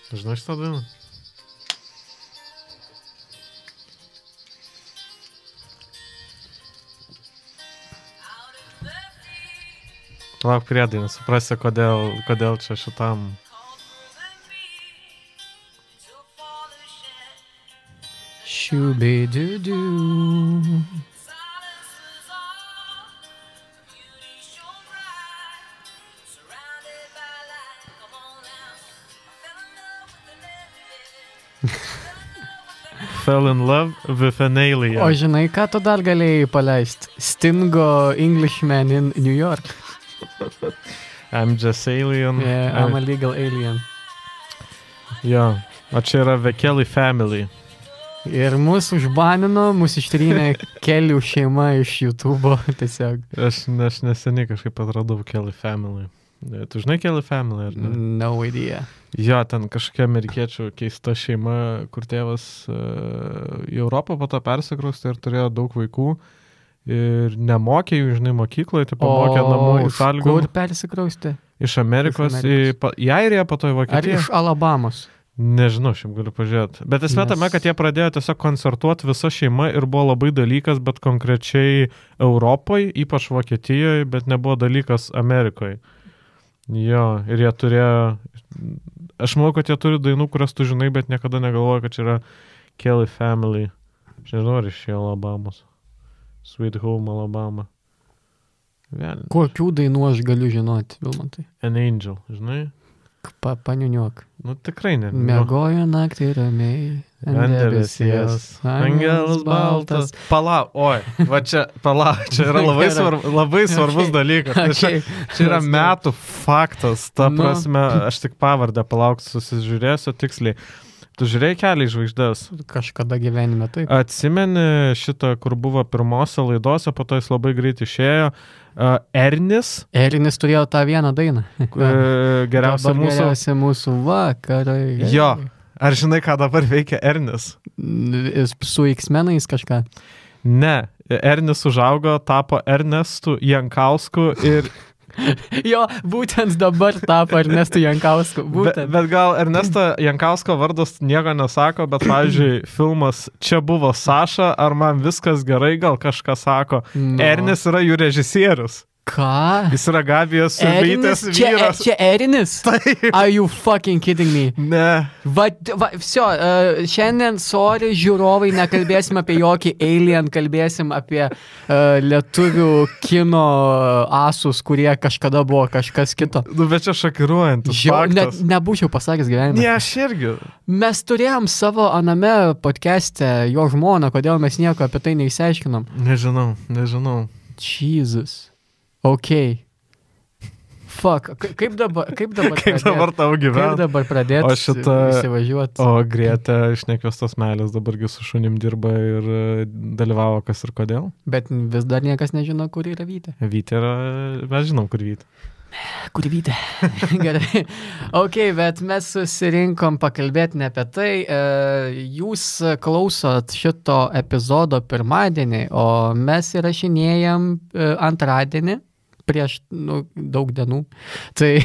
Žinai šitą dainą? Lauk priedainą, suprasi, kodėl čia šitam. Shooby-doo-doo. Fell in love with an alien. O žinai, ką tu dar galėjai paleisti? Stingo Englishman in New York. I'm just alien. Yeah, I'm a legal alien. Jo, o čia yra The Kelly Family. Ir mūsų užbanino, mūsų ištrynė Kelių šeima iš YouTube'o, tiesiog. Aš neseniai kažkaip atradau Kelly Family. Tu žinai Kelly Family, ar ne? No idea. Jo, ten kažkokia amerikiečių keista šeima, kur tėvas į Europą po to persikraustė ir turėjo daug vaikų ir nemokė jų, žinai, mokykloje, tai pamokė namų sąlygų. Kur persikraustė? Iš Amerikos į Airiją, po to į Vokietiją. Ar iš Alabamos? Nežinau, šiaip galiu pažiūrėti. Bet esmė tame, kad jie pradėjo tiesiog koncertuoti visa šeima ir buvo labai dalykas, bet konkrečiai Europoje, ypač Vokietijoje, bet nebuvo dalykas Amerikoje. Jo, ir jie turėjo, aš manau, kad jie turi dainų, kurias tu žinai, bet niekada negalvoju, kad čia yra Kelly Family. Aš nežinau, ar iš Alabamos. Sweet Home Alabama. Velnis. Kokių dainų aš galiu žinoti, Vilmantai? An Angel, žinai? Paniuniuok. Nu tikrai ne. Miegojo naktį ramiai. Ant debesies. Angelas baltas. Palauk, čia yra labai svarbus dalykas. Čia yra metų faktas. Ta prasme, aš tik pavardę palauk, susižiūrėsiu tiksliai. Tu žiūrėjai Kelią į žvaigždes? Kažkada gyvenime taip. Atsimeni šitą, kur buvo pirmose laidose, po to jis labai greit išėjo. Ernis turėjo tą vieną dainą. Geriausia mūsų vakarai. Jo. Ar žinai, ką dabar veikia Ernis? Su X-menais kažką? Ne. Ernis užaugo, tapo Ernestu Jankausku ir... Jo, būtent dabar tapo Ernestu Jankausku. Bet gal Ernesto Jankausko vardas nieko nesako, bet, pavyzdžiui, filmas Čia buvo Saša, ar man viskas gerai, gal kažką sako. Ernis yra jų režisierius. Ką? Jis yra Gabijos Surbytės vyras. Čia Erinis? Taip. Are you fucking kidding me? Ne. Šiandien, sorry, žiūrovai, nekalbėsim apie jokį alien, kalbėsim apie lietuvių kino asus, kurie kažkada buvo kažkas kito. Nu, bet čia šokiruojantis faktas. Nebūčiau pasakęs gyvenime. Ne, aš irgi. Mes turėjom savo aname podcast'e jo žmoną, kodėl mes nieko apie tai neįsiaiškinom. Nežinau. Jesus. Ok. Fuck. Kaip dabar tau gyventi? Kaip dabar pradėti įsivažiuoti? O Grėtė iš Nekviestos meilės dabargi su šunim dirba ir dalyvavo kas ir kodėl. Bet vis dar niekas nežino, kur yra Vytė. Vytė yra, mes žinom, kur Vytė. Kur Vytė? Gerai. Ok, bet mes susirinkom pakalbėti ne apie tai. Jūs klausot šito epizodo pirmadienį, o mes įrašinėjam antradienį. Prieš daug dienų. Tai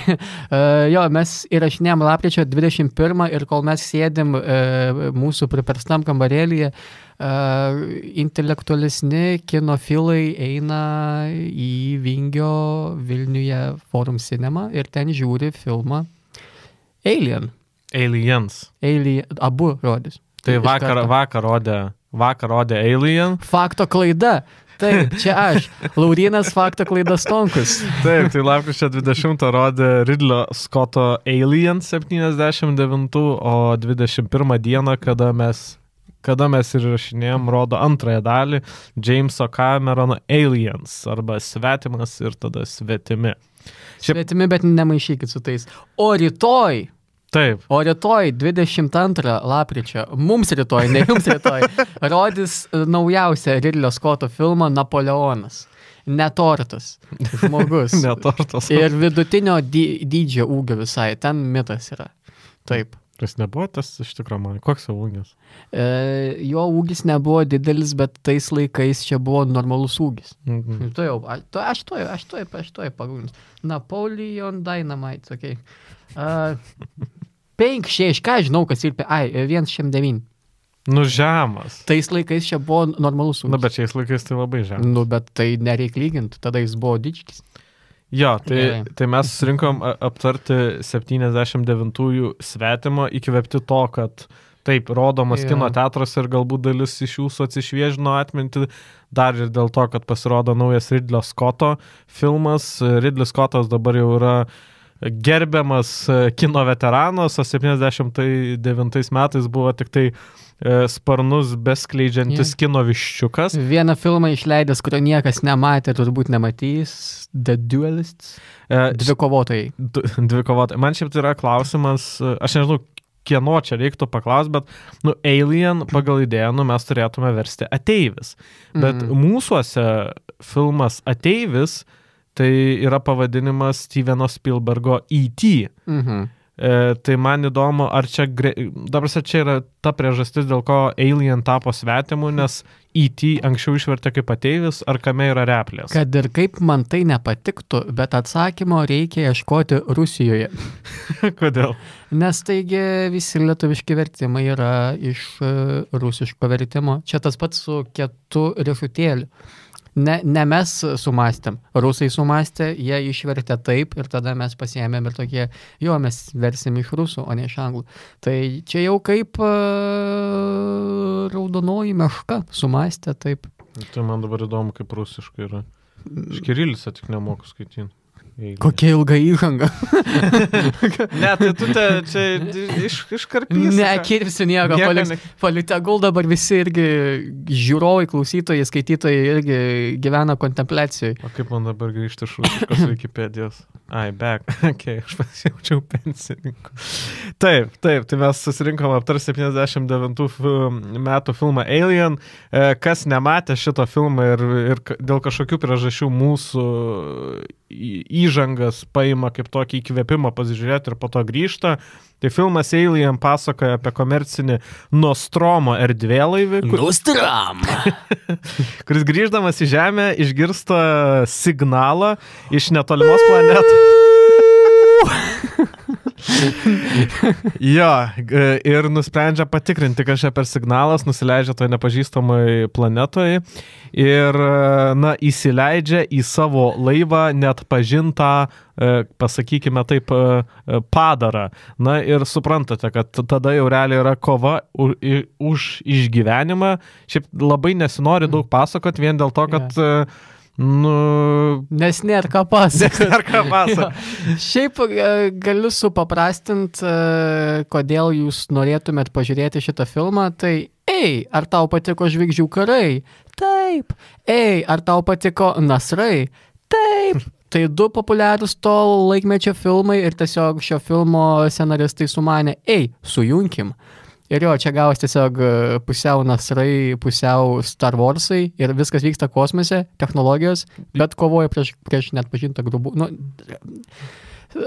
mes įrašinėjom lapkričio 21 ir kol mes sėdim mūsų priperstam kambarėlyje, intelektualesni kinofilai eina į Vingio Vilniuje Forum Cinema ir ten žiūri filmą Aliens. Abu rodys. Tai vakar rodė Alien. Fakto klaida. Taip, čia aš. Laurynas fakto klaidas Tonkus. Taip, tai lapkričio 20 rodė Ridlio Scotto Alien 79, o 21 dieną, kada mes ir rašinėjom, rodo antrąją dalį Jameso Camerono Aliens, arba Svetimas ir tada Svetimi. Svetimi, bet nemaišykit su tais. O rytoj 22 lapkričio, mums rytoj, ne jums rytoj, rodys naujausią Ridlio Scotto filmą Napoleonas. Netortas žmogus. Netortas. Ir vidutinio dydžio ūgio visai, ten mitas yra. Taip. Jis nebuvo tas iš tikrųjų man. Koks jo ūgis? Jo ūgis nebuvo didelis, bet tais laikais čia buvo normalus ūgis. Aš tuoj pagūnus. Napoleon Dynamite, okei. 5-6, ką žinau, kas ir 1,9. Nu, žemas. Tais laikais čia buvo normalus ūgis. Nu, bet šiais laikais tai labai žemas. Nu, bet tai nereik lyginti, tada jis buvo didžiulis. Jo, Gerai. tai mes surinkom aptarti 79-ųjų Svetimo, įkvėpti to, kad taip, rodomas kino teatras ir galbūt dalis iš jūsų atsišviežino atminti, dar ir dėl to, kad pasirodo naujas Ridley Scotto filmas. Ridley Scottas dabar jau yra gerbiamas kino veteranas, o 79 metais buvo tik tai sparnus beskleidžiantis kino viščiukas. Vieną filmą išleidęs, kurio niekas nematė, turbūt nematys, The Duelists, dvikovotojai. Dvikovotojai. Man šiaip tai yra klausimas, aš nežinau, kieno čia reiktų paklausti, bet, Alien pagal idėją, mes turėtume versti ateivis. Bet mūsuose filmas Ateivis, tai yra pavadinimas Steveno Spielbergo E.T. Tai man įdomu, ar čia, dabar čia yra ta priežastis, dėl ko Alien tapo svetimu, nes E.T. anksčiau išvertė kaip ateivis, ar kame yra replės? Kad ir kaip man tai nepatiktų, bet atsakymo reikia ieškoti Rusijoje. Kodėl? Nes taigi visi lietuviški vertimai yra iš rusiško vertimo. Čia tas pats su kietu riešutėliu. Ne mes sumastėm, rusai sumastė, jie išvertė taip ir tada mes pasiėmėm ir tokie, mes versim iš rusų, o ne iš anglų. Tai čia jau kaip raudonoji meška sumastė taip. Tai man dabar įdomu, kaip rusiškai yra. Iš kirilicą tik nemoku skaityti. Kokia ilga įžanga. Ne, tai tu čia iškarpysi. Nekirpsiu nieko, tegul dabar visi irgi žiūrovai, klausytojai, skaitytojai irgi gyvena kontempliacijai. O kaip man dabar grįžti iš rusiškos Wikipedijos? Back. Aš pasijaučiau pensininku. Taip, tai mes susirinkom aptar 79 metų filmą Alien. Kas nematė šito filmą ir dėl kažkokių priežasčių mūsų įžangas paima kaip tokį įkvėpimą pasižiūrėti ir po to grįžta. Tai filmas Alien pasakoja apie komercinį Nostromo erdvėlaivį, kuris grįždamas į Žemę išgirsta signalą iš netolimos planetos. Ir nusprendžia patikrinti, kas čia per signalas, nusileidžia toje nepažįstamai planetoje ir įsileidžia į savo laivą net pažintą, pasakykime taip, padarą. Ir suprantate, kad tada jau realiai yra kova už išgyvenimą. Šiaip labai nesinori daug pasakot vien dėl to, kad nes nėra ką pasakoti. Šiaip galiu supaprastinti, kodėl jūs norėtumėt pažiūrėti šitą filmą, tai ar tau patiko Žvaigždžių karai? Taip. Ar tau patiko Nasrai? Taip. Tai 2 populiarūs to laikmečio filmai ir tiesiog šio filmo scenaristai sumanė, sujunkim. Ir čia gavos tiesiog pusiau Nasrai, pusiau Star Warsai ir viskas vyksta kosmose, technologijos, bet kovoja prieš neatpažintą grubų.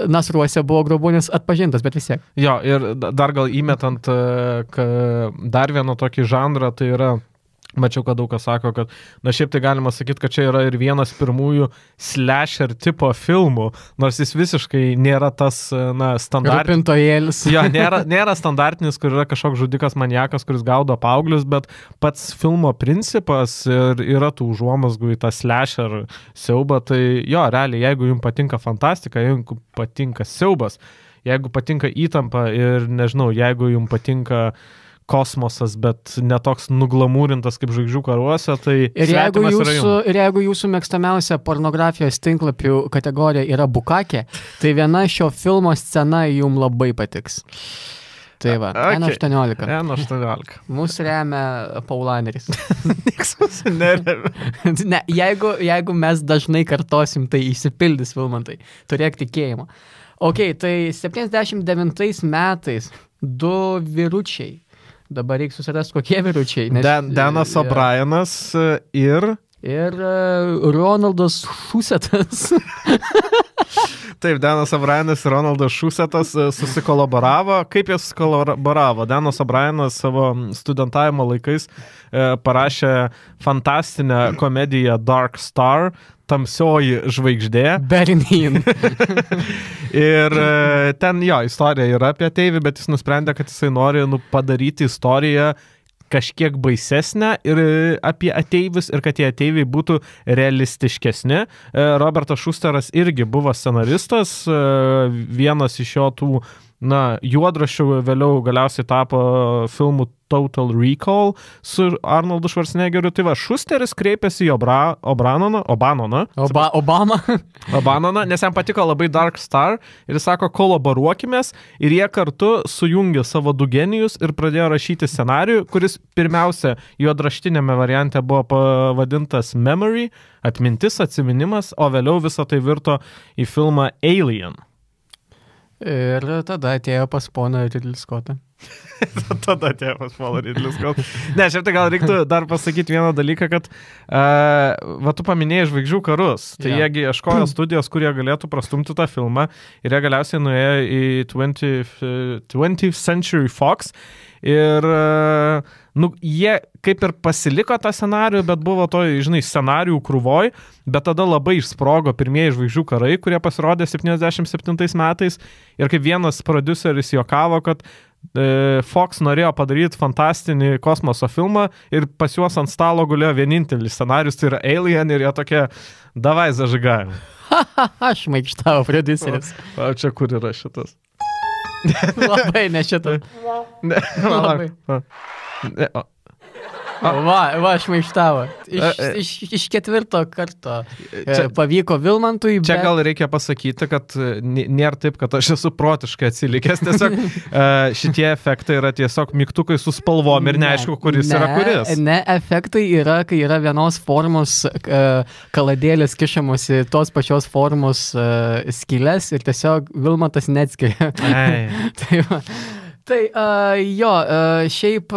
Nasruose buvo grubūnis atpažintas, bet vis tiek. Ir dar gal įmetant dar vieną tokį žanrą, tai yra, mačiau, kad daug kas sako, kad, šiaip tai galima sakyti, kad čia yra ir vienas pirmųjų slasher tipo filmų, nors jis visiškai nėra tas, standartinis. Rūpintojėlis. Nėra standartinis, kur yra kažkoks žudikas maniakas, kuris gaudo paauglius, bet pats filmo principas ir yra tų užuomazgų į tą slasher siaubą, tai realiai, jeigu jums patinka fantastika, jeigu patinka siaubas, jeigu patinka įtampa ir, nežinau, jeigu jums patinka kosmosas, bet netoks nuglamūrintas kaip Žvaigždžių karuose, tai jeigu jūsų mėgstamiausia pornografijos tinklapių kategorija yra bukakė, tai viena šio filmo scena jums labai patiks. Tai va, N18. N18. Mūsų remia Paulaneris. Niks mūsų neremia. Ne, jeigu mes dažnai kartosim, tai išsipildys filmantai. Turėk tikėjimą. Tai 79 metais 2 vyručiai. Dabar reikia susirasti, kokie vyručiai. Danas O'Brienas ir Ronaldas Šusetas. Taip, Danas O'Brienas ir Ronaldas Šusetas susikolaboravo. Kaip jie susikolaboravo? Danas O'Brienas savo studentavimo laikais parašė fantastinę komediją Dark Star. tamsioji žvaigždė. Bernin. Ir ten jo istorija yra apie ateivį, bet jis nusprendė, kad jisai nori padaryti istoriją kažkiek baisesnę ir apie ateivius ir kad tie ateiviai būtų realistiškesni. Robertas Šusteras irgi buvo scenaristas, vienas iš jo tų juodraščių vėliau galiausiai tapo filmų Total Recall su Arnoldu Schwarzeneggeriu. Tai va, Šusteris kreipėsi į Obanoną, nes jam patiko labai Dark Star ir jis sako, kolaboruokimės, ir jie kartu sujungė savo du genijus ir pradėjo rašyti scenarijų, kuris pirmiausia juodraštinėme variante buvo pavadintas Memory, atmintis, atsiminimas, o vėliau visą tai virto į filmą Alien. Ir tada atėjo pas poną Ridley Scottą. Tada atėjo pas poną Ridley Scottą. Ne, šiaip tai gal reiktų dar pasakyti vieną dalyką, kad tu paminėjai žvaigždžių karus. Tai jiegi ieškojo studijos, kurie galėtų prastumti tą filmą ir jie galiausiai nuėjo į 20th Century Fox ir jie kaip ir pasiliko tą scenarijų, bet buvo to, scenarijų krūvoj, bet tada labai išsprogo pirmieji žvaigždžių karai, kurie pasirodė 77 metais ir kaip vienas prodiuseris juokavo, kad Fox norėjo padaryti fantastinį kosmoso filmą ir pas juos ant stalo gulėjo vienintelis scenarius, tai yra Alien ir jie tokie, davai zažigavim. Aš maikštavo prodiuseris. O čia kur yra šitas? Labai ne šitas. Labai. Va, aš maištavo. Iš ketvirto karto pavyko Vilmantui. Čia gal reikia pasakyti, kad nėra taip, kad aš esu protiškai atsilikęs. Tiesiog šitie efektai yra tiesiog mygtukai su spalvom ir neaišku, kuris yra kuris. Ne, efektai yra, kai yra vienos formos kaladėlės kišamos į tos pačios formos skylės ir tiesiog Vilmantas neatskiria. Tai šiaip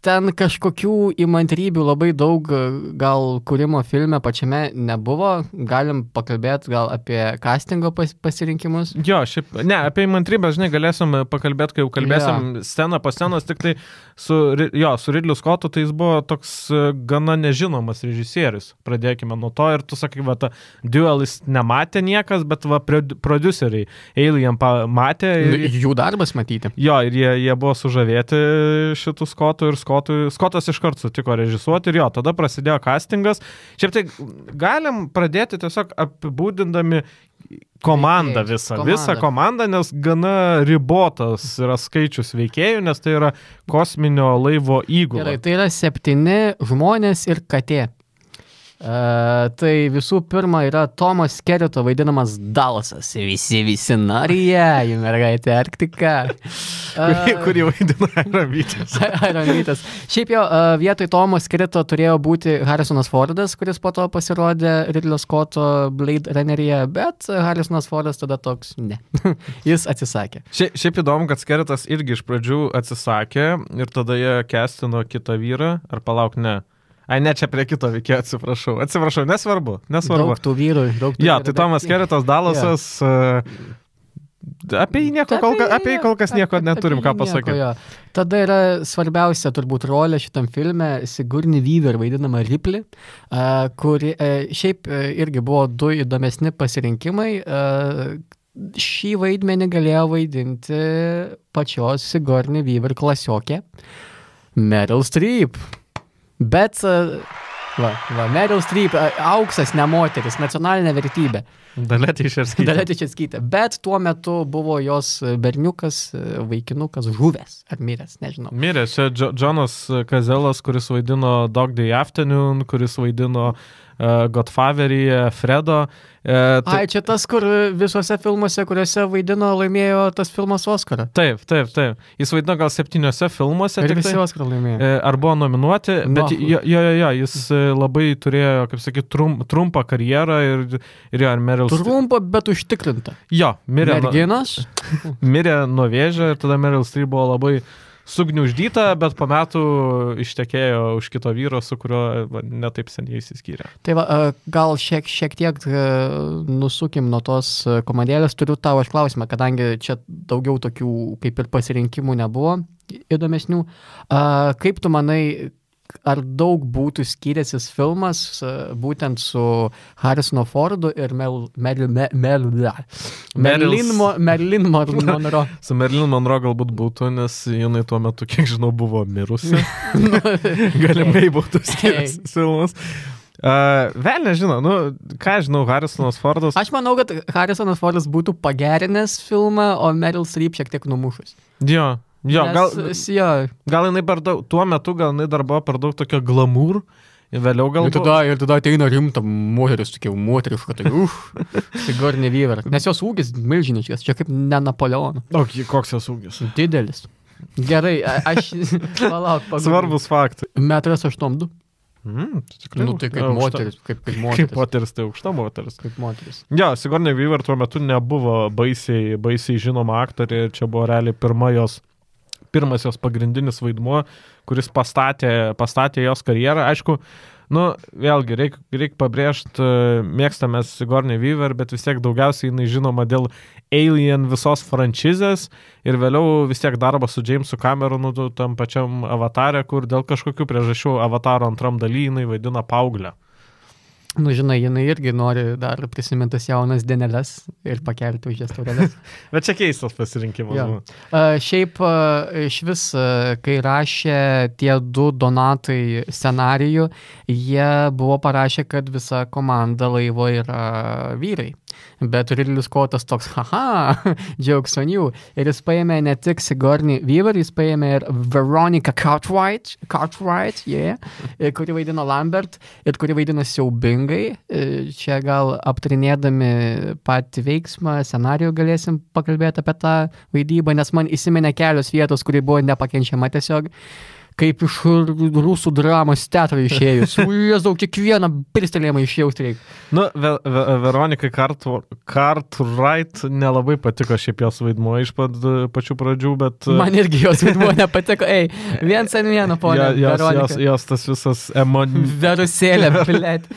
ten kažkokių įmantrybių labai daug gal kūrimo filme pačiame nebuvo. Galim pakalbėti gal apie castingo pasirinkimus. Jo, šiaip, ne, apie įmantrybę, galėsim pakalbėti, kai jau kalbėsim sceną po scenos, tik tai su Ridley Scottu, tai jis buvo toks gana nežinomas režisierius. Pradėkime nuo to ir tu sakai, va, ta Duelis nematė niekas, bet va, prodiuseriai Alien matė. Jų darbas matyti. Jo, ir jie buvo sužavėti šitų Scottų ir Scottas iškart sutiko režisuoti ir jo, tada prasidėjo castingas. Šiaip tai galim pradėti tiesiog apibūdindami komandą visą komandą, nes gana ribotas yra skaičius veikėjų, nes tai yra kosminio laivo įgula. Gerai, tai yra 7 žmonės ir katė. Tai visų pirma yra Tomas Skerrito vaidinamas Dallasas. Visi norėjo, jų mergaitė Arktika. Kurį vaidina Iron Vytas. Šiaip jau vietoj Tomo Skerrito turėjo būti Harrisonas Fordas, kuris po to pasirodė Ridley Scotto Blade Runneryje, bet Harrisonas Fordas tada toks, ne. Jis atsisakė. Šiaip įdomu, kad Skerritas irgi iš pradžių atsisakė ir tada jie castino kitą vyrą, ar palauk, ne. Ai, ne, čia prie kito veikėjo, atsiprašau, nesvarbu. Daug tų vyrų. Jo, tai Tomas Skerritas, Dallasas, apie jį kol kas nieko neturim ką pasakyti. Tada yra svarbiausia turbūt rolė šitam filme Sigourney Weaver vaidinama Ripley, kuri šiaip irgi buvo 2 įdomesni pasirinkimai. Šį vaidmenį galėjo vaidinti pačios Sigourney Weaver klasiokė Meryl Streep. Bet, Meryl Streep, auksas, ne moteris, nacionalinė vertybė. Dalia Tyšerskytė. Bet tuo metu buvo jos berniukas, vaikinukas, žuvęs ar miręs, nežinau. Miręs, čia Jonas Kazelas, kuris vaidino Dog Day Afternoon, kuris vaidino Godfatheryje, Fredo. Ai, čia tas, kur visuose filmuose, kuriuose vaidino, laimėjo tas filmas Oscarą. Taip. Jis vaidino gal 7 filmuose. Ir visi Oscarą laimėjo. Ar buvo nominuoti, bet jis labai turėjo, kaip sakyti, trumpą karjerą ir Meryl Streep. Trumpą, bet užtikrinta. Jo, merginas. Mirė nuo vėžio ir tada Meryl Streep buvo labai sugniuždyta, bet po metų ištekėjo už kito vyro, su kuriuo netaip seniai įsiskyrė. Tai va, gal šiek tiek nusukim nuo tos komandėlės, turiu tavo aš klausimą, kadangi čia daugiau tokių kaip ir pasirinkimų nebuvo įdomesnių. Kaip tu manai, ar daug būtų skyręsis filmas būtent su Harrisono Fordu ir Marilyn Monroe. Su Marilyn Monroe galbūt būtų, nes jinai tuo metu, kiek žinau, buvo mirusi. Galimai būtų skyręsis filmas. Vėl nežinau, ką žinau, Harrisonas Fordas. Aš manau, kad Harrisonas Fordas būtų pagerinęs filmą, o Meryl Streep šiek tiek numušus. Jo, gal jinai per daug, tuo metu gal jinai dar buvo per daug tokio glamour, ir vėliau gal... Ir tada ateina rimta moteris, tokia moteriška, tai Sigourney Weaver. Nes jos ūgis milžiniškas, čia kaip ne Napoleono. Koks jos ūgis? Didelis. Gerai, aš... Palauk, svarbus faktai. 1,82 m. Tikrai, tai kaip moteris. Kaip moteris, tai aukšta moteris. Kaip moteris. Jo, Sigourney Weaver tuo metu nebuvo baisiai žinoma aktorė, čia buvo realiai pirmas jos pagrindinis vaidmuo, kuris pastatė jos karjerą. Aišku, vėlgi, reikia pabrėžti, mėgstame Sigourney Weaver, bet vis tiek daugiausiai jinai žinoma dėl Alien visos franšizės ir vėliau vis tiek darbas su Jamesu Cameronu tam pačiam Avatare, kur dėl kažkokių priežasčių Avataro antram daly jinai vaidina paauglę. Žinai, jinai irgi nori dar prisimintas jaunas dieneles ir pakelti už jas taurelės. Bet čia keistas pasirinkimas. Ja. Šiaip iš vis, kai rašė tie du Donatai scenarijų, jie buvo parašę, kad visa komanda laivo yra vyrai. Bet Ridley Scottas toks, jokes on you. Ir jis paėmė ne tik Sigourney Weaver, jis paėmė ir Veronica Cartwright, kuri vaidino Lambert ir kuri vaidino siaubingai. Čia gal aptarinėdami patį veiksmą, scenarijų galėsim pakalbėti apie tą vaidybą, nes man įsiminė kelios vietos, kuri buvo nepakenčiama tiesiog. Kaip iš rusų dramos teatro išėjus. Jėzau, kiekvieną pirstelėjimą išėjus reikia. Veronikai Cartwright nelabai patiko šiaip jos vaidmuo iš pačių pradžių, bet... Man irgi jos vaidmuo nepatiko. Viens ant vieno, ponė Veronika. Jos tas visas Verusėlė, blėt.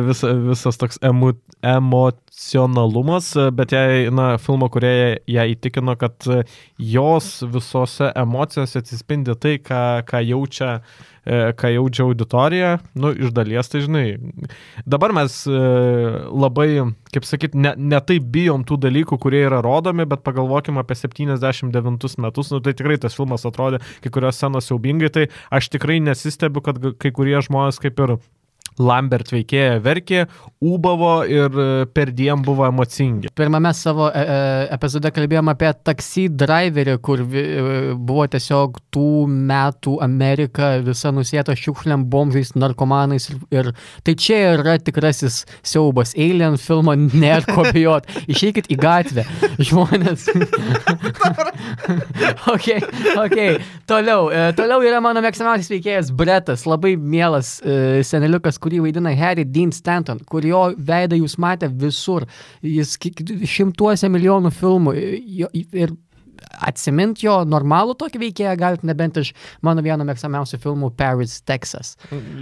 Visas toks emocionalumas, bet filmo kurėje ją įtikino, kad jos visose emocijose atsispindi tai, ką jaučia auditorija, iš dalies, tai žinai. Dabar mes labai, kaip sakyt, ne taip bijom tų dalykų, kurie yra rodomi, bet pagalvokime apie 79 metus, tai tikrai tas filmas atrodė kai kurios scenos siaubingai, tai aš tikrai nesistebiu, kad kai kurie žmonės kaip ir Lambert veikėja verkė, ūbavo ir perdiem buvo emocingi. Pirmame savo epizode kalbėjom apie Taxi Driverį, kur buvo tiesiog tų metų Amerika visa nusėta šiukšliam, bomžais, narkomanais ir tai čia yra tikrasis siaubas. Alien filmo nėra ko bijot. Išeikit į gatvę, žmonės. Okay. Toliau yra mano mėgstamiausias veikėjas Bretas, labai mielas seneliukas, kurį vaidina Harry Dean Stanton, kurio veidą jūs matė visur. Jis šimtuose milijonų filmų ir atsimint jo normalų tokį veikėją galite nebent iš mano vieno mėgstamiausių filmų Paris, Texas.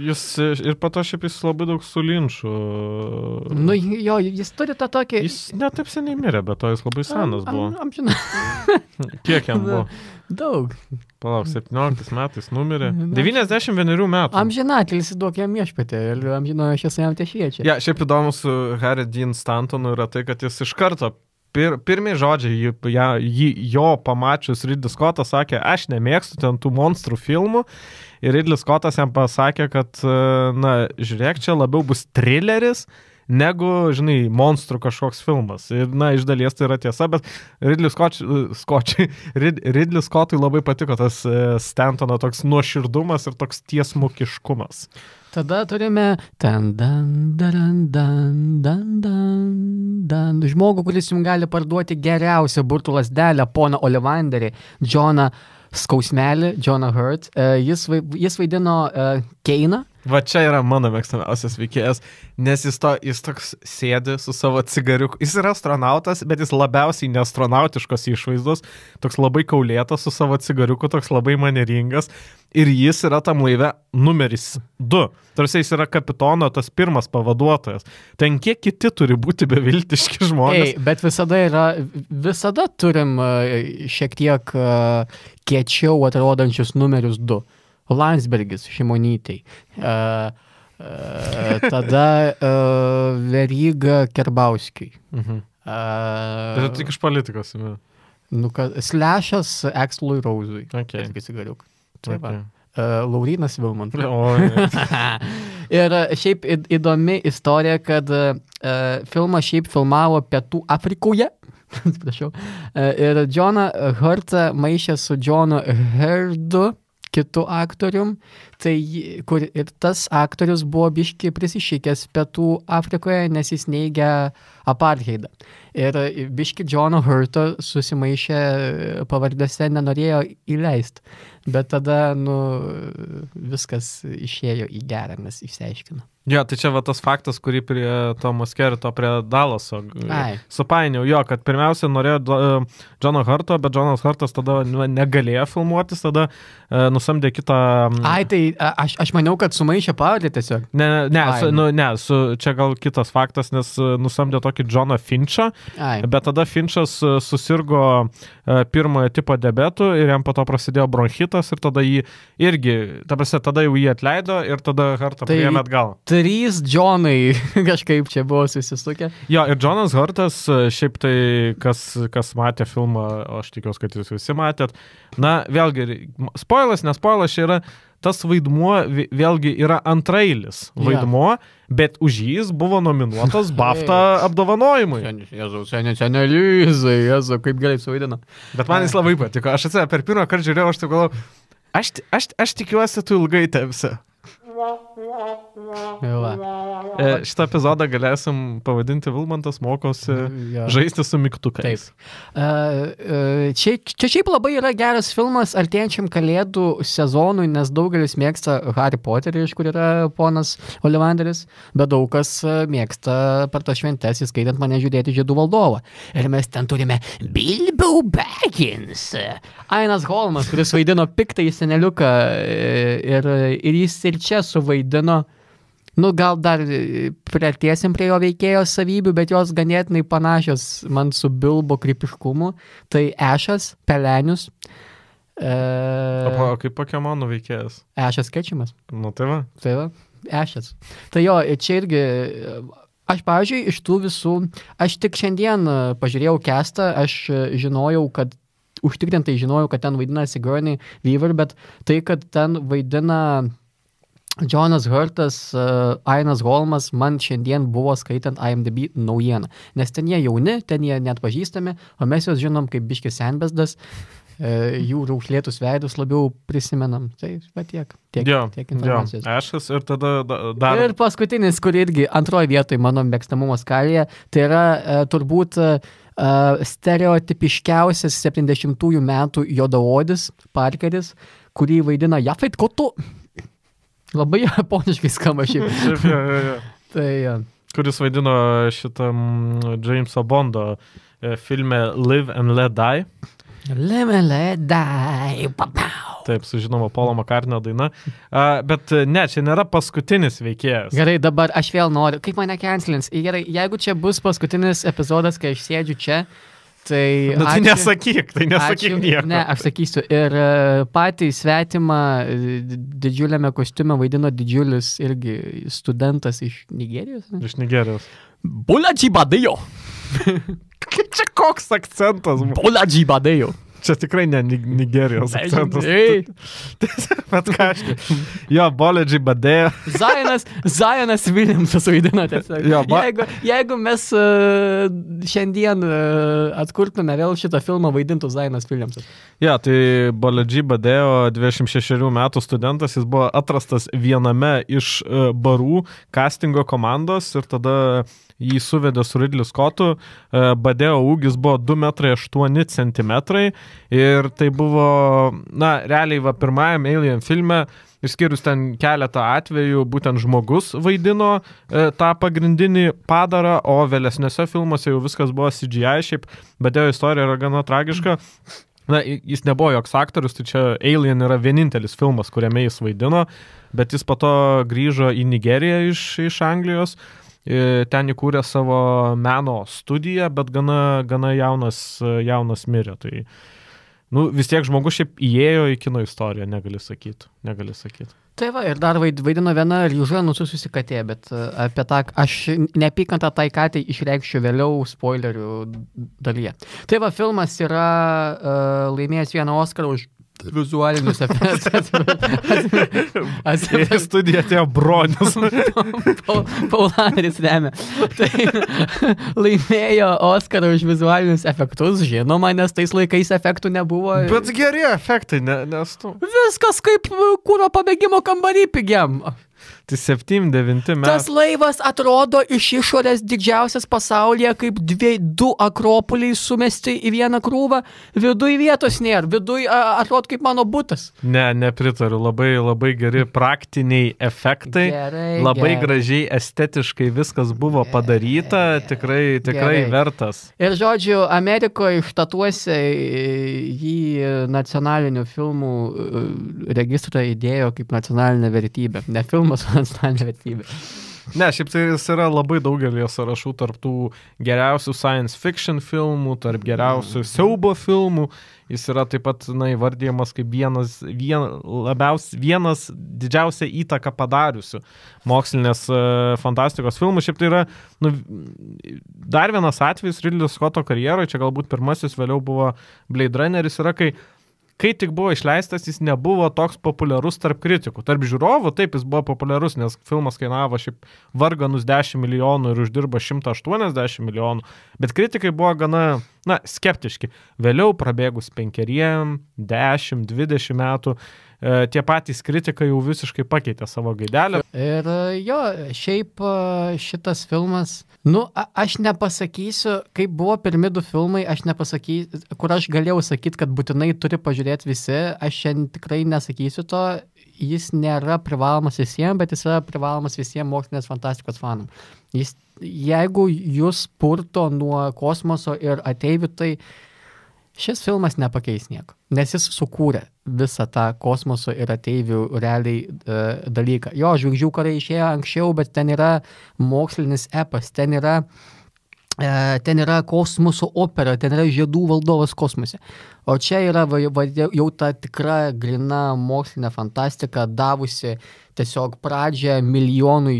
Jis ir po to šiaip jis labai daug su Lynchu. Jis turi tą tokį... Jis ne taip seniai mirė, bet to jis labai senas buvo. Amžina. Kiek jam buvo? Daug. Palauk, 17 metais numirė. 91 metų. Amžinatelis duok jam viešpatį ir amžinojo šios jam te šviečia. Ja, šiaip įdomu su Harry Dean Stantonu yra tai, kad jis iš karto pirmi žodžiai jo pamačius Ridley Scottas sakė, aš nemėgstu ten tų monstrų filmų ir Ridley Scottas jam pasakė, kad žiūrėk, čia labiau bus trileris negu, žinai, monstrų kažkoks filmas. Ir, iš dalies tai yra tiesa, bet Ridley Scottui labai patiko tas Stantono toks nuoširdumas ir toks tiesmukiškumas. Tada turime žmogų, kuris jums gali parduoti geriausią burtų lasdelę, poną Olivanderį, Džoną Skausmelį, Džoną Hurt. Jis vaidino Keiną. Va čia yra mano mėgstamiausias veikėjas, nes jis toks sėdi su savo cigariuku. Jis yra astronautas, bet jis labiausiai neastronautiškos išvaizdos, toks labai kaulėtas su savo cigariuku, toks labai manieringas. Ir jis yra tam laive numeris 2. Tarsi jis yra kapitono tas pirmas pavaduotojas. Ten kiek kiti turi būti beviltiški žmonės. Bet visada turim šiek tiek kiečiau atrodančius numerius 2. Landsbergis Šimonytei. Tada Veryga Kerbauskiui. Tai tik iš politikos. Slešas Ekslui Rauzui. Okay. Okay. Laurynas Vilmantas. Ir šiaip įdomi istorija, kad filmą šiaip filmavo Pietų Afrikoje. Atsiprašau. Ir Johną Hurtą maišė su Johnu Herdu, kitu aktorium, tai kur ir tas aktorius buvo biški prisišykęs Pietų Afrikoje, nes jis neigia apartheidą. Ir biški Johno Hurto susimaišė pavardėse, nenorėjo įleisti. Bet tada, viskas išėjo į gerą, nes išsiaiškino. Jo, tai čia va tas faktas, kurį prie Tomo Skerrito, prie Dallaso supainiau. Jo, kad pirmiausia norėjo Johno Hurto, bet Johnas Hurtas tada negalėjo filmuotis, tada nusamdė kitą... Tai aš maniau, kad sumaišė pavardę tiesiog. Čia gal kitas faktas, nes nusamdė tokį Johną Finchą, bet tada Finchas susirgo pirmojo tipo diabetu ir jam po to prasidėjo bronchitas ir tada jį irgi, tada jau jį atleido ir tada Hurtą priėmė atgal. 3 Johnai kažkaip čia buvo susisukę. Jo, ir Johnas Hurtas, šiaip tai, kas matė filmą, aš tikiuosi, kad jūs visi matėt, vėlgi, spoilas, nespoilas, čia yra tas vaidmuo, vėlgi yra antrailis vaidmuo, bet už jis buvo nominuotas BAFTA apdovanojimui. Senelizai, kaip gerai suvaidino. Bet man jis labai patiko. Aš atsiprašau, per pirmą kartą žiūrėjau, aš taip galvoju, aš tikiuosi, tu ilgai tepsi. Šitą epizodą galėsim pavadinti Vilmantas mokosi žaisti su mygtukais. Čia šiaip labai yra geras filmas artėjančiam kalėdų sezonui, nes daugelis mėgsta Harry Potterį, iš kur yra ponas Olivanderis, bet daug kas mėgsta per tas šventes, įskaitant mane žiūrėti Žiedų valdovą. Ir mes ten turime Bilbo Baggins. Ainas Holmas, kuris vaidino piktąjį seneliuką ir jis ir čia suvaidino, gal dar priartėsim prie jo veikėjo savybių, bet jos ganėtinai panašios man su Bilbo krypiškumu. Tai Ešas, Pelenius. O kaip Pokemonų veikėjas? Ešas Kečimas. Tai va, Ešas. Tai jo, čia irgi... Aš, pavyzdžiui, iš tų visų... Aš tik šiandien pažiūrėjau castą, aš užtikrintai žinojau, kad ten vaidina Sigourney Weaver, bet tai, kad ten vaidina... Johnas Hurtas, Ainas Holmas man šiandien buvo skaitant IMDb naujieną, nes ten jie jauni, ten jie net pažįstami, o mes juos žinom kaip biškis senbesdas, jų raukšlėtus veidus labiau prisimenam. Tai va tiek informacijos. Ešas ir tada dar... Ir paskutinis, kur irgi antroje vietoje mano mėgstamumo skalėje, tai yra turbūt stereotipiškiausias 70-ųjų metų juodaodis Parkeris, kurį vaidina Jafet Koto. Labai japoniškai skamba šiaip. Tai, kuris vaidino šitam Jameso Bondo filme Live and Let Die. Live and Let Die. Taip, sužinoma Paulo McCartney daina. Bet ne, čia nėra paskutinis veikėjas. Gerai, dabar aš vėl noriu. Kaip mane cancelins? Gerai, jeigu čia bus paskutinis epizodas, kai aš sėdžiu čia, tai... Tai nesakyk nieko. Ne, aš sakysiu. Ir patį svetimą didžiuliame kostiume vaidino didžiulis irgi studentas iš Nigerijos. Ne? Iš Nigerijos. Bolaji Badejo. Čia koks akcentas? Bolaji Badejo. Čia tikrai ne Nigerijos akcentas. Bet ką aš. Jo, Bolaji Badejo. Zionas Williamsas vaidino tiesiog. Jeigu mes šiandien atkurtume vėl šitą filmą, vaidintų Zionas Williamsas. Jo, tai Bolaji Badejo 26 metų studentas, jis buvo atrastas viename iš barų castingo komandos ir tada jį suvedė su Ridley Scottu. Badejo ūgis buvo 2,8 m ir tai buvo, realiai pirmajame Alien filme, išskyrus ten keletą atvejų, būtent žmogus vaidino tą pagrindinį padarą, o vėlesniuose filmuose jau viskas buvo CGI, šiaip Badejo istorija yra gana tragiška. Jis nebuvo joks aktorius, tai čia Alien yra vienintelis filmas, kuriame jis vaidino, bet jis po to grįžo į Nigeriją iš Anglijos. Ten įkūrė savo meno studiją, bet gana jaunas mirė. Tai Nu, vis tiek žmogus šiaip įėjo į kino istoriją, negali sakyti. Tai va, ir dar vaidino viena ryža nususiusi katė, bet apie tą aš neapykantą tai katei išreikščiau vėliau spoilerių dalyje. Tai va, filmas yra laimėjęs vieną Oscarą už vizualinius efektus. Į studiją atėjo Bronius. Paularis remia. Tai laimėjo Oscarą už vizualinius efektus, žinoma, nes tais laikais efektų nebuvo. Bet geri efektai, nes tu. Viskas kaip kūro pabėgimo kambarį pigiam. Tai 7-9 metai. Tas laivas atrodo iš išorės didžiausias pasaulyje, kaip du akropoliai sumesti į vieną krūvą. Viduj vietos nėra. Viduj atrodo kaip mano butas. Nepritariu. Labai geri praktiniai efektai. Labai gražiai estetiškai viskas buvo padaryta. Tikrai vertas. Ir žodžiu, Amerikoje štatuose jį nacionalinių filmų registrą įdėjo kaip nacionalinę vertybę. Ne filmas, o nacionalinė vertybė. Ne, šiaip tai jis yra labai daugelį sąrašų tarp tų geriausių science fiction filmų, tarp geriausių siaubo filmų. Jis yra taip pat įvardyjamas kaip vienas didžiausią įtaką padariusių mokslinės fantastikos filmų. Šiaip tai yra dar vienas atvejis Ridley Scotto karjeroje, čia galbūt pirmasis, vėliau buvo Blade Runneris, yra kai tik buvo išleistas, jis nebuvo toks populiarus tarp kritikų. Tarp žiūrovų taip jis buvo populiarus, nes filmas kainavo šiaip varganus 10 milijonų ir uždirbo 180 milijonų, bet kritikai buvo gana, skeptiški. Vėliau prabėgus 5, 10, 20 metų, tie patys kritikai jau visiškai pakeitė savo gaidelę. Ir jo, šiaip šitas filmas, aš nepasakysiu, kaip buvo pirmi 2 filmai, kur aš galėjau sakyti, kad būtinai turi pažiūrėti visi, aš šiandien tikrai nesakysiu to, jis nėra privalomas visiems, bet jis yra privalomas visiems mokslinės fantastikos fanam. Jeigu jūs purto nuo kosmoso ir ateivių, tai šis filmas nepakeis nieko, nes jis sukūrė visą tą kosmoso ir ateivių realiai dalyką. Jo, Žvaigždžių karai išėjo anksčiau, bet ten yra mokslinis epas, ten yra kosmoso opera, ten yra žiedų valdovas kosmose. O čia yra jau ta tikra grina mokslinė fantastika, davusi tiesiog pradžią milijonui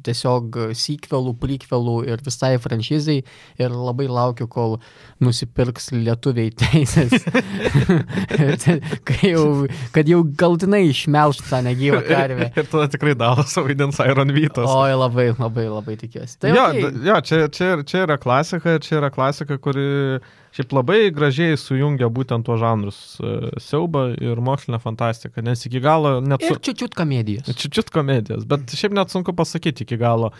tiesiog sequelų, prequelų ir visai franšizai, ir labai laukiu, kol nusipirks lietuviai teisės. kad jau galtinai išmelš tą negyvą karvę. Ir tada tikrai Dalas vaidins Iron Vytas. Oi, labai tikiuosi. Tai čia yra klasika, kuri šiaip labai gražiai sujungia būtent tuos žanrus siaubą ir mokslinę fantastiką, nes iki galo net... Ir čiut komedijos. Čiut komedijos, bet šiaip net sunku pasakyti iki galo,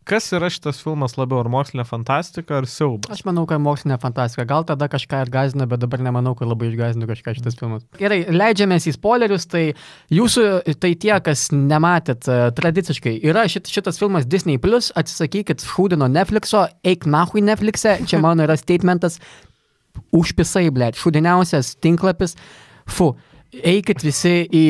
kas yra šitas filmas labiau, ar mokslinė fantastika, ar siaubas? Aš manau, kad mokslinė fantastika. Gal tada kažką ir gąsdina, bet dabar nemanau, kad labai išgąsdina kažką šitas filmas. Gerai, leidžiamės į spoilerius, tai jūsų, tai tie, kas nematėt tradiciškai, yra šitas filmas Disney+, atsisakykit šūdino Netflixo, eik nahui Netflixe, čia mano yra statementas, užpisai, blėt, šūdiniausias tinklapis, eikit visi į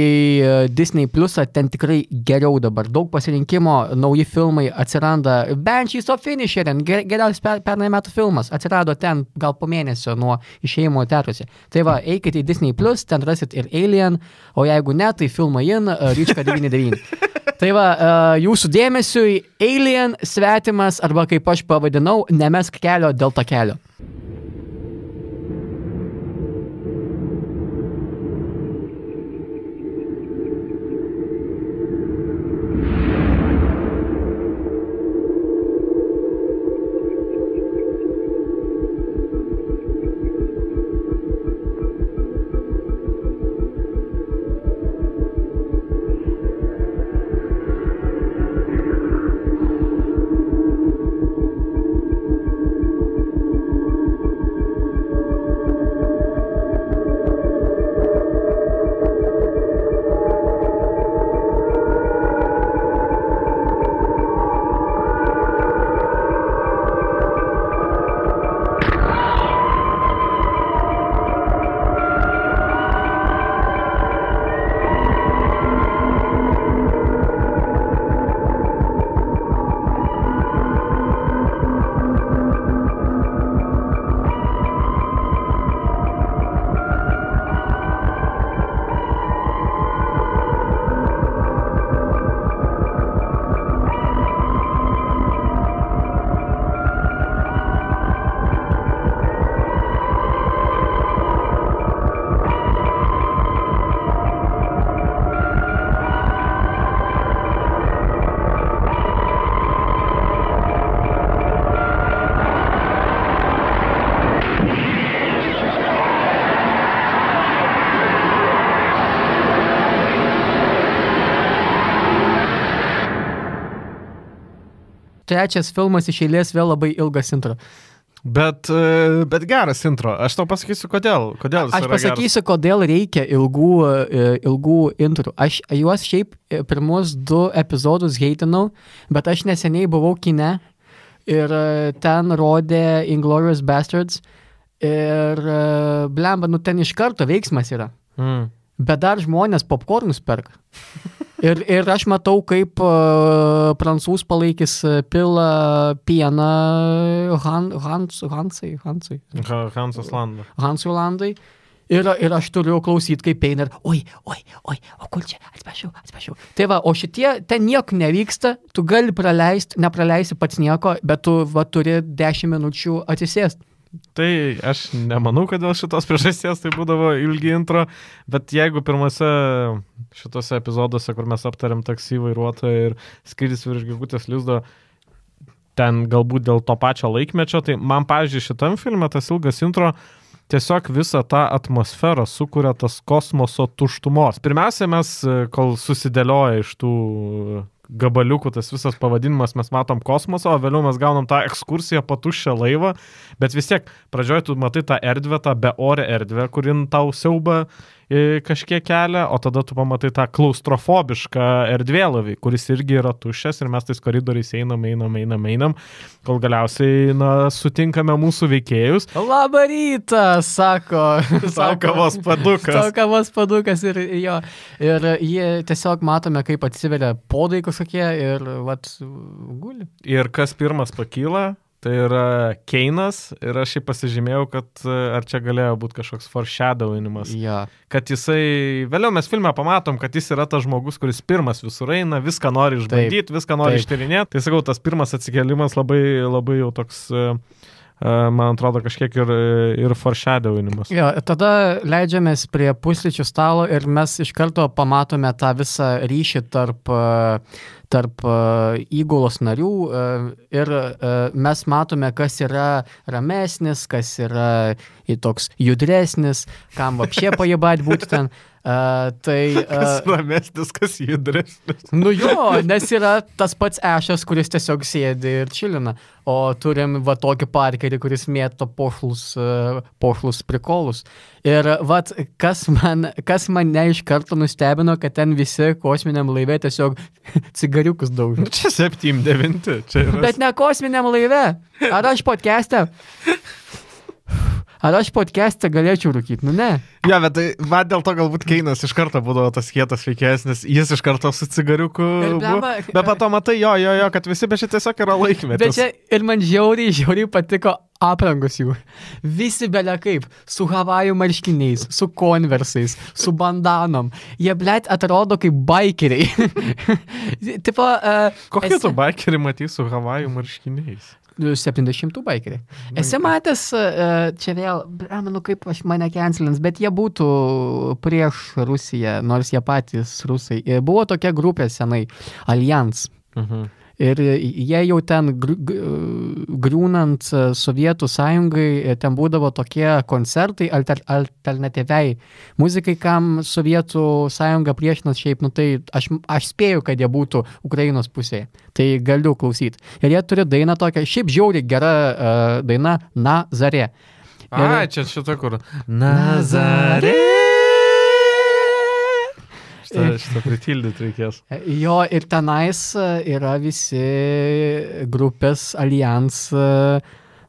Disney+, ten tikrai geriau dabar. Daug pasirinkimo, nauji filmai atsiranda. Banshees of Inisherin, geriausias pernai metų filmas, atsirado ten gal po mėnesio nuo išėjimo teatruose. Tai va, eikit į Disney+, ten rasit ir Alien, o jeigu ne, tai filmą in, Ryčka 99. Tai va, jūsų dėmesiui Alien, svetimas, arba kaip aš pavadinau, nemesk kelio dėl takelio. trečias filmas iš eilės vėl labai ilgas intro. Bet geras intro. Aš tau pasakysiu, kodėl Aš pasakysiu, kodėl reikia ilgų intrų. Aš juos šiaip pirmus 2 epizodus heitinau, bet aš neseniai buvau kine ir ten rodė Inglourious Bastards ir blemba, ten iš karto veiksmas yra. Bet dar žmonės popcornus perka. Ir aš matau, kaip prancūz palaikys pila pieną Hansui Landai. Ir aš turiu klausyti, kaip eina ir oi, o kur čia, atsiprašau. Tai va, o šitie, ten nieko nevyksta, tu gali nepraleisi pats nieko, bet tu turi 10 minučių atsisėsti. Tai aš nemanau, kad dėl šitos priežasties tai būdavo ilgi intro, bet jeigu pirmose šitose epizoduose, kur mes aptarėm taksi vairuotoją ir skrydis virš gegutės lizdo, ten galbūt dėl to pačio laikmečio, tai man, pavyzdžiui, šitam filme tas ilgas intro tiesiog visą tą atmosferą sukuria tas kosmoso tuštumos. Pirmiausia, mes, kol susidėlioja iš tų gabaliukų, tas visas pavadinimas, mes matom kosmosą, o vėliau mes gaunam tą ekskursiją po tuščią laivą, bet vis tiek pradžioje tu matai tą erdvę, tą beorę erdvę, kurin tau siauba kažkiek kelia, o tada tu pamatai tą klaustrofobišką erdvėlavį, kuris irgi yra tuščias ir mes tais koridoriais einam, kol galiausiai sutinkame mūsų veikėjus. Labą rytą, sako. Sako kavos padukas. Sako kavos padukas ir jo. Ir jie tiesiog matome, kaip atsiveria podai kažkokie ir guli. Ir kas pirmas pakyla? Tai yra Keinas ir aš jį pasižymėjau, kad ar čia galėjo būti kažkoks foreshadowinimas. Ja. Kad jisai, vėliau mes filme pamatom, kad jis yra tas žmogus, kuris pirmas visur eina, viską nori išbandyti, viską nori ištyrinėti. Tai sakau, tas pirmas atsikėlimas labai, labai jau toks, man atrodo, kažkiek ir foreshadowinimas. Jo, tada leidžiamės prie pusryčių stalo ir mes iš karto pamatome tą visą ryšį tarp įgulos narių ir mes matome, kas yra ramesnis, kas yra toks judresnis, kam vapšė pajebat būti ten. Kas ramesnis, kas judresnis. Nu jo, nes yra tas pats Ešas, kuris tiesiog sėdi ir čilina, o turim tokį parkerį, kuris mėto pošlus prikolus. Ir kas mane iš karto nustebino, kad ten visi kosminiam laive tiesiog cigariukus daužo. Čia 7-9. Bet ne kosminiam laive. Ar aš podcast'e galėčiau rūkyti? Nu ne. Ja, bet tai man dėl to galbūt Keinas iš karto būdavo tas kietas veikėjas, nes jis iš karto su cigariuku buvo. Bet pato matai, jo, kad visi, bet čia tiesiog yra laikmetis. Bet čia ir man žiauriai patiko aprangos jų. Visi belia kaip, su Havajų marškiniais, su konversais, su bandanom. Jie, atrodo kaip baikeriai. Tipo, kokie tu baikeriai matys su Havajų marškiniais? 70 baikeriai. Esi matęs, čia vėl, kaip aš mane cancelins, bet jie būtų prieš Rusiją, nors jie patys rusai. Buvo tokia grupė senai, Allianz. Ir jie jau ten griūnant Sovietų sąjungai, ten būdavo tokie koncertai alternatyviai muzikai, kam Sovietų sąjunga priešinas šiaip, tai aš spėju, kad jie būtų Ukrainos pusėje. Tai galiu klausyti. Ir jie turi dainą tokią, šiaip žiauriai gera daina Nazarė. Čia šitą kur. Nazarė. Šitą pritildyti reikės. Jo, ir tenais yra visi grupės Allianz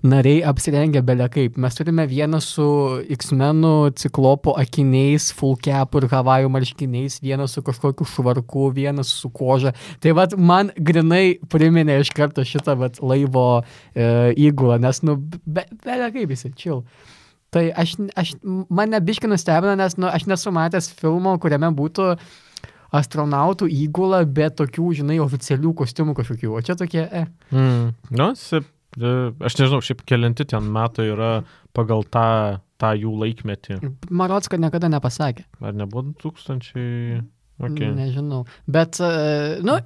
nariai apsirengę belia kaip. Mes turime vieną su X-menų ciklopo akiniais, full cap ir Havajų marškiniais, vieną su kažkokiu švarku, vieną su koža. Tai man grinai priminė iš karto šitą laivo įgulą, nes belia kaip visi, chill. Tai mane biškai nustebino, nes aš nesu matęs filmo, kuriame būtų astronautų įgula, bet tokių, oficialių kostiumų kažkokių. O čia tokie, aš nežinau, šiaip kelinti ten metai yra pagal tą jų laikmetį. Man rodos, kad niekada nepasakė. Ar nebuvo 2000... Okay. Nežinau. Bet,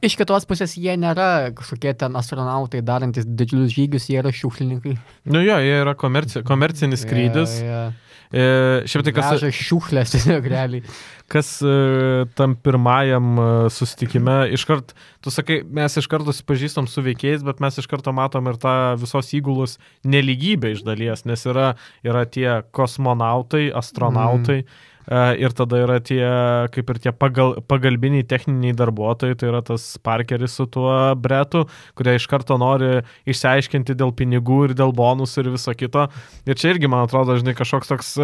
iš kitos pusės jie nėra kažkokie ten astronautai darantis didžiulius žygius, jie yra šiukšlininkai. Nu jo, jie yra komercinis skrydis. Šiaip tai kas... Veža šiukšlės tiesiog realiai. Kas tam pirmajam susitikime, iškart, tu sakai, mes iš karto susipažįstam su veikėjais, bet mes iš karto matom ir tą visos įgulos nelygybę iš dalies, nes yra tie kosmonautai, astronautai, ir tada yra tie, kaip ir tie pagalbiniai techniniai darbuotojai, tai yra tas Parkeris su tuo Bretu, kurie iš karto nori išsiaiškinti dėl pinigų ir dėl bonusų ir viso kito. Ir čia irgi, man atrodo, žinai, kažkoks toks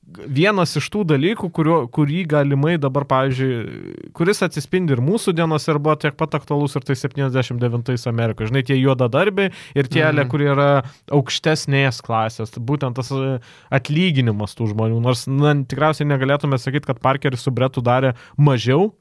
vienas iš tų dalykų, kurį galimai dabar, pavyzdžiui, kuris atsispindi ir mūsų dienos ir buvo tiek pat aktualus ir tai 79 Amerikoje. Žinai, tie juodadarbiai ir tie, kurie yra aukštesnės klasės. Būtent tas atlyginimas tų žmonių. Nors tikriausiai negalėtume sakyti, kad Parkeris su Bretu darė mažiau.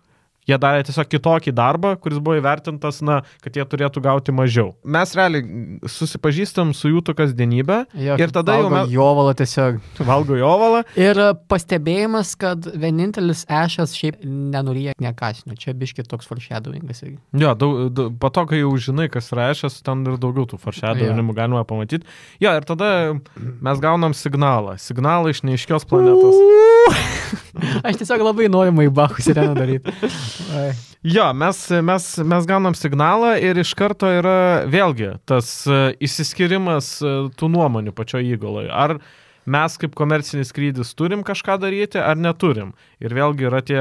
Jie darė tiesiog kitokį darbą, kuris buvo įvertintas, kad jie turėtų gauti mažiau. Mes realiai susipažįstam su jų to kasdienybę. Ir tada jau mes... Jovalą tiesiog. Valgo jovalą. Ir pastebėjimas, kad vienintelis Ešas šiaip nenuryja niekasnio. Čia biški toks foreshadowingas. Jo, po to, kai jau žinai, kas yra Ešas, ten ir daugiau tų foreshadowingų galima pamatyti. Jo, ir tada mes gaunam signalą. Signalą iš neaiškios planetos. Aš tiesiog labai noriu Maybachų sireną daryti. Jo, mes gaunam signalą ir iš karto yra vėlgi tas išsiskirimas tų nuomonių pačioje įguloje. Ar mes kaip komercinis skrydis turim kažką daryti, ar neturim. Ir vėlgi yra tie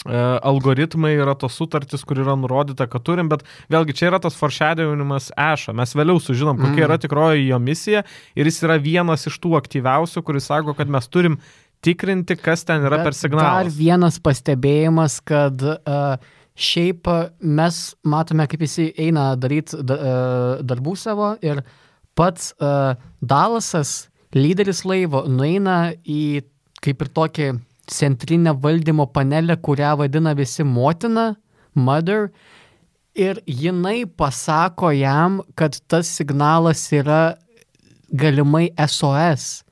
algoritmai, yra tos sutartys, kur yra nurodyta, kad turim, bet vėlgi čia yra tas foreshadowinimas Ešo. Mes vėliau sužinom, kokia yra tikroji jo misija ir jis yra vienas iš tų aktyviausių, kuris sako, kad mes turim tikrinti, kas ten yra per signalas. Dar vienas pastebėjimas, kad šiaip mes matome, kaip jis eina daryti darbų savo ir pats Dallasas, lyderis laivo, nueina į kaip ir tokį centrinę valdymo panelę, kurią vadina visi motina, mother, ir jinai pasako jam, kad tas signalas yra galimai SOS.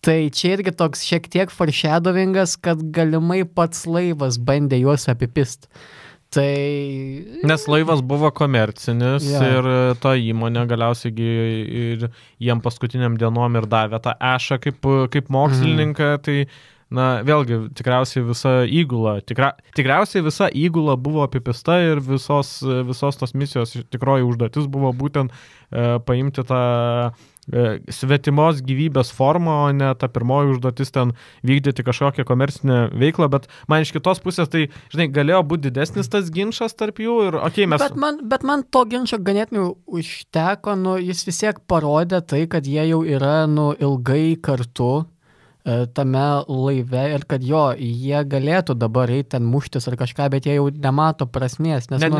Tai čia irgi toks šiek tiek foreshadowingas, kad galimai pats laivas bandė juos apipist. Tai... Nes laivas buvo komercinis ir ta įmonė galiausiai ir jiem paskutiniam dienom ir davė tą Ešą kaip mokslininką, tai vėlgi tikriausiai visa įgula buvo apipista ir visos tos misijos tikroji užduotis buvo būtent paimti tą svetimos gyvybės formą, o ne ta pirmoji užduotis ten vykdyti kažkokią komercinę veiklą, bet man iš kitos pusės tai, žinai, galėjo būti didesnis tas ginčas tarp jų ir mes... Bet man to ginčo ganėtinai užteko, jis vis tiek parodė tai, kad jie jau yra ilgai kartu tame laive ir kad jie galėtų dabar eiti ten muštis ar kažką, bet jie jau nemato prasmės. Nes, ne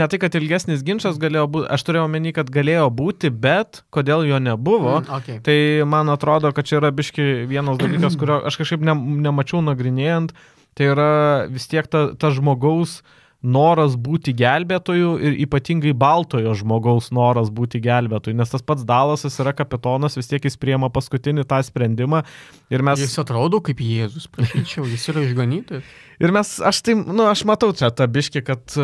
tai, kad ilgesnis ginčas galėjo būti, aš turėjau omeny, kad galėjo būti, bet kodėl jo nebuvo, tai man atrodo, kad čia yra biški vienas dalykas, kurio aš kažkaip nemačiau nagrinėjant, tai yra vis tiek ta žmogaus noras būti gelbėtoju ir ypatingai baltojo žmogaus noras būti gelbėtoju, nes tas pats Dalasas yra kapitonas, vis tiek jis priema paskutinį tą sprendimą ir mes... Jis atrodo kaip Jėzus, prašyčiau, jis yra išganytojas. Ir aš matau čia tą biškį, kad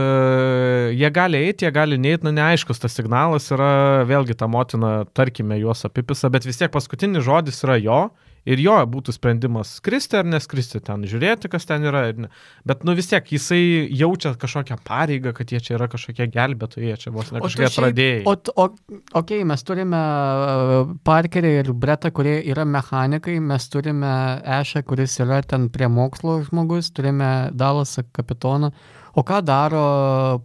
jie gali eiti, jie gali neiti, neaiškus tas signalas yra, vėlgi ta motina, tarkime, juos apipisa, bet vis tiek paskutinis žodis yra jo. Ir jo būtų sprendimas skristi ar neskristi ten, žiūrėti, kas ten yra. Bet vis tiek jisai jaučia kažkokią pareigą, kad jie čia yra kažkokie gelbėtojai, jie čia vos ne kažkokie atradėjai. Mes turime Parkerį ir Bretą, kurie yra mechanikai, mes turime Ešą, kuris yra ten prie mokslo žmogus, turime Dallasą kapitoną. O ką daro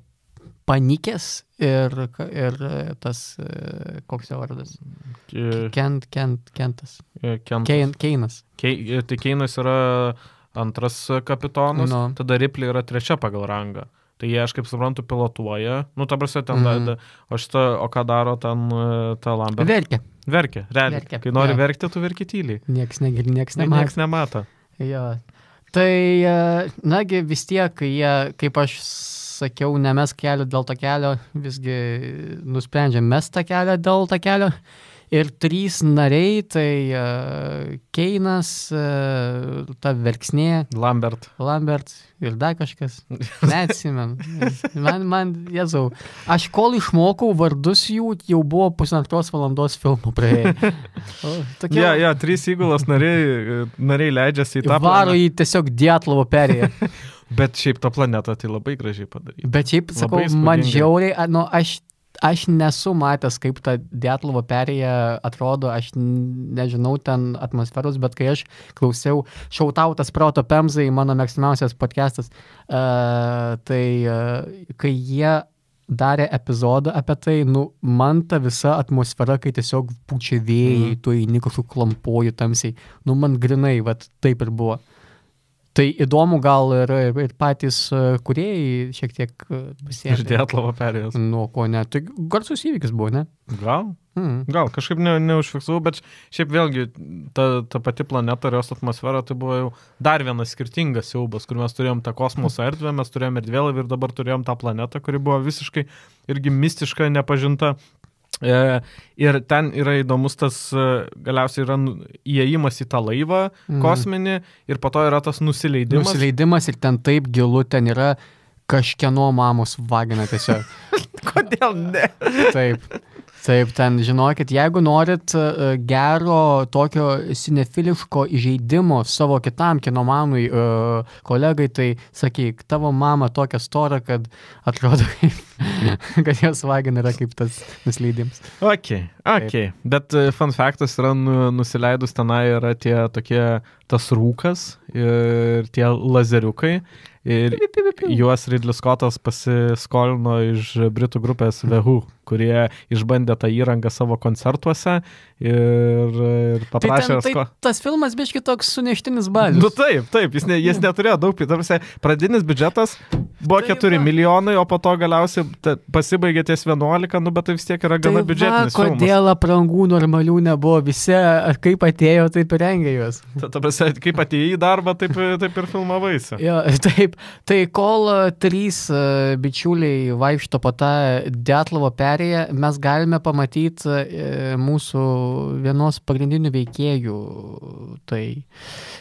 Panikės ir tas, koks jo vardas? Kentas. Keinas. Tai Keinas yra antras kapitonas, tada Ripley yra trečia pagal rangą. Tai jie, aš kaip suprantu, pilotuoja. Ta prasme, ten o ką daro ten ta Lambert? Verkia, realiai. Kai nori verkti, tu verki tyliai. Nieks negirdi, nieks nemato. Jo. Tai, vis tiek, jie, kaip aš sakiau, nemes kelio dėl to kelio, visgi nusprendžia mes tą kelią dėl to kelio Ir 3 nariai, tai Keinas, ta verksnė, Lambert ir dar kažkas. Neatsimenu. Man, jėzau, aš kol išmokau vardus jų, jau buvo 1,5 valandos filmų praėjai. Ja, 3 įgulos nariai leidžiasi į tą varo į tiesiog Dietlovo perėją. Bet šiaip tą planetą tai labai gražiai padaryti. Bet šiaip, sakau, man žiauriai, aš nesu matęs, kaip ta Dietlovo perėja atrodo, aš nežinau ten atmosferos, bet kai aš klausiau Šautautas proto Pemzai, mano mėgstamiausias podcastas, tai kai jie darė epizodą apie tai, man ta visa atmosfera, kai tiesiog pučia vėjai, tu eini kažkokiu klampuoju tamsiai, man grinai, taip ir buvo. Tai įdomu, gal ir patys kūrėjai šiek tiek pasiekė. Iš Dietlovo perėjos. Ko ne. Tai garsus įvykis buvo, ne? Gal kažkaip neužfiksavau, bet šiaip vėlgi ta pati planeta ir jos atmosfera, tai buvo jau dar vienas skirtingas siaubas, kur mes turėjom tą kosmoso erdvę, mes turėjom erdvėlaivį ir dabar turėjom tą planetą, kuri buvo visiškai irgi mistiška, nepažinta. Ir ten yra įdomus tas, galiausiai yra įėjimas į tą laivą kosminį ir po to yra tas nusileidimas. Nusileidimas ir ten taip gilu, ten yra kažkieno mamos vagina tiesiog. Kodėl ne? Taip, ten žinokit, jeigu norit gero tokio sinefiliško įžeidimo savo kitam kinomanui kolegai, tai sakyk, tavo mama tokia stora, kad atrodo, kad jos vagina yra kaip tas nusileidimas. Ok. Bet fun factas yra nusileidus tenai yra tie tokie, tas rūkas ir tie lazeriukai. Ir juos Ridley Scottas pasiskolino iš britų grupės The Who, kurie išbandė tą įrangą savo koncertuose ir paprašė... Tai tas filmas biški toks suneštinis balis. Taip, jis neturėjo daug, pradinis biudžetas buvo 4 milijonai, o po to galiausiai pasibaigė ties 11, bet tai vis tiek yra gana biudžetinis filmas. Kodėl aprangų normalių nebuvo, visi kaip atėjo, taip ir rengė juos. Kaip atėjai į darbą, taip ir filmavaisi. Jo, taip. Tai kol 3 bičiuliai vaikšto po tą Dietlovo perėją, mes galime pamatyti mūsų vienos pagrindinių veikėjų. Tai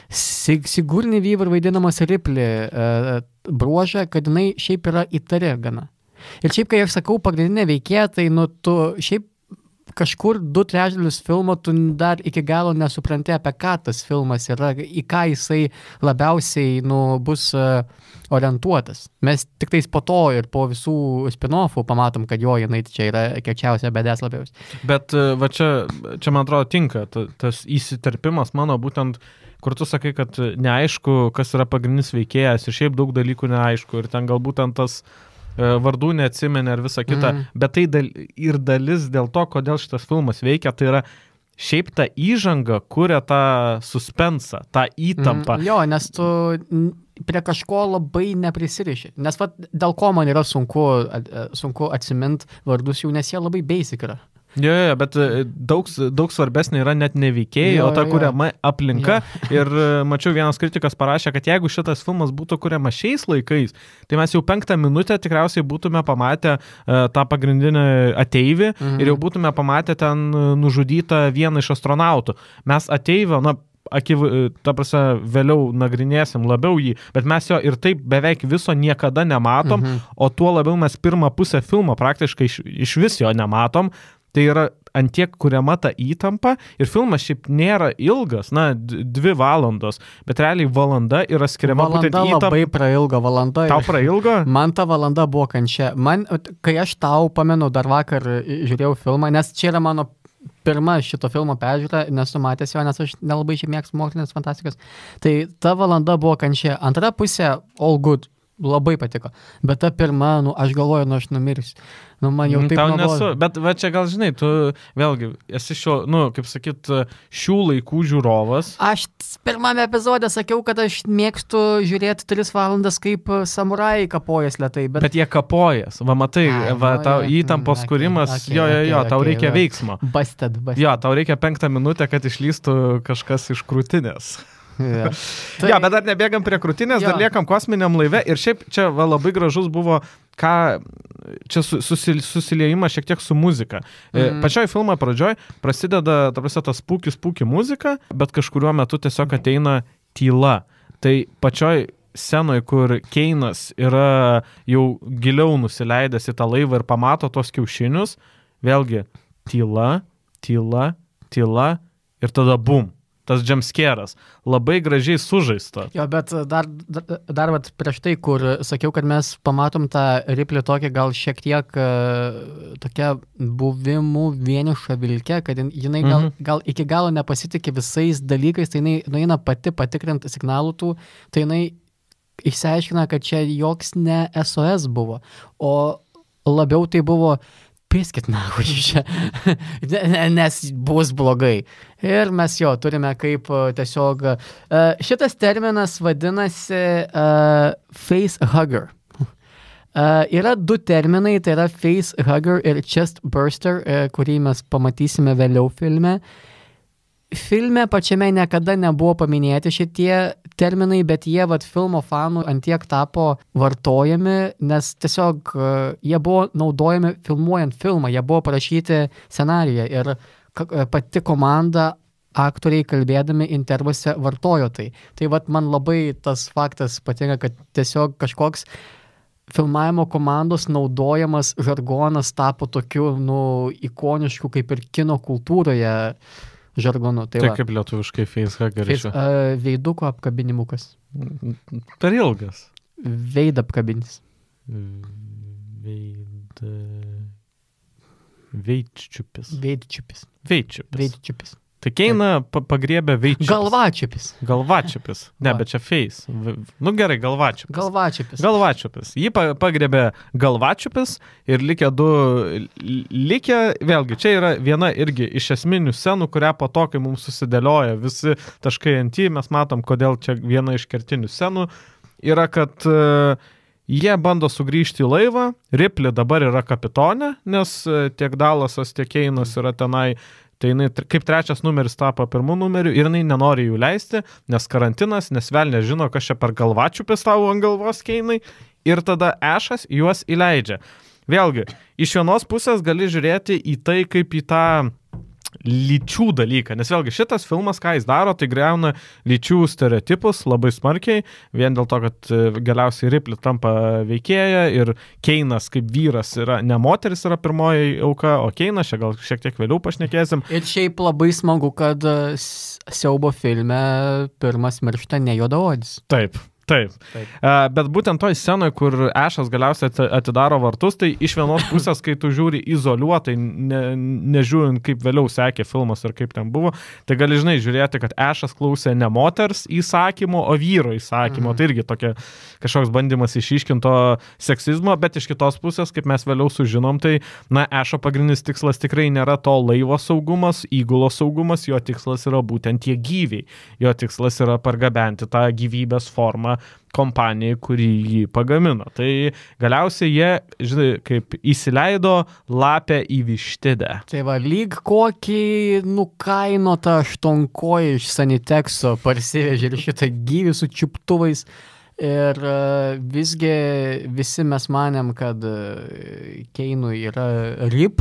Sigourney Weaver vaidinamas Ripley bruožą, kad jinai šiaip yra įtari gana. Ir šiaip, kai aš sakau pagrindinė veikėja, tai tu šiaip kažkur 2/3 filmo tu dar iki galo nesupranti, apie ką tas filmas yra, į ką jisai labiausiai bus orientuotas. Mes tik tais po to ir po visų spin-offų pamatom, kad jinai čia yra kiečiausia bėdės labiausiai. Bet va čia man atrodo tinka, tas įsiterpimas mano būtent, kur tu sakai, kad neaišku, kas yra pagrindinis veikėjas ir šiaip daug dalykų neaišku ir ten galbūt tas vardų neatsimenė ir visa kita, bet tai ir dalis dėl to, kodėl šitas filmas veikia, tai yra šiaip ta įžanga kuria tą suspensą, tą įtampą. Jo, nes tu prie kažko labai neprisiriši. Nes dėl ko man yra sunku atsimint vardus jų, nes jie labai basic yra. Jo, bet daug svarbesnė yra net ne veikėjai, o ta kuriama aplinka. Ir mačiau, vienas kritikas parašė, kad jeigu šitas filmas būtų kuriama šiais laikais, tai mes jau 5 minutę tikriausiai būtume pamatę tą pagrindinį ateivį ir jau būtume pamatę ten nužudytą vieną iš astronautų. Mes ateivio, ta prasme, vėliau nagrinėsim labiau jį, bet mes jo ir taip beveik viso niekada nematom, o tuo labiau mes pirmą pusę filmo praktiškai iš vis jo nematom. Tai yra antiek kuriama ta įtampa ir filmas šiaip nėra ilgas, 2 valandos, bet realiai valanda yra skiriama būtent įtampa. Valanda labai prailga valanda. Tau prailgo? Man ta valanda buvo kančia. Kai aš tau pamenu, dar vakar žiūrėjau filmą, nes čia yra mano pirma šito filmo peržiūra, nesu matęs jo, nes aš nelabai šiaip mėgstu mokslinės fantastikos. Tai ta valanda buvo kančia. Antra pusė, all good. Labai patiko. Bet ta pirma, aš galvoju, aš numirsiu. Man jau taip nesu. Bet va čia gal žinai, tu vėlgi esi kaip sakyt, šių laikų žiūrovas. Aš pirmame epizode sakiau, kad aš mėgstu žiūrėti 3 valandas, kaip samurai kapojas lėtai. Bet jie kapojas. Va matai, tau įtampos kūrimas, tau reikia veiksmo. Busted. Jo, tau reikia 5 minutę, kad išlystų kažkas iš krūtinės. Ja, bet dar nebėgam prie krūtinės, dar liekam kosminiam laive ir šiaip čia labai gražus buvo, čia susiliejimas šiek tiek su muzika. Pačioj filmo pradžioj prasideda, tas spūki muzika, bet kažkuriuo metu tiesiog ateina tyla. Tai pačioj scenoje, kur Keinas yra jau giliau nusileidęs į tą laivą ir pamato tos kiaušinius, vėlgi tyla ir tada bum. Tas jumpscare'as. Labai gražiai sužaista. Jo, bet dar prieš tai, kur sakiau, kad mes pamatom tą Ripley tokį gal šiek tiek tokia buvimų vienišą vilkę, kad jinai gal iki galo nepasitikė visais dalykais, tai jinai nueina pati patikrinti signalų tų, tai jinai išsiaiškina, kad čia joks ne SOS buvo, o labiau tai buvo piskit nahu čia, nes bus blogai. Ir mes turime kaip tiesiog, šitas terminas vadinasi face hugger. Yra du terminai, tai yra face hugger ir chest burster, kurį mes pamatysime vėliau filme. Filme pačiame niekada nebuvo paminėti šitie terminai, bet jie filmo fanų antiek tapo vartojami, nes tiesiog jie buvo naudojami filmuojant filmą, jie buvo parašyti scenarijuje ir pati komanda aktoriai kalbėdami intervuose vartojo tai. Tai man labai tas faktas patinka, kad tiesiog kažkoks filmavimo komandos naudojamas žargonas tapo tokiu, ikonišku kaip ir kino kultūroje žargonu. Tai kaip lietuviškai facehuggeris. Veiduko apkabinimukas. Per ilgas. Veid apkabinis. Veidčiupis. Tai Keina pagriebė veidčiupis. Galvačiupis. Ne, bet čia face. Gerai, galvačiupis. Galvačiupis. Jį pagriebė galvačiupis ir likę vėlgi, čia yra viena irgi iš esminių scenų, kurią po to, kai mums susidėlioja visi taškai ant jį, mes matom, kodėl čia viena iš kertinių scenų yra, kad jie bando sugrįžti į laivą, Ripley dabar yra kapitonė, nes tiek Dallasas, tiek Keinas yra tenai. Tai jinai kaip trečias numeris tapo pirmu numeriu ir jinai nenori jų leisti, nes karantinas, nes velnė žino, kas čia per galvačiupis tavo ant galvos Keinai ir tada Ashas juos įleidžia. Vėlgi, iš vienos pusės gali žiūrėti į tai kaip į tą lyčių dalyką, nes vėlgi šitas filmas, ką jis daro, tai griauna lyčių stereotipus labai smarkiai, vien dėl to, kad galiausiai Ripley tampa veikėja ir Keinas kaip vyras yra, ne moteris yra pirmoji auka, o Keinas, čia gal šiek tiek vėliau pašnekėsim. Ir šiaip labai smagu, kad siaubo filme pirmas miršta ne juodaodis. Taip. Bet būtent toj scenoje, kur Ashas galiausiai atidaro vartus, tai iš vienos pusės, kai tu žiūri izoliuotai, nežiūrint, kaip vėliau sekė filmas ir kaip ten buvo, tai gali žiūrėti, kad Ashas klausė ne moters įsakymo, o vyro įsakymo. Tai irgi tokia kažkoks bandymas išiškinto seksizmo, bet iš kitos pusės, kaip mes vėliau sužinom, tai Asho pagrindinis tikslas tikrai nėra to laivo saugumas, įgulos saugumas, jo tikslas yra būtent tie gyviai. Jo tikslas yra pargabenti tą gyvybės formą kompanijai, kuri jį pagamino. Tai galiausiai jie, kaip įsileido lapę į vištidę. Tai lyg kokį nukainotą aštuonkojį iš Sanitekso parsivežė ir šitą gyvį su čiuptuvais. Ir visgi visi mes manėm, kad Keinui yra rip,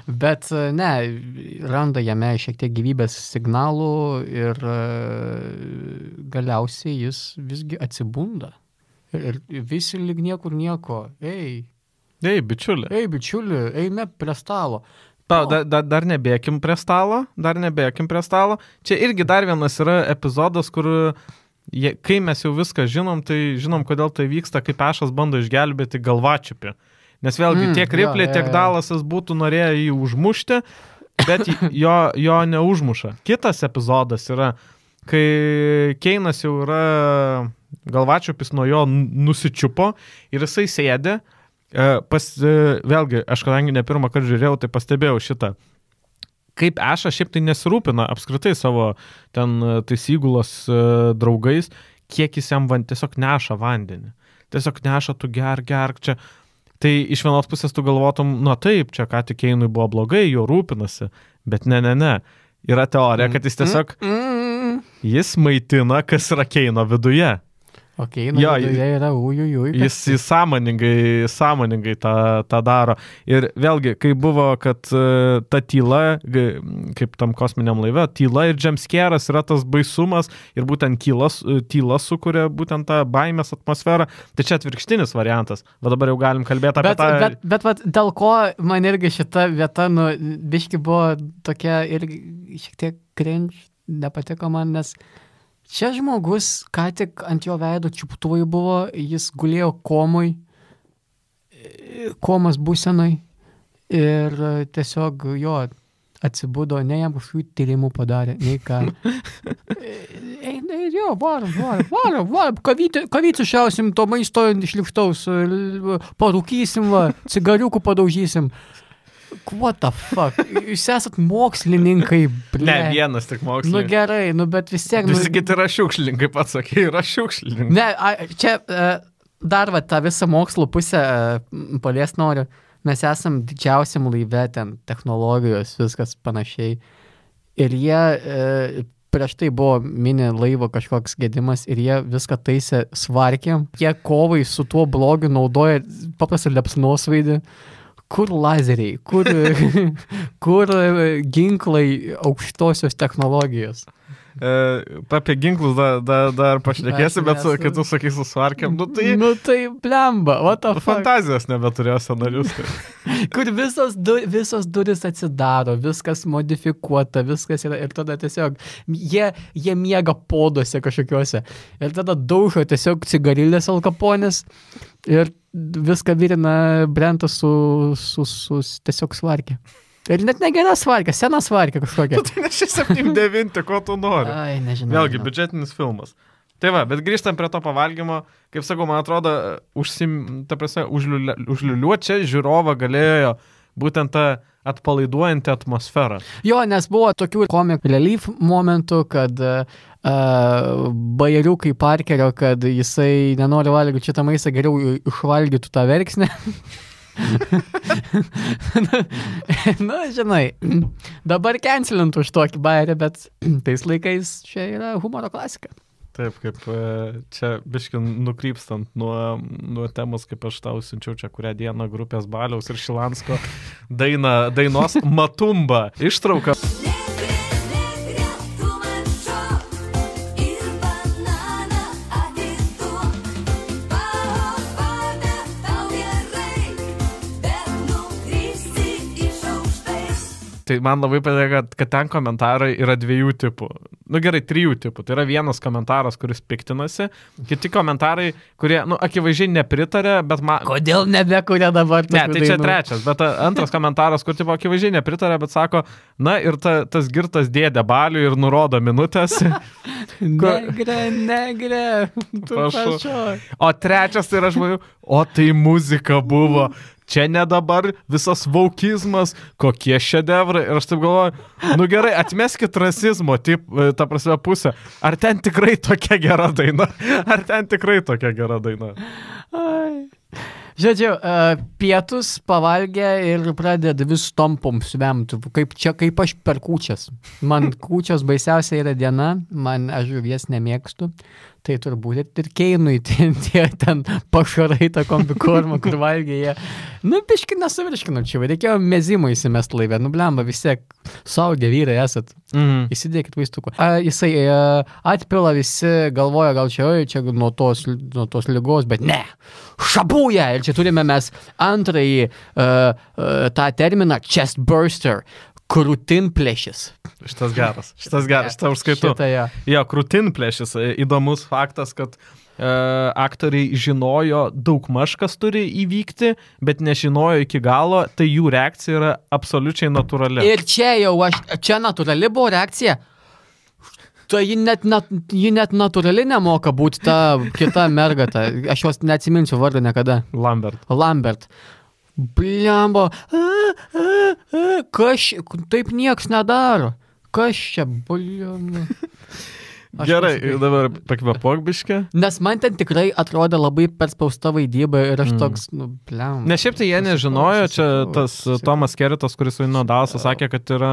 bet ne, randa jame šiek tiek gyvybės signalų ir galiausiai jis visgi atsibunda. Ir visi lyg niekur nieko. Ei, bičiuli, eime prie stalo. Dar nebėkim prie stalo. Čia irgi dar vienas yra epizodas, kur kai mes jau viską žinom, tai žinom, kodėl tai vyksta, kaip Ashas bando išgelbėti galvačiupį. Nes vėlgi tiek Ripley, tiek Dallasas būtų norėję jį užmušti, bet jo neužmuša. Kitas epizodas yra, kai Keinas jau yra, galvačiupis nuo jo nusičiupo ir jisai sėdė. Vėlgi, aš kadangi ne pirmą kartą žiūrėjau, tai pastebėjau šitą. Kaip Ashas šiaip tai nesirūpina apskritai savo tais įgulos draugais, kiek jis jam tiesiog neša vandenį. Tiesiog neša, tu gerk čia. Tai iš vienos pusės tu galvotum, taip, čia ką tik Keinui buvo blogai, jo rūpinasi, bet ne. Yra teorija, kad jis tiesiog Jis maitina, kas yra Keino viduje. Okay, nu, jie yra ujujui. Jis sąmoningai tą daro. Ir vėlgi, kai buvo, kad ta tyla, kaip tam kosminiam laive, tyla ir jumpscare'as yra tas baisumas ir būtent tyla sukuria būtent tą baimės atmosferą, tai čia atvirkštinis variantas. Bet dabar jau galim kalbėti apie tą... Bet dėl ko man irgi šita vieta, biški buvo tokia irgi šiek tiek cringe, nepatiko man, nes... Čia žmogus, ką tik ant jo veido čiuptuvai buvo, jis gulėjo komos būsenai ir tiesiog jo atsibudo, ne jam kažkokių tyrimų padarė, nei ką. Jo, varom, kavyčių šiausim, to maisto išlikštaus, parūkysim, cigariukų padaužysim. What the fuck? Jūs esat mokslininkai, ble. Ne, vienas tik mokslininkai. Gerai, bet vis tiek... Visi kiti yra šiukšlininkai, pats sakė, yra šiukšlininkai. Ne, čia dar tą visą mokslo pusę palies noriu. Mes esam didžiausiam laive ten, technologijos, viskas panašiai. Ir jie... Prieš tai buvo mini laivo kažkoks gedimas ir jie viską taisė svarkėm. Jie kovai su tuo blogiu naudoja paprastą liepsnosvaidį. Kur lazeriai, kur ginklai aukštosios technologijos? Apie ginklus dar pašnekėsi, bet kai tu sakai su svarkiam, tai blemba, what the fuck? Fantazijos nebeturėjo scenaristai. Kur visos duris atsidaro, viskas modifikuota, viskas yra, ir tada tiesiog jie miega poduose kažkokiuose. Ir tada daužo tiesiog cigarilės Al Capone'is ir viską virina Brentas su tiesiog svarkė. Ir net negera svarkė, sena svarkė kažkokia. Tai ne 679, ko tu nori. Ai, nežinau. Vėlgi, biudžetinis filmas. Tai va, bet grįžtam prie to pavalgymo, kaip sakau, man atrodo, užliuliuot čia žiūrovą galėjo būtent tą atpalaiduojantį atmosferą. Jo, nes buvo tokių comic relief momentų, kad bajeriukai Parkerio, kad jisai nenori valgyti šitą maistą, geriau išvalgytų tą verksnę. Žinai, dabar cancelintų už tokį bajerį, bet tais laikais čia yra humoro klasika. Taip, kaip čia biškai nukrypstant nuo temos, kaip aš tau siunčiau čia kurią dieną grupės Baliaus ir Šilansko dainos Matumba ištrauka. Tai man labai padėjo, kad ten komentarai yra 2 tipų. Gerai, 3 tipų. Tai yra vienas komentaras, kuris piktinasi, kiti komentarai, kurie, akivaizdžiai nepritarė, bet man... Kodėl nebekuria dabar? Ne, tai čia trečias, bet antras komentaras, kur tipo akivaizdžiai nepritarė, bet sako, ir tas girtas dėdė Baliui ir nurodo minutės. Negre. O trečias tai yra žmonių, o tai muzika buvo. Čia ne dabar visas vaukizmas, kokie šedevrai. Ir aš taip galvoju, gerai, atmeskit rasizmo, ta prasme pusę. Ar ten tikrai tokia gera daina? Ai. Žodžiu, pietus pavalgė ir pradeda vis tompom svemti. Kaip aš per kūčias. Man kūčios baisiausia yra diena, aš žuvies nemėgstu. Tai turbūt ir Keinui tie ten pašarai tą kombikormą, kur valgė jie. Biškai nesuvirškinu čia, reikėjo mezimo įsimest laivę. Blemba, vis tiek suaugę vyrai esat. Įsidėkit vaistukų. Jisai atpila, visi galvoja, gal čia nuo tos ligos, bet ne. Šabūja! Ir čia turime mes antrąjį tą terminą chest burster. Krūtinplėšis. Šitas geras, šitą užskaitau. Jo, krūtinplėšis. Įdomus faktas, kad aktoriai žinojo daugmaž, kas turi įvykti, bet nežinojo iki galo, tai jų reakcija yra absoliučiai natūrali. Ir čia natūrali buvo reakcija. Tai ji net natūrali nemoka būti ta kita mergata. Aš jos neatsiminsiu vardą niekada. Lambert. Blembo, taip nieks nedaro. Kas čia, blembo? Gerai, dabar pakvėpuok biškį. Nes man ten tikrai atrodė labai perspausta vaidyba ir aš toks, blembo. Ne, šiaip tai jie nežinojo, čia tas Tomas Keritas, kuris vaidino Dalsą, sakė, kad yra,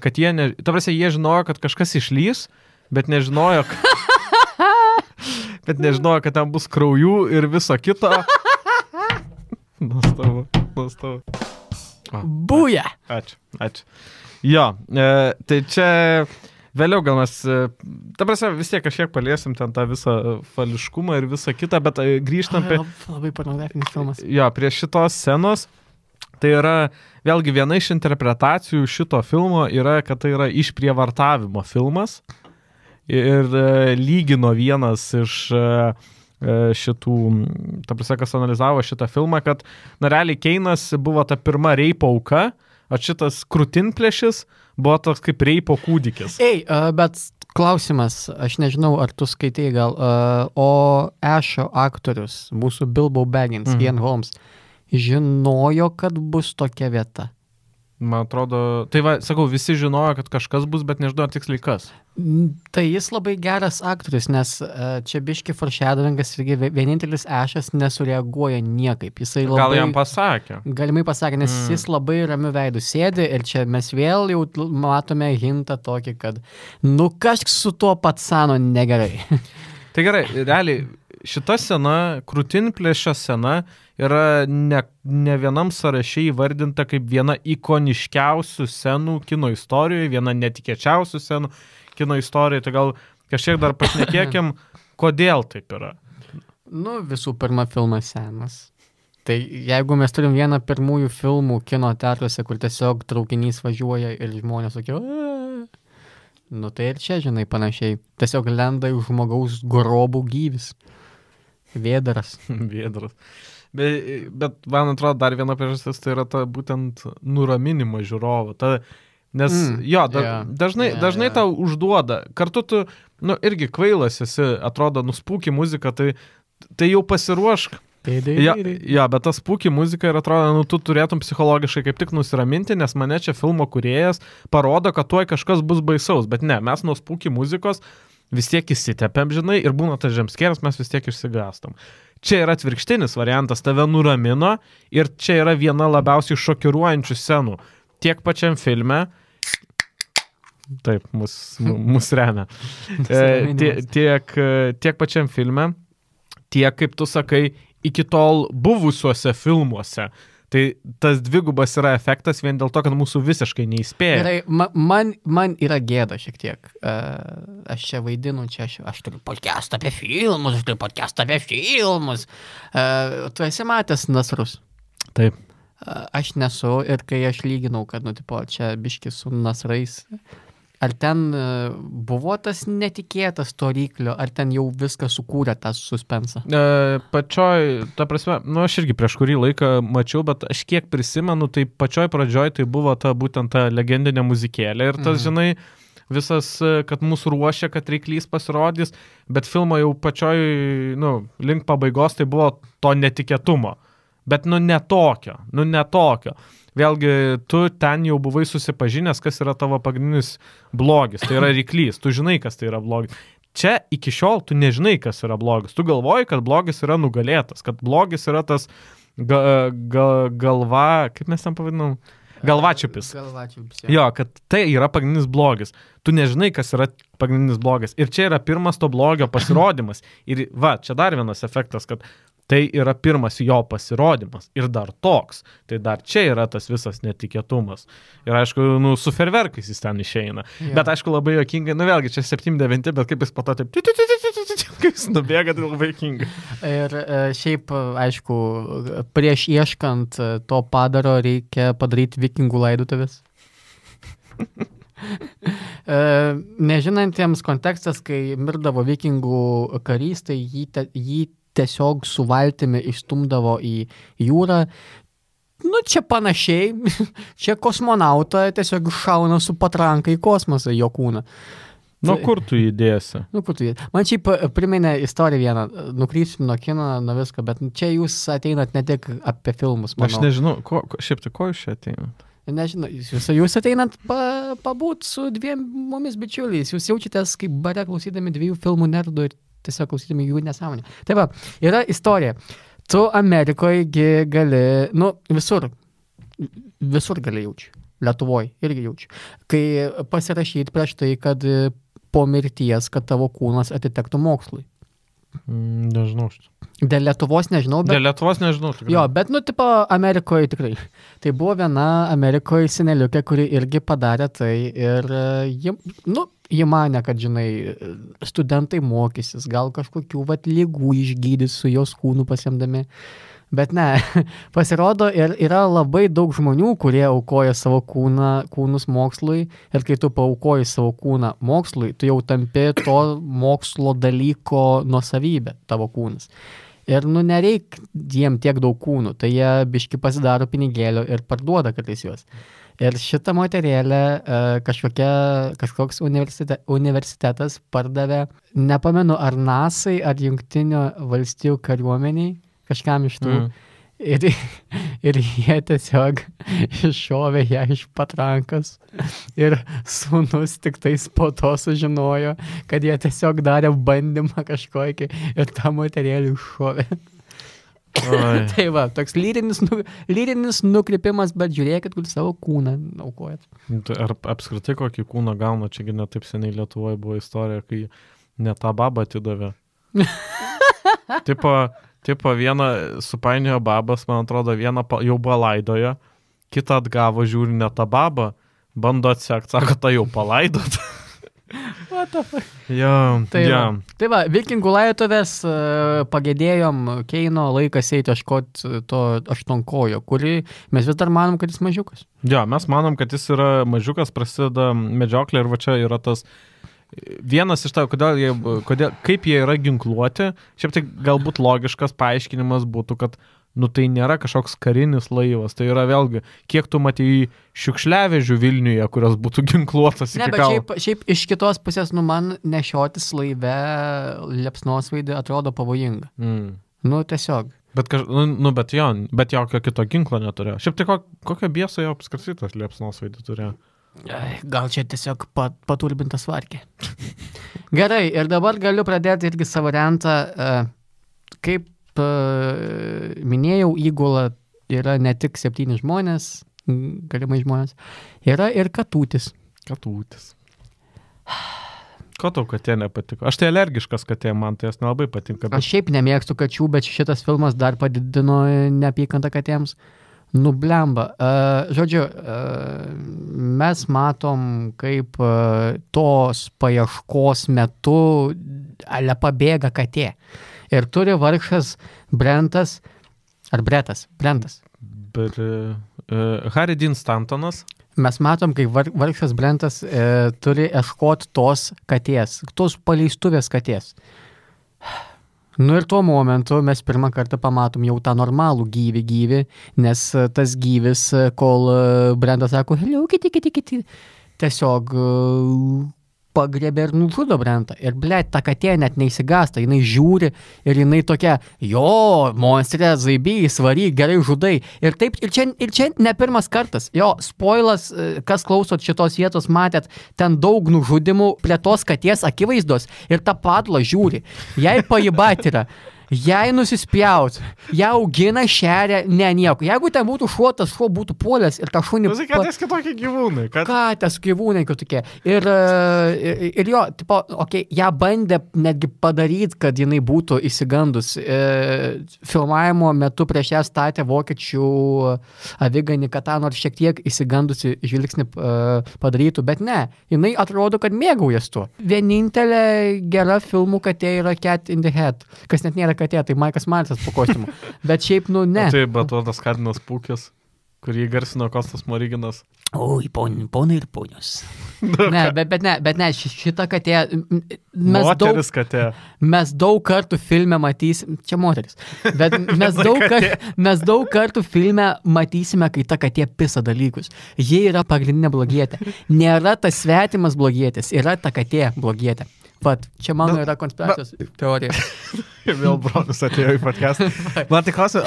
kad jie žinojo, kad kažkas išlys, bet nežinojo, kad ten bus kraujų ir viso kito. Nuostabu. Būja. Ačiū. Jo, tai čia vėliau gal mes, ta prasme, vis tiek kažkiek paliesim ten tą visą fališkumą ir visą kitą, bet grįžtam prie... Labai pornografinis filmas. Jo, prie šitos scenos. Tai yra, vėlgi, viena iš interpretacijų šito filmo yra, kad tai yra išprievartavimo filmas. Ir lygino vienas iš šitų, ta prasme, kas analizavo šitą filmą, kad, na, realiai Keinas buvo ta pirma reipo auka, o šitas krūtinplėšis buvo toks kaip reipo kūdikis. Bet klausimas, aš nežinau, ar tu skaitai gal, o Ash'o aktorius, mūsų Bilbo Baggins, Ian Holmes, žinojo, kad bus tokia vieta. Man atrodo, tai va, sakau, visi žinojo, kad kažkas bus, bet nežinojo tiksliai kas. Tai jis labai geras aktorius, nes čia biški foreshadowingas irgi vienintelis Ash'as nesureaguoja niekaip. Jisai labai... Gal jam pasakė? Galimai pasakė, nes jis labai ramiu veidu sėdi ir čia mes vėl jau matome hintą tokį, kad nu kažkas su tuo patsano negerai. Tai gerai, realiai, šita scena, krūtinplėšio scena, yra ne vienam sąraše įvardinta kaip viena ikoniškiausių scenų kino istorijoje, viena netikėčiausių scenų kino istorijoje. Tai gal kažkiek dar pašnekėkim, kodėl taip yra. Nu, visų pirma, filmas senas. Tai jeigu mes turim vieną pirmųjų filmų kino teatruose, kur tiesiog traukinys važiuoja ir žmonės tokie, nu tai ir čia, žinai, panašiai. Tiesiog lenda iš žmogaus grobų gyvis. Vėdaras. Vėdaras. Bet man atrodo, dar viena priežastis tai yra ta būtent nuraminimas žiūrovo. Nes dažnai tau užduoda. Kartu tu, nu, irgi kvailas esi, atrodo, nuspūki muziką, tai jau pasiruošk. Ja, bet tas spūki muzika ir atrodo, nu, tu turėtum psichologiškai kaip tik nusiraminti, nes mane čia filmo kūrėjas parodo, kad tuoj kažkas bus baisaus. Bet ne, mes nuo spūki muzikos vis tiek įsitepėm, žinai, ir būna tas žemskėras, mes vis tiek išsigastam. Čia yra atvirkštinis variantas, tave nuramino ir čia yra viena labiausiai šokiruojančių scenų. Tiek pačiam filme, taip, mus remia, tiek pačiam filme, tiek, kaip tu sakai, iki tol buvusiuose filmuose. Tai tas dvigubas yra efektas vien dėl to, kad mūsų visiškai neįspėja. Gerai, man yra gėda šiek tiek. Aš čia vaidinu, aš turiu podcastą apie filmus, Tu esi matęs Nasrus? Taip. Aš nesu ir kai aš lyginau, kad, nu, tipo, čia biški su Nasrais, ar ten buvo tas netikėtas to ryklio, ar ten jau viską sukūrė tą suspensą? Pačioj, ta prasme, nu aš irgi prieš kurį laiką mačiau, bet aš kiek prisimenu, tai pačioj pradžioj tai buvo ta būtent ta legendinė muzikėlė ir tas, žinai, visas, kad mūsų ruošia, kad reiklys pasirodys, bet filmo jau pačioj, nu, link pabaigos tai buvo to netikėtumo. Bet, nu, ne tokio. Vėlgi, tu ten jau buvai susipažinęs, kas yra tavo pagrindinis blogis. Tai yra ryklys. Tu žinai, kas tai yra blogis. Čia iki šiol tu nežinai, kas yra blogis. Tu galvoji, kad blogis yra nugalėtas. Kad blogis yra tas galva... Kaip mes ten pavadinom? Galvačiupis. Jo, kad tai yra pagrindinis blogis. Tu nežinai, kas yra pagrindinis blogis. Ir čia yra pirmas to blogio pasirodymas. Ir va, čia dar vienas efektas, kad tai yra pirmas jo pasirodymas. Ir dar toks. Tai dar čia yra tas visas netikėtumas. Ir aišku, nu, su ferverkais jis ten išeina. Ja. Bet aišku, labai juokingai, nu vėlgi, čia 7-9, bet kaip jis po to taip, kaip jis nubėga, tai labai juokingai. Ir šiaip, aišku, prieš ieškant to padaro reikia padaryti vikingų laidotuvės. Nežinantiems kontekstas, kai mirdavo vikingų karys, tai jį tiesiog su valtimi išstumdavo į jūrą. Nu, čia panašiai. Čia kosmonautą tiesiog šauna su patranka į kosmosą jo kūną. Nu, kur tu įdėsi? Man šiaip priminė istoriją vieną. Nukrypsim nuo kino, nuo visko, bet čia jūs ateinat ne tik apie filmus, manau. Aš nežinau, šiaip tai ko jūs čia ateinat? Nežinau, jūs ateinat pabūt su dviem mumis bičiuliais. Jūs jaučiatės kaip bare klausydami 2 filmų nerdų ir tiesiog klausydami jų nesąmonę. Tai va, yra istorija. Tu Amerikoje gali, nu, visur gali jaučiu. Lietuvoje irgi jaučiu. Kai pasirašyti prieš tai, kad po mirties, kad tavo kūnas atitektų mokslui? Nežinau šitą. Dėl Lietuvos nežinau, bet... Dėl Lietuvos nežinau. Tikrai. Jo, bet, tipo, Amerikoje tikrai. Tai buvo viena Amerikoje seneliukė, kuri irgi padarė tai ir ji manė, kad, žinai, studentai mokysis, gal kažkokių lygų išgydys su jos kūnu pasiemdami. Bet ne, pasirodo, ir yra labai daug žmonių, kurie aukoja savo kūnus mokslui, ir kai tu paaukoji savo kūną mokslui, tu jau tampi to mokslo dalyko nuosavybė, tavo kūnas. Ir nereik jiem tiek daug kūnų, tai jie biški pasidaro pinigėlio ir parduoda kartais juos. Ir šitą moterėlę kažkoks universitetas pardavė, nepamenu, ar NASA'ai, ar Jungtinių valstijų kariuomeniai, kažkam iš tų. Ir jie tiesiog iššovė ją iš patrankos. Ir sūnus tik tais po to sužinojo, kad jie tiesiog darė bandymą kažkokį ir tą moterėlį iššovė. Tai va, toks lyrinis nukrypimas, bet žiūrėkit, kur savo kūną aukojat. Ar apskritai kokį kūną gauna, čiagi ne taip seniai Lietuvoje buvo istorija, kai ne tą babą atidavė. Tipo vieną supainiojo babas, man atrodo, vieną jau buvo laidojo, kitą atgavo, žiūri ne tą babą, bando atsekti, sako, tai jau palaidot. What the fuck? Tai va, vikingų laidotuvės pagėdėjom Keino laikas eiti ieškoti to aštuonkojo, kurį mes vis dar manom, kad jis mažiukas. Mes manom, kad jis yra mažiukas, prasideda medžioklė ir va čia yra tas vienas iš to, kaip jie yra ginkluoti. Šiaip tai galbūt logiškas paaiškinimas būtų, kad tai nėra kažkoks karinis laivas, tai yra vėlgi, kiek tu matei šiukšliavežių Vilniuje, kurios būtų ginkluotas iki galo. Ne, bet šiaip iš kitos pusės, man nešiotis laive liepsnosvaidį atrodo pavojinga. Tiesiog. Bet jokio kito ginklo neturėjo. Šiaip tai kokią biesą jau apskritai tas liepsnosvaidį turėjo? Gal čia tiesiog paturbintas varkė. Gerai, ir dabar galiu pradėti irgi savo rentą. Kaip minėjau, įgula yra ne tik 7 žmonės, galimai žmonės, yra ir katūtis. Ko tau katė nepatiko? Aš tai alergiškas katė, man tai jas nelabai patinka. Aš šiaip nemėgstu kačių, bet šitas filmas dar padidino neapykantą katėms. Blemba. Žodžiu, mes matom, kaip tos paieškos metu pabėga katė. Ir turi vargšas Brentas, ar Bretas? Brentas. Harry Dean Stantonas. Mes matom, kaip vargšas Brentas turi ieškoti tos katės, tos paleistuvės katės. Ir tuo momentu mes pirmą kartą pamatom jau tą normalų gyvį, nes tas gyvis, kol Brendas sako, hello, kiti, tiesiog pagriebė ir nužudo Brentą. Ir, ta katė net neįsigasta, jinai žiūri ir jinai tokia, monstrė, zaibys, varyk, gerai žudai. Ir taip, ir čia ne pirmas kartas. Spoilas, kas klausot šitos vietos, matėt, ten daug nužudimų prie tos katės akivaizdos ir tą padlą žiūri. Jai pajibat yra. Jei nusispjaut, ją augina, šeria, nieko. Jeigu ten būtų šuo, tas šuo būtų puolęs ir tą šunį... Katės kitokie gyvūnai. Katės gyvūnai kitokie. Ir jo, ją bandė netgi padaryti, kad jinai būtų įsigandus. Filmavimo metu prieš ją statė vokiečių aviganį, kad tą nors šiek tiek įsigandusi žvilgsnį padarytų, bet ne. Jinai atrodo, kad mėgaujas tuo. Vienintelė gera filmų katė yra Cat in the Hat, kas net nėra katė, tai Maikas Marsas po kostiumu. Bet šiaip, ne. Tai Batuotas Kardinas Pūkis, kurį garsino Kostas Smoriginas. Oi, ponai ir ponios. Ne, bet ne, šita katė... Moteris katė. Mes daug kartų filme matysim... Čia moteris. Bet mes daug kartų filme matysime, kai ta katė pisa dalykus. Jie yra pagrindinė blogietė. Nėra tas svetimas blogietis, yra ta katė blogietė. Čia mano yra konspiracijos teorija. Vėl brolis atėjo į podcastą. Man tai klausia,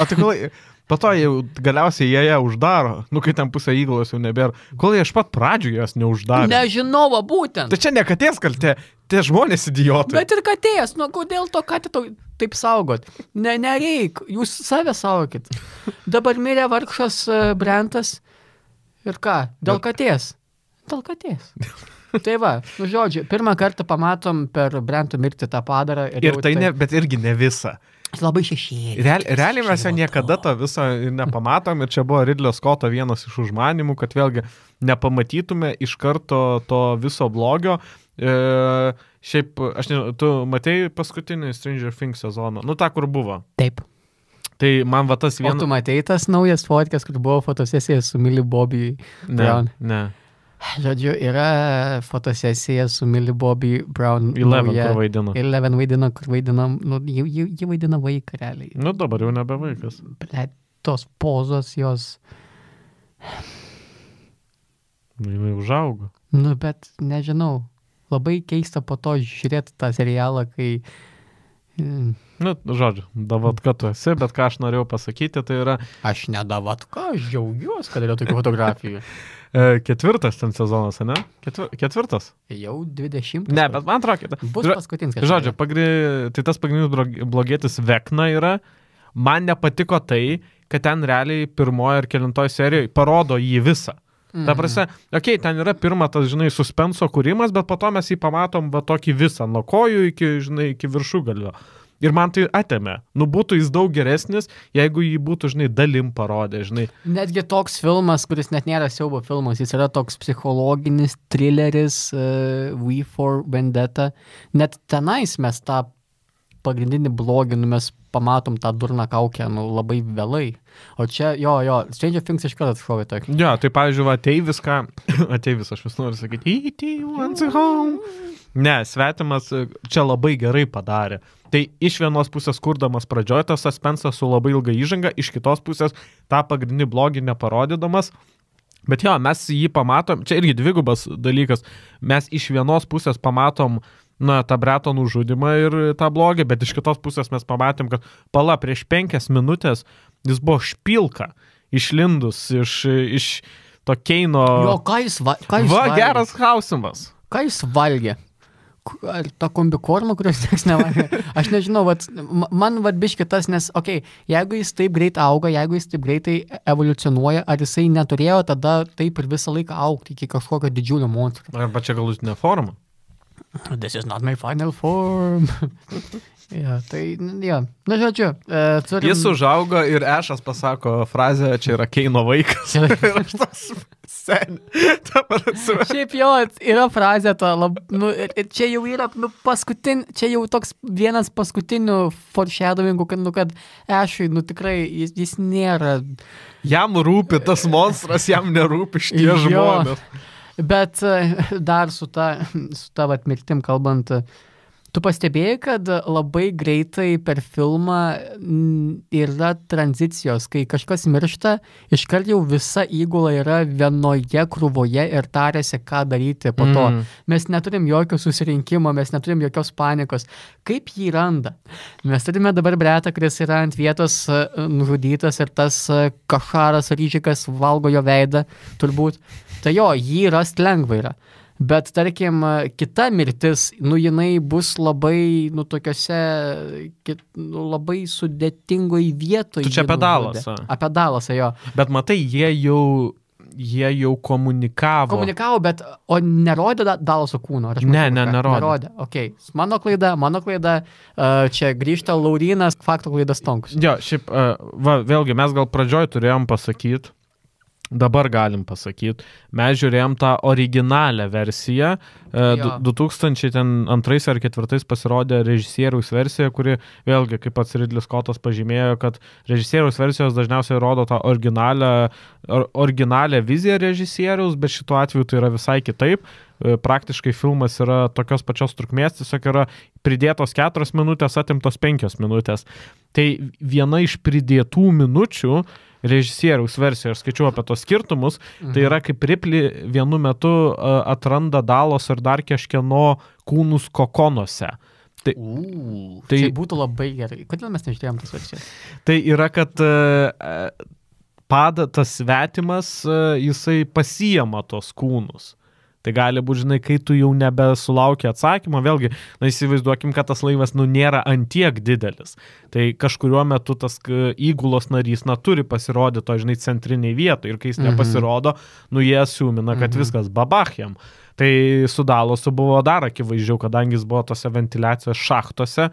po to jau galiausiai jie ją uždaro, kai ten pusė įgulos jau nebėra. Kol jie iš pat pradžių jas neuždaro. Nežinau, būtent. Tai čia ne katės kaltė, tie žmonės idiotai. Bet ir katės, kodėl to katė taip saugot? Nereik, jūs save saugokit. Dabar mirė vargšas Brentas ir ką? Dėl katės. Dėl katės. Tai va, nu žodžiu, pirmą kartą pamatom per Brento mirtį tą padarą. Ir tai ne, bet irgi ne visą. Labai šešėlį. Realiai mes jo niekada to viso nepamatom ir čia buvo Ridley Scotto vienas iš užmanimų, kad vėlgi nepamatytume iš karto to viso blogio. Šiaip, aš nežinau, tu matei paskutinį Stranger Things sezoną? Nu, tą, kur buvo. Taip. Tai man va tas vienas... O tu matei tas naujas fotkės, kur buvo fotosesija su Millie Bobby Brown? Ne. Žodžiu, yra fotosesija su Millie Bobby Brown. 11, kur vaidino. 11 vaidino, kur vaidino, nu, ji vaidina vaiką realiai. Nu, dabar jau nebe vaikas. Blet, tos pozos jos... Nu, jinai užaugo. Nu, bet nežinau. Labai keista po to žiūrėti tą serialą, kai... Nu, žodžiu, Davatka tu esi, bet ką aš norėjau pasakyti, tai yra... Aš ne Davatka, aš džiaugiuosi, kad yra tokių fotografijų. Ketvirtas ten sezonas, ne? Ketvirtas? Jau 20. Ne, bet man atrodo, bus paskutinis. Žodžiu, tai tas pagrindinis blogietis Vekna yra. Man nepatiko tai, kad ten realiai pirmoje ar kelintoj serijoje parodo jį visą. Ta prasme, okei, ten yra pirma tas, žinai, suspenso kūrimas, bet po to mes jį pamatom va tokį visą, nuo kojų iki, žinai, iki viršugalvio. Ir man tai atėmė. Nu, būtų jis daug geresnis, jeigu jį būtų, žinai, dalim parodė, žinai. Netgi toks filmas, kuris net nėra siaubo filmas, jis yra toks psichologinis thrilleris, V for Vendetta. Net tenais mes tą pagrindinį blogį, nu, mes pamatom tą durną kaukę, nu, labai vėlai. O čia, Stranger Things iš karto šovė tokį. Jo, tai pavyzdžiui, Ateivis, aš vis noriu sakyti, E.T. wants a home. Ne, Svetimas čia labai gerai padarė. Tai iš vienos pusės kurdamas pradžioje tas suspensas su labai ilga įžanga, iš kitos pusės tą pagrindinį blogį neparodydamas. Bet jo, mes jį pamatom, čia irgi dvigubas dalykas, mes iš vienos pusės pamatom tą Bretonų žudimą ir tą blogį, bet iš kitos pusės mes pamatėm, kad prieš 5 minutės jis buvo špilka, išlindus iš to Keino... Jo, ką jis valgė? Geras klausimas. Ką jis valgė? Ar tą kombikormą, kurios nieks nevalgė? Aš nežinau, man biškitas, nes, jeigu jis taip greit auga, jeigu jis taip greitai evoliucionuoja, ar jisai neturėjo tada taip ir visą laiką augti iki kažkokio didžiulio monstro? Arba čia galutinė forma. This is not my final form. Na, žodžiu. Jis užaugo ir Ešas pasako frazę, čia yra Keino vaikas. Ir aš tas sen. Šiaip jo, yra frazė to, čia jau yra, čia jau toks vienas paskutinių foreshadowingų, kad Ešui, tikrai, jis nėra... Jam rūpi tas monstras, jam nerūpi šitie žmonės. Bet dar su ta mirtim kalbant, tu pastebėjai, kad labai greitai per filmą yra tranzicijos, kai kažkas miršta, iškart jau visa įgula yra vienoje krūvoje ir tarėsi, ką daryti po to. Mes neturim jokio susirinkimo, mes neturim jokios panikos. Kaip jį randa? Mes turime dabar Bretą, kuris yra ant vietos nužudytas ir tas kašaras ryžikas valgo jo veidą, turbūt. Tai jo, jį rast lengva yra. Bet, tarkim, kita mirtis, jinai bus labai, tokiose, labai sudėtingoj vietoje. Tu čia apie Dalasą. Apie Dalasą, jo. Bet matai, jie jau komunikavo. Bet, o nerodė Dalaso kūno? Ne, nerodė. Okay. Mano klaida, čia grįžta Laurynas, fakto klaidas Tonkus. Jo, šiaip, vėlgi, mes gal pradžioj turėjom pasakyti, dabar galim pasakyti, mes žiūrėjom tą originalią versiją, 2002 ar 2004 pasirodė režisieriaus versija, kuri vėlgi, kaip pats Ridley Scottas pažymėjo, kad režisieriaus versijos dažniausiai rodo tą originalią viziją režisieriaus, bet šituo atveju tai yra visai kitaip. Praktiškai filmas yra tokios pačios trukmės, tiesiog yra pridėtos 4 minutės, atimtos 5 minutės. Tai viena iš pridėtų minučių režisieriaus versijoje, aš skaičiu apie tos skirtumus, tai yra kaip Ripley vienu metu atranda Dalos ir dar kažkieno kūnus kokonuose. Tai būtų labai gerai. Kodėl mes nežiūrėjom tas versijas? Tai yra, kad tas svetimas, jisai pasiema tos kūnus. Tai gali būti, žinai, kai tu jau nebesulaukia atsakymą, vėlgi, įsivaizduokim, kad tas laivas, nėra antiek didelis. Tai kažkuriuo metu tas įgulos narys, turi pasirodyti to, žinai, centriniai vietoje ir kai jis nepasirodo, jie siūmina, kad viskas babach jam. Tai su Dallasu buvo dar akivaizdžiau, kadangi jis buvo tose ventiliacijos šachtose,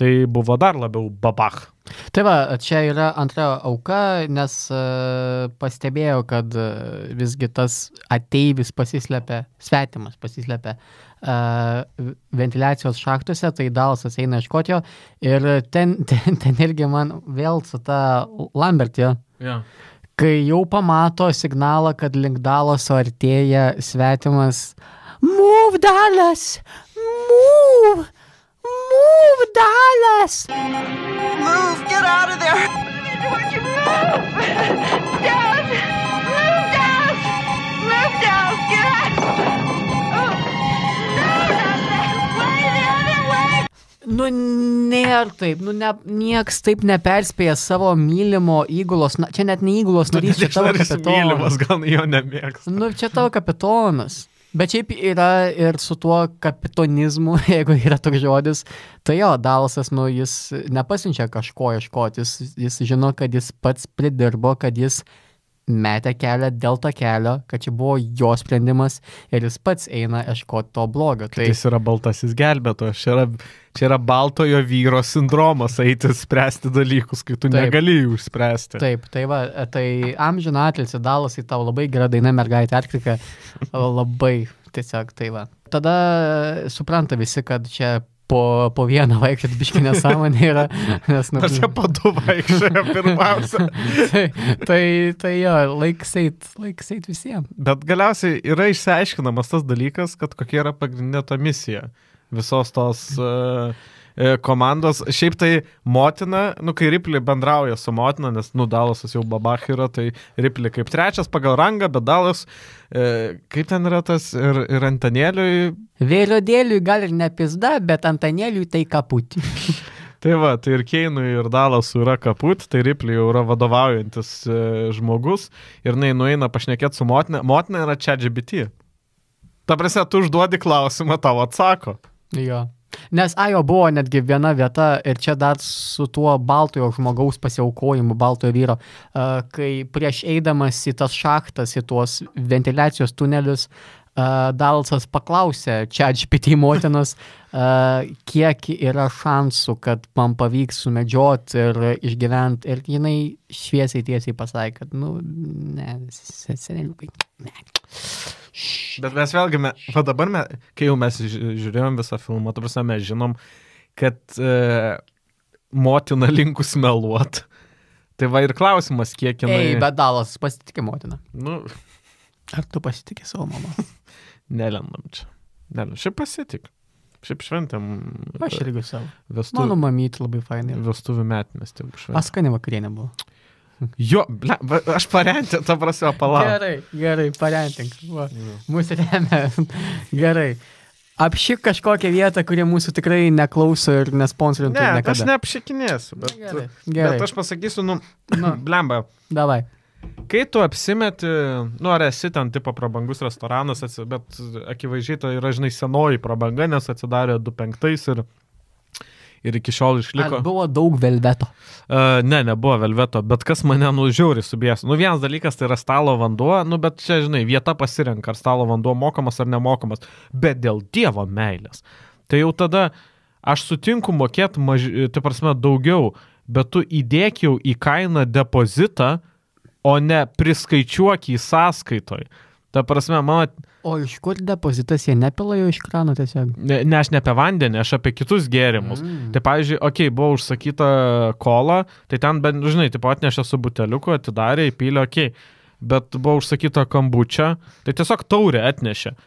tai buvo dar labiau babach. Tai va, čia yra antra auka, nes pastebėjau, kad visgi tas ateivis svetimas pasislepia ventiliacijos šachtose, tai Dallasas eina ieškoti jo ir ten irgi man vėl su ta Lambertio, kai jau pamato signalą, kad link Dallaso artėja svetimas Move, Dallas! Move! Move, Dallas! Move! Get out of there! Don't you move! Dallas! Move, Dallas! Move, Dallas! Get out! Oh. No, not that way! The other way! Nu, nėra taip, nieks taip neperspėja savo mylimo įgulos, čia net ne įgulos narys, čia tavo kapitonas. Mylimas, gal jo nemėgsta. Nu, čia tavo kapitonas. Bet šiaip yra ir su tuo kapitonizmu, jeigu yra toks žodis, tai jo, Dallasas, jis nepasiunčia kažko ieškoti, jis žino, kad jis pats pridirbo, kad jis metė kelią dėl to kelio, kad čia buvo jo sprendimas ir jis pats eina ieškoti to blogio. Tai jis yra baltasis gelbėtojas, čia yra baltojo vyro sindromas, eiti spręsti dalykus, kai tu negali jų spręsti. Taip, tai va, tai amžiną atilsi Dallasai, tau labai gera daina mergaitė Arktika, labai tiesiog, tai va. Tada supranta visi, kad čia po vieną vaikščiat biškį nesąmonė yra. Nes čia po du vaikščia pirmiausia. tai jo, laiks eit visiems. Bet galiausiai yra išsiaiškinamas tas dalykas, kad kokia yra pagrindinė ta misija visos tos komandos. Šiaip tai motina, kai Ripley bendrauja su motina, nes, Dallasas jau babach yra, tai Ripley kaip trečias pagal rangą, bet Dallas, kaip ten yra tas ir Antanėliui. Vėliodėliui gal ir ne pizda, bet Antanėliui tai kaput. Tai va, tai ir Keinui, ir Dallasui yra kaput, tai Ripley jau yra vadovaujantis žmogus ir nueina pašnekėti su motina. Motina yra ChatGPT. Ta prasme, tu užduodi klausimą, tavo atsako. Jo. Nes buvo netgi viena vieta ir čia dar su tuo baltojo žmogaus pasiaukojimu, baltojo vyro, kai prieš eidamas į tas šachtas, į tuos ventiliacijos tunelius, Dallasas paklausė ChatGPT motinos, kiek yra šansų, kad man pavyks sumedžioti ir išgyventi, ir jinai šviesiai tiesiai pasakė, kad, ne, seneliukai, ne. Bet mes vėlgi, dabar, kai jau mes žiūrėjom visą filmą, ta prasme, mes žinom, kad motina linkus meluot. Tai va ir klausimas, kiek jinai... Bet Dallasas pasitikė motiną. Ar tu pasitikė savo mamą? Nelendam čia. Šiaip pasitik. Šiaip šventėm... Aš irgi savo. Mano mamytė labai fainai. Vestuvių metinės tik šventėm. Askani vakarienė buvo. Jo, aš parentė, ta prasme, palauk. Gerai, parentink. Mūsų remia. Gerai. Apšik kažkokią vietą, kurie mūsų tikrai neklauso ir nesponsorintų niekada. Ne, aš neapšikinėsiu, bet aš pasakysiu, blemba. Davai. Kai tu apsimeti, ar esi ten tipo prabangus restoranas, bet akivaizdžiai tai yra, žinai, senoji prabanga, nes atsidarė 2005 ir iki šiol išliko. Ar buvo daug velveto? Nebuvo velveto, bet kas mane žiauriai subės. Vienas dalykas tai yra stalo vanduo, bet čia, žinai, vieta pasirenka, ar stalo vanduo mokamas ar nemokamas, bet dėl Dievo meilės. Tai jau tada aš sutinku mokėti, tai prasme, daugiau, bet tu įdėk jau į kainą depozitą, o ne priskaičiuok į sąskaitoj. Ta prasme, mano... O iš kur depozitas, jie nepila jau iš krano tiesiog? Ne, aš ne apie vandenį, aš apie kitus gėrimus. Tai pavyzdžiui, buvo užsakyta kola, tai ten, žinai, tipo atnešė su buteliuku, atidarė, įpylė, bet buvo užsakyta kombučia, tai tiesiog taurę atnešė.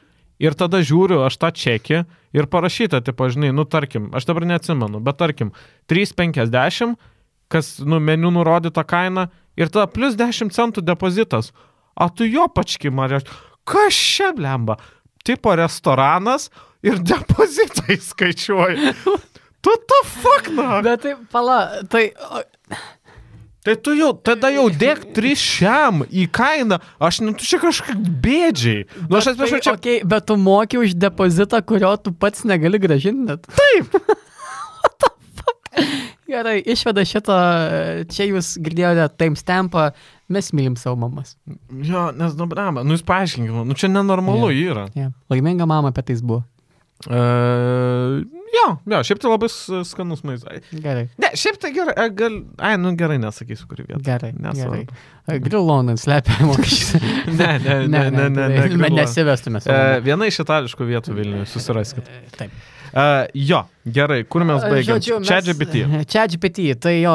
Ir tada žiūriu, aš tą čekį ir parašyta, tipo, žinai, tarkim, aš dabar neatsimenu, bet tarkim, 3,50, kas, meniu nurodyta kaina, ir tada plus 10 centų depozitas. A tu jo pački, Marija, kas čia, blemba? Tipo restoranas ir depozitai skaičiuoja. Tu fuck, na. Bet tai, pala, tai... Tai tu jau, tada jau dėk 3 į kainą, tu čia kažkaip bėdžiai. Aš atsiprašau čia... Okay, bet tu moki už depozitą, kurio tu pats negali grąžinti net. Taip. What the fuck? Gerai, išveda šitą, čia jūs girdėjote timestampą, Mes mylim savo mamas. Jo, nes dobrama, nu jūs paaiškinkime, nu čia nenormalu yra. Yeah. Laiminga mama apie tais buvo. Jo, šiaip tai labai skanus maistas. Gerai. Ne, šiaip tai gerai, gerai nesakysiu, kurį vietą. Gerai. Nesvarbu. Grill London slepia mokesčius. Ne. Nesivestume. Viena iš itališkų vietų Vilniuje, susiraskit. Taip. Jo, gerai, kur mes baigiam? ChatGPT. ChatGPT, tai jo,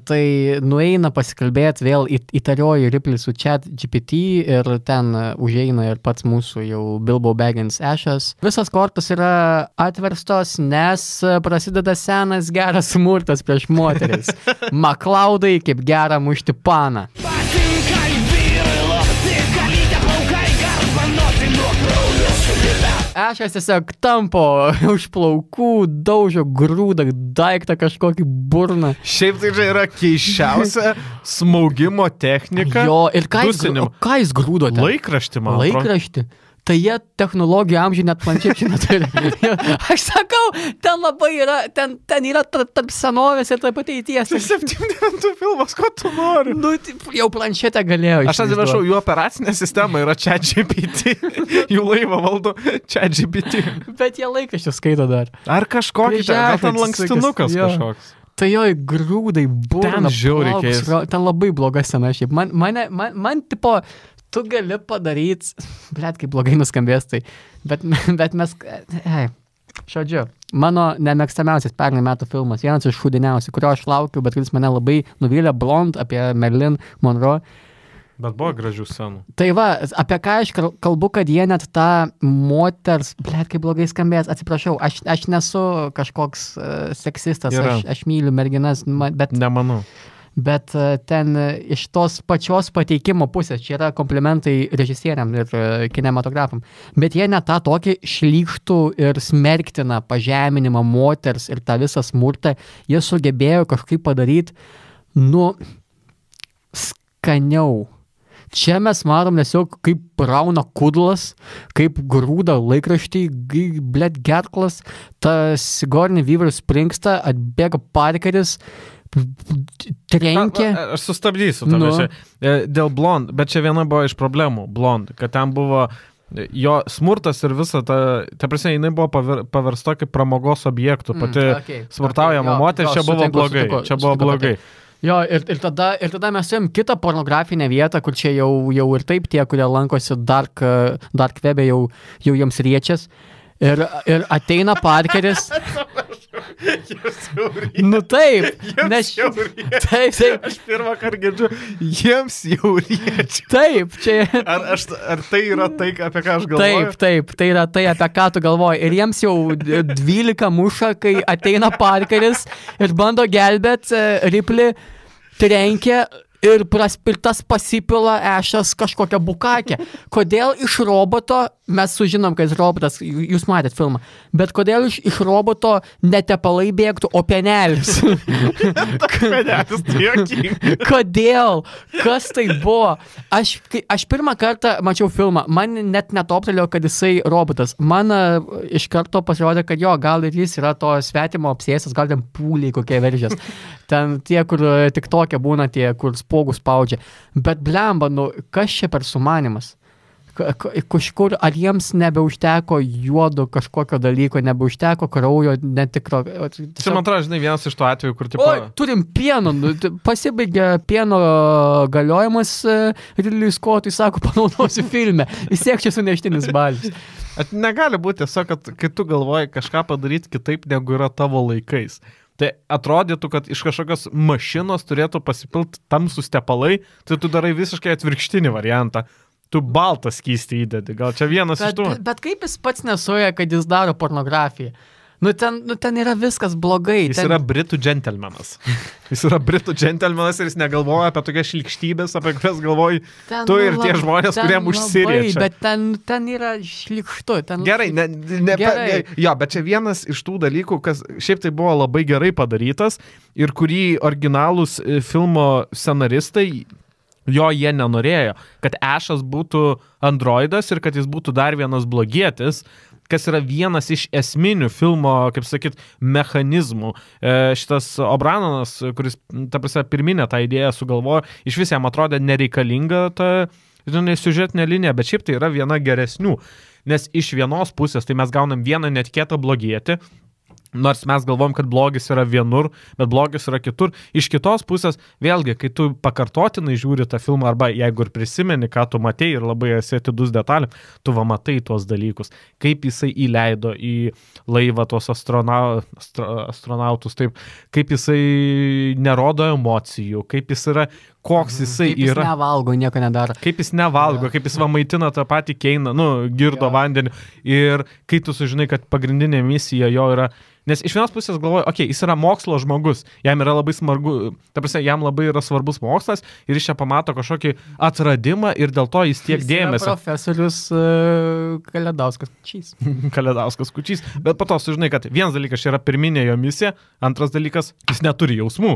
tai nueina pasikalbėti vėl įtarioji Ripley su ChatGPT ir ten užeina ir pats mūsų jau Bilbo Baggins Ashas. Visas kortos yra atverstos, nes prasideda senas geras smurtas prieš moteris. McCloudai kaip gera mušti paną. Ešas tiesiog tampo už plaukų, daužo grūdą, daiktą kažkokį burną. Šiaip tai yra keiščiausia smaugimo technika. Jo, ir ką jis grūdo ten? Laikraštį, man. Laikraštį. Tai jie technologijų amžių net planšečių neturi. Aš sakau, ten labai yra, ten yra tarp senovės ir taip ateities. Tai 79 filmas, ko tu nori? Nu, jau planšetę galėjo. Aš atsiprašau, jų operacinė sistema yra ChatGPT. Jų laivą valdo ChatGPT. Bet jie laikraščius skaito dar. Ar kažkokį, gal ten lankstinukas kažkoks. Tai jo grūdai burna. Ten žiauriai keista. Ten labai bloga scena šiaip. Man tipo... Tu gali padaryti, blet, kaip blogai nuskambės tai, bet mes, žodžiu, mano nemėgstamiausias pernai metų filmas, vienas iš šūdiniausių, kurio aš laukiu, bet kuris mane labai nuvylė, Blonde, apie Marilyn Monroe. Bet buvo gražių scenų. Tai va, apie ką aš kalbu, kad jie net tą moters, blet, kaip blogai skambės, atsiprašau, aš nesu kažkoks seksistas, aš myliu merginas, bet... Nemanau. Bet ten iš tos pačios pateikimo pusės, čia yra komplimentai režisieriam ir kinematografam, bet jie net tą tokį šlykštų ir smerktiną pažeminimą moters ir tą visą smurtą, jie sugebėjo kažkaip padaryti, skaniau. Čia mes matom tiesiog kaip brauna kudlas, kaip grūda laikraštį, blet gerklas, tas Sigourney Weaver springsta, atbėga Parkeris, trenkė. Aš sustabdysiu dėl Blonde, bet čia viena buvo iš problemų Blonde, kad ten buvo jo smurtas ir visa ta prasme, jinai buvo paversta kaip pramogos objektų, pati smurtaujama moteris, čia buvo blogai. Jo, ir tada mes turėjom kitą pornografinę vietą, kur čia jau ir taip tie, kurie lankosi dark web'e, jau jiems riečias. Ir ateina Parkeris. Nu taip. Jiems jau riečia. Taip. Aš pirmą kartą girdžiu, jiems jau riečia. Taip, čia. Ar tai yra tai, apie ką aš galvoju? Taip, tai yra tai, apie ką tu galvoji. Ir jiems jau 12 muša, kai ateina Parkeris ir bando gelbėti Ripley, trenkia. Ir tas pasipila Ešas kažkokią bukakę. Kodėl iš roboto, mes sužinom, kad jis robotas, jūs matėt filmą, bet kodėl iš roboto ne tepalai bėgtų, o penelis? Penelis tai jokinga. Kodėl? Kas tai buvo? Aš pirmą kartą mačiau filmą, man net netoptelėjo, kad jisai robotas. Man iš karto pasirodė, kad jo, gal ir jis yra to svetimo apsėstas, gal ten pūliai kokie veržės. Ten tie, kur tik tokie būna, tie, kur spogus spaudžia. Bet blemba, kas čia per sumanimas? Kažkur, ar jiems nebeužteko juodo kažkokio dalyko, nebeužteko kraujo, netikro... Čia, man atrodo, žinai, vienas iš tų atvejų, kur tipo... Oi, turim pieno, pasibaigė pieno galiojimas, Ridley Scottui sako, panaudosiu filme. Vis tiek čia suneštinis balis. Negali būti tiesiog, kad kai tu galvoji kažką padaryti kitaip, negu yra tavo laikais. Tai atrodytų, kad iš kažkokios mašinos turėtų pasipilti tamsūs tepalai, tai tu darai visiškai atvirkštinį variantą. Tu baltą skystį įdedi. Gal čia vienas iš tų? Bet kaip jis pats nesuoja, kad jis daro pornografiją? Ten yra viskas blogai. Jis yra britų džentelmenas. Jis yra britų džentelmenas ir jis negalvoja apie tokias šlykštybės, apie kurias galvoji tu ir tie žmonės, kuriem užsiriečia. Bet ten yra šlykštu. Gerai, jo, bet čia vienas iš tų dalykų, kas šiaip tai buvo labai gerai padarytas ir kurį originalūs filmo scenaristai jie nenorėjo, kad Ešas būtų androidas ir kad jis būtų dar vienas blogietis. kas yra vienas iš esminių filmo, kaip sakyt, mechanizmų. Šitas O'Brananas, kuris, ta prasme, pirminę tą idėją sugalvojo, iš vis jam atrodė nereikalinga ta, žinai, siužetinė linija, bet šiaip tai yra viena geresnių, nes iš vienos pusės tai mes gaunam vieną netikėtą blogietį, nors mes galvom, kad blogis yra vienur, bet blogis yra kitur. Iš kitos pusės, vėlgi, kai tu pakartotinai žiūri tą filmą, arba jeigu ir prisimeni, ką tu matei ir labai esi atidus detalėm, tu va matai tuos dalykus. Kaip jisai įleido į laivą tuos astronautus, taip, kaip jisai nerodo emocijų, kaip jis yra, koks jisai kaip jis yra. nevalgo, nieko nedaro. Kaip jis nevalgo, kaip jis va maitina tą patį Keiną, girdo vandenį. Ir kai tu sužinai, kad pagrindinė misija jo yra. Nes iš vienos pusės galvoju, jis yra mokslo žmogus, jam yra labai smargu, ta prasme, jam labai yra svarbus mokslas ir jis čia pamato kažkokį atradimą ir dėl to jis tiek dėmesio. Profesorius Kalėdauskas Kučys. Kalėdauskas Kučys. Bet po to sužinai, kad vienas dalykas čia yra pirminė jo misija, antras dalykas, jis neturi jausmų.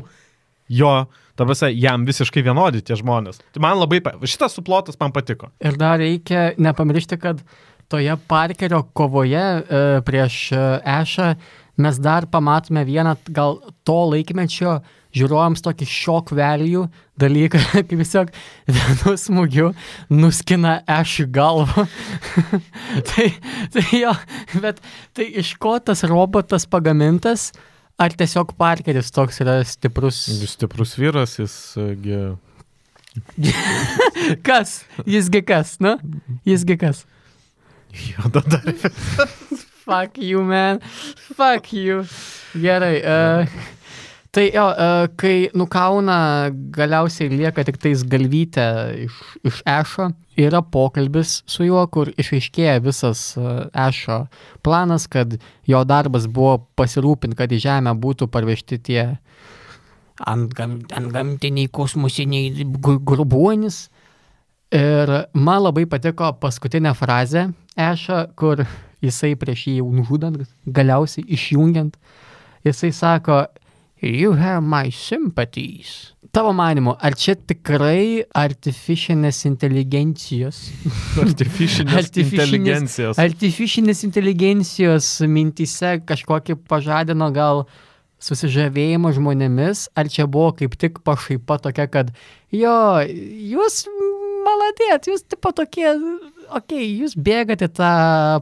Jo, ta prasme, jam visiškai vienodi tie žmonės. Tai man labai, šitas suplotas man patiko. Ir dar reikia nepamiršti, kad toje Parkerio kovoje prieš Ashą mes dar pamatome vieną gal to laikmečio žiūrovams tokį shock value dalyką, kaip tiesiog vienu smūgiu nuskina Ash'ui galvą. tai jo, bet tai iš ko tas robotas pagamintas, ar tiesiog Parkeris toks yra stiprus? Stiprus vyras, jisgi... Kas? Jisgi kas, nu? Jisgi kas? Jo, dar... Fuck you, man. Fuck you. Gerai. Tai jo, kai nukauna, galiausiai lieka tik tais galvytę iš Ash'o, yra pokalbis su juo, kur išaiškėja visas Ash'o planas, kad jo darbas buvo pasirūpinti, kad į Žemę būtų parvežti tie antgamtiniai kosmosiniai grubuonis. Ir man labai patiko paskutinė frazė Ash'o, kur jisai prieš jį jau nužudant, galiausiai išjungiant, jisai sako, you have my sympathies. Tavo manimu, ar čia tikrai artificialnės inteligencijos? Artificialnės inteligencijos mintyse kažkokį pažadino gal susižavėjimo žmonėmis, ar čia buvo kaip tik pašaipa tokia, kad jo, jūs maladėt, jūs tipo tokie, jūs bėgate tą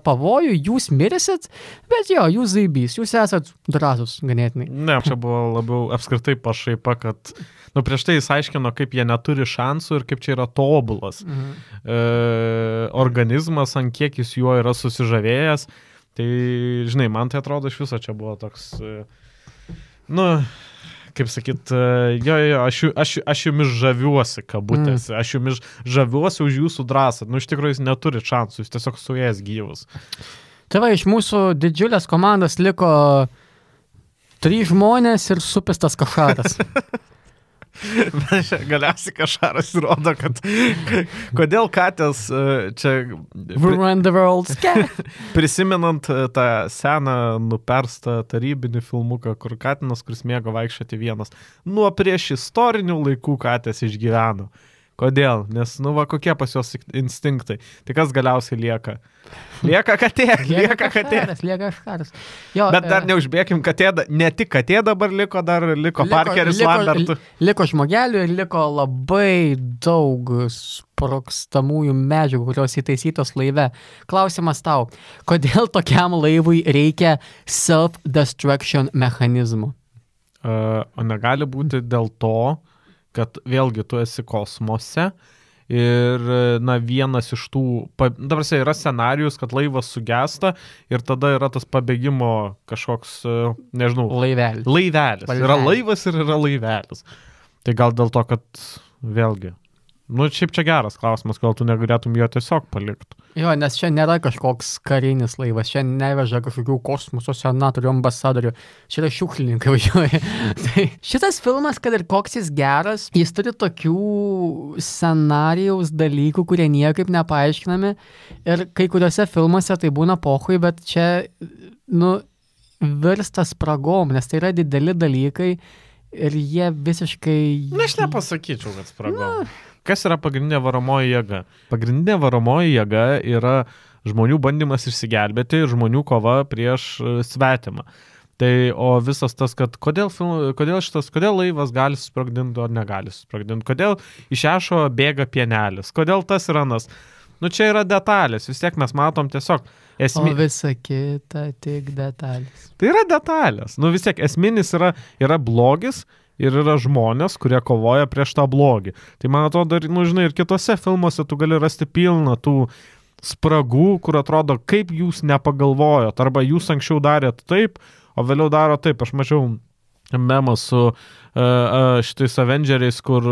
pavojų, jūs mirėsit, bet jo, jūs zaibys, jūs esat drąsus ganėtinai. Ne, čia buvo labiau apskritai pašaipa, kad, prieš tai jis aiškino, kaip jie neturi šansų ir kaip čia yra tobulas organizmas, ant kiek jis juo yra susižavėjęs. Tai, žinai, man tai atrodo iš viso čia buvo toks, kaip sakyt, aš jumis žaviuosi, kabutėse, aš jumis žaviuosi už jūsų drąsą. Iš tikrųjų, jis neturi šansų, jis tiesiog suėjęs gyvas. Tai va, iš mūsų didžiulės komandos liko 3 žmonės ir supistas Kašaras. Galiausiai Kašaras įrodo, kad kodėl katės čia... Run the world. Prisimenant tą seną nuperstą tarybinį filmuką, kur katinas, kuris mėgo vaikščioti vienas, nuo prieš istorinių laikų katės išgyveno. Kodėl? Nes, kokie pas jos instinktai. Tai kas galiausiai lieka? Lieka katė, lieka Kašaras. Bet dar neužbėkim katė, ne tik katė dabar liko, dar liko Parkeris Lambertu. Liko žmogelių ir liko labai daug sprogstamųjų medžiagų, kurios įtaisytos laive. Klausimas tau, kodėl tokiam laivui reikia self-destruction mechanizmo? O negali būti dėl to, kad vėlgi tu esi kosmose ir, vienas iš tų, dabar yra scenarijus, kad laivas sugesta ir tada yra tas pabėgimo kažkoks, nežinau, laivelis. Yra laivas ir yra laivelis. Tai gal dėl to, kad vėlgi, šiaip čia geras klausimas, gal tu negalėtum jo tiesiog palikti. Jo, nes čia nėra kažkoks karinis laivas, čia neveža kažkokių kosmoso senatorių, ambasadorių, čia yra šiukšlininkai važiuoja. Tai šitas filmas, kad ir koks jis geras, jis turi tokių scenarijaus dalykų, kurie niekaip nepaaiškinami ir kai kuriuose filmuose tai būna pohui, bet čia, virsta spragom, nes tai yra dideli dalykai ir jie visiškai... Aš nepasakyčiau, kad spragom. Kas yra pagrindinė varomoji jėga? Pagrindinė varomoji jėga yra žmonių bandymas išsigelbėti ir žmonių kova prieš svetimą. Tai, o visas tas, kad kodėl laivas gali susprogdinti, o negali susprogdinti, kodėl iš ešo bėga pienelis, kodėl tas yra nas. Nu, čia yra detalės, vis tiek mes matom tiesiog O visa kita tik detalės. Tai yra detalės. Nu, vis tiek esminis yra blogis ir yra žmonės, kurie kovoja prieš tą blogį. Tai man atrodo, nu, žinai, ir kitose filmuose tu gali rasti pilną tų spragų, kur atrodo, kaip jūs nepagalvojot, arba jūs anksčiau darėt taip, o vėliau daro taip. Aš mačiau memą su šitais Avengeriais, kur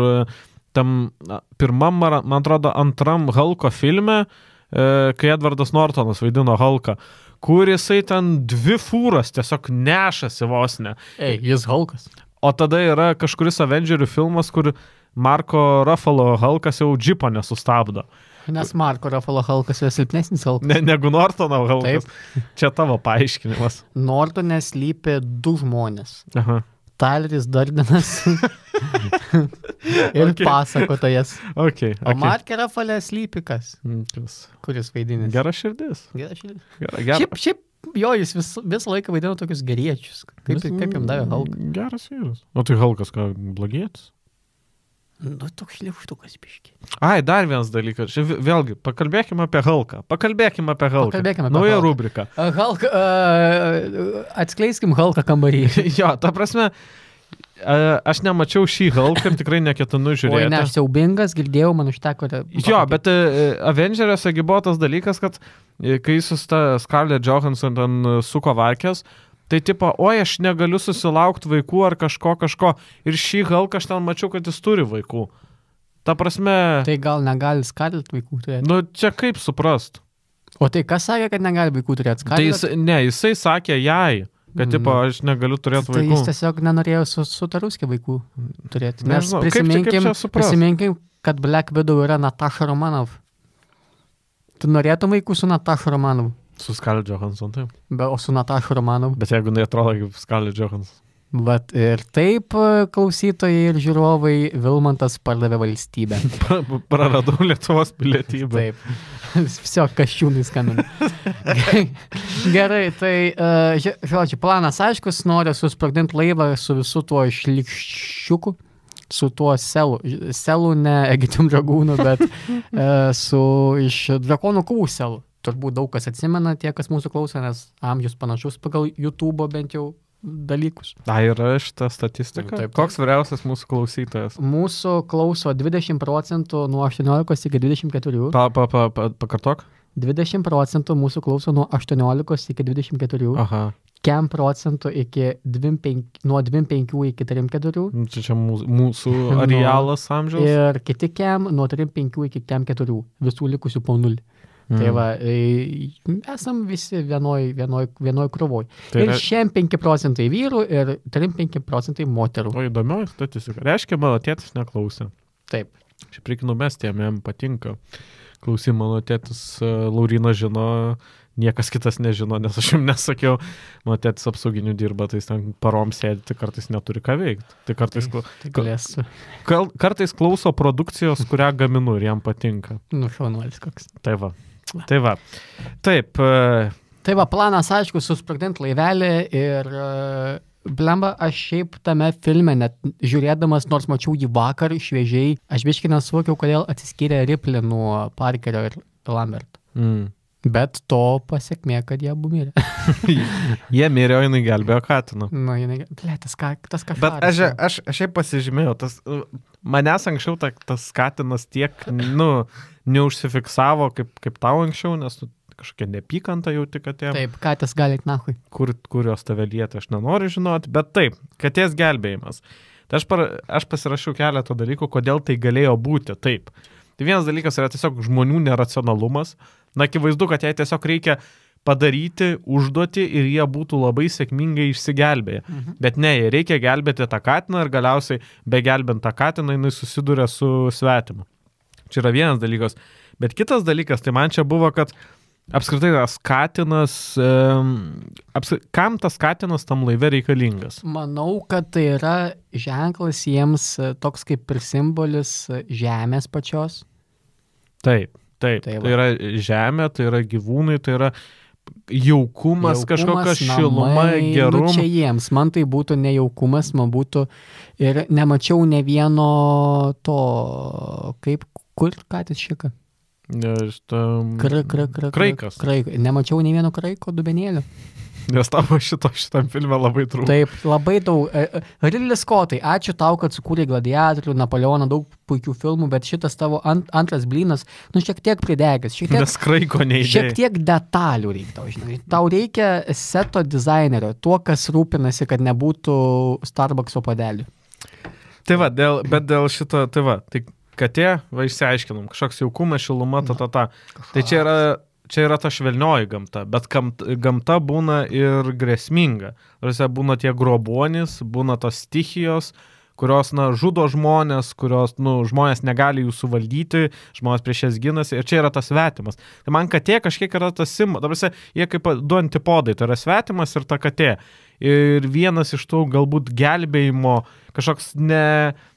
tam pirmam, man atrodo, antram Hulko filme, kai Edvardas Nortonas vaidino Hulką, kur jisai ten 2 fūras tiesiog nešasi vos ne. Jis Hulkas. O tada yra kažkuris Avengerių filmas, kur Marko Ruffalo Hulkas jau džipo nesustabdo. Nes Marko Ruffalo Hulkas yra silpnesnis Hulkas. Negu Nortono Hulkas. Taip. Čia tavo paaiškinimas. Nortone slypi 2 žmonės. Aha. Tyleris Durdenas ir pasakotojas. Okay. O Marke Ruffale slypi kas? Kuris vaidinis? Gera širdis. Gera. Šiaip jo, jis visą laiką vaidino tokius geriečius. Kaip jam davė Hulką? Geras vyras. O tai Hulkas ką, blogietis? Nu, toks šliaužtukas biški. Ai, dar vienas dalykas. Vėlgi, pakalbėkime apie Hulką. Nauja rubrika. Atskleiskim Hulką kambarį. Jo, ta prasme, aš nemačiau šį Hulką ir tikrai neketinu žiūrėti. Oi, ne, aš siaubingas, girdėjau, man užteko. Jo, bet Avengeriuose buvo tas dalykas, kad kai su Scarlett Johansson ten suko varkės, tai tipo, oi, aš negaliu susilaukti vaikų ar kažko. Ir šį Hulką aš ten mačiau, kad jis turi vaikų. Ta prasme... Tai gal negali Scarlett vaikų turėti? Nu, čia kaip suprast? O tai kas sakė, kad negali vaikų turėti Scarlett? Tai jisai sakė jai, kad tipo, aš negaliu turėti vaikų. Tai jis tiesiog nenorėjo su Taruskė vaikų turėti. Nes Nežinau, prisiminkim, kad Black Widow yra Natasha Romanoff. Tu norėtum vaikų su Natasha Romanoff? Su Scarlett Johansson, taip. O su Natasha Romanoff? Bet jeigu neatrodo kaip Scarlett Johansson. Bet ir taip, klausytojai ir žiūrovai, Vilmantas pardavė valstybę. Praradau Lietuvos pilietybę. Taip. Visio kaščiūnai skambina. Gerai, tai, žodžiu, planas aiškus, nori susprogdinti laivą su visu tuo šlikščiuku, su tuo selu ne Egitim dragūnu, bet iš drakonų kovų selu. Turbūt daug kas atsimena, tie, kas mūsų klauso, nes amžius panašus pagal YouTube bent jau dalykus. Yra šita statistika? Taip. Koks vyriausias mūsų klausytojas? Mūsų klauso 20% nuo 18 iki 24. Pakartok? 20% mūsų klauso nuo 18 iki 24. Aha. Kem procentų nuo 25 iki 34. Čia mūsų arealas amžiaus. Ir kiti kem nuo 35 iki kem 4. Visų likusių po 0. Tai va, esam visi vienoj krūvoj. Tai ir šiandien 5% vyrų ir 35% moterų. O įdomioji statistika. Reiškia, mano tėtis neklausė. Taip. Šiaip reikia numesti, jam patinka. Klausy, mano tėtis Laurynas žino, niekas kitas nežino, nes aš jums nesakiau, mano tėtis apsauginių dirba, tai jis ten parom sėdi, tai kartais neturi ką veikti. Tai kartais klauso produkcijos, kurią gaminu ir jam patinka. Nu, šaunuolis koks. Tai va. Taip. Tai va, planas aišku, susprogdinti laivelį ir blemba, aš šiaip tame filme, net žiūrėdamas, nors mačiau jį vakar šviežiai, aš biškai nesuvokiau, kodėl atsiskyrė Ripley nuo Parkerio ir Lambert. Bet to pasiekmė, kad jie abu mirė. Jie mirė, o jinai gelbėjo katiną. Nu, tas kažkas. Bet aš šiaip pasižymėjau, manęs anksčiau tas katinas tiek, neužsifiksavo kaip tau anksčiau, nes kažkokia nepykanta jauti katėm. Taip, katės gali nahui. Kurios tave lieta, aš nenoriu žinoti, bet taip, katės gelbėjimas. Tai aš pasirašiau keletą dalykų, kodėl tai galėjo būti taip. Tai vienas dalykas yra tiesiog žmonių neracionalumas. Na, akivaizdu, kad jai tiesiog reikia padaryti užduotį ir jie būtų labai sėkmingai išsigelbėję. Bet ne, jie reikia gelbėti tą katiną ir galiausiai begelbint tą katiną, jinai susiduria su svetimu. Čia yra vienas dalykas. Bet kitas dalykas, tai man čia buvo, kad apskritai tas katinas, kam tas katinas tam laive reikalingas? Manau, kad tai yra ženklas jiems toks kaip ir simbolis žemės pačios. Taip. Taip, Tai va. tai yra žemė, tai yra gyvūnai, tai yra jaukumas, kažkokia šiluma, namai, gerumas. Nu, čia jiems, man tai būtų nejaukumas, man būtų ir nemačiau ne vieno to, kur katės šika? Kraikas. Nemačiau ne vieno kraiko dubenėlio. Nes tavo šitam filme labai trūko. Taip, labai daug. Ridley Scottai, ačiū tau, kad sukūrė Gladiatorių, Napoleoną, daug puikių filmų, bet šitas tavo antras blynas, šiek tiek pridegęs. Nes kraiko neįdėjai. Šiek tiek detalių reikia tau, žinai. Tau reikia seto dizainerio, tuo, kas rūpinasi, kad nebūtų Starbuckso padelių. Tai va, bet dėl šito, tai va, tai katė, va išsiaiškinom, kažkoks jaukumas, šiluma, Tai čia yra ta švelnioji gamta, bet gamta būna ir grėsminga. Būna tie grobuonis, būna tos stichijos, kurios, žudo žmonės, kurios, žmonės negali jų suvaldyti, žmonės prieš jas ginasi ir čia yra tas svetimas. Tai man katė kažkiek yra tas simbolis, jie kaip du antipodai, tai yra svetimas ir ta katė. Ir vienas iš tų galbūt gelbėjimo, kažkoks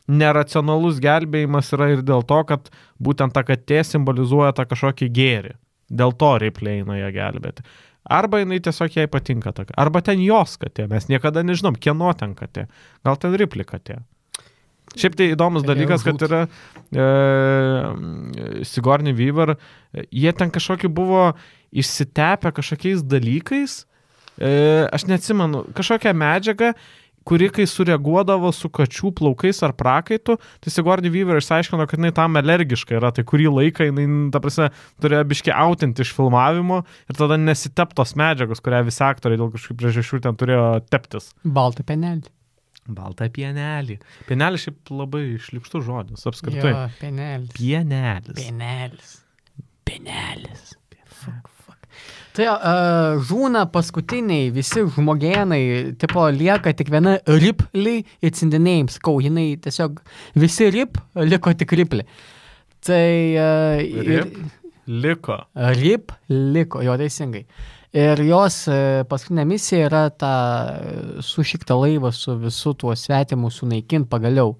neracionalus gelbėjimas yra ir dėl to, kad būtent ta katė simbolizuoja tą kažkokį gėrį. Dėl to Ripley eina ją gelbėti. Arba jinai tiesiog jai patinka ta katė. Arba ten jos katė. Mes niekada nežinom, kieno ten katė. Gal ten Ripley katė. Šiaip tai įdomus dalykas, kad yra Sigourney Weaver. Jie ten kažkokį buvo išsitepę kažkokiais dalykais. Aš neatsimenu, kažkokią medžiagą, kuri kai sureaguodavo su kačių plaukais ar prakaitu, tai Sigourney Weaver išsiaiškino, kad jinai tam alergiška yra, tai kurį laiką jinai, ta prasme, turėjo biškį autinti iš filmavimo ir tada nesiteptos medžiagos, kurią visi aktoriai dėl kažkokių priežasčių ten turėjo teptis. Baltą pienelį. Baltą pienelį. Pienelį šiaip labai šlykštus žodis, apskritai. Jo, pienelis. Fuck. Tai žūna paskutiniai, visi žmogėnai, tipo lieka tik viena Ripley, it's in the name, sakau, jinai tiesiog visi liko tik Ripley. Tai... liko, jo teisingai. Ir jos paskutinė misija yra ta sušikta laivą su visu tuo svetimu sunaikinti pagaliau.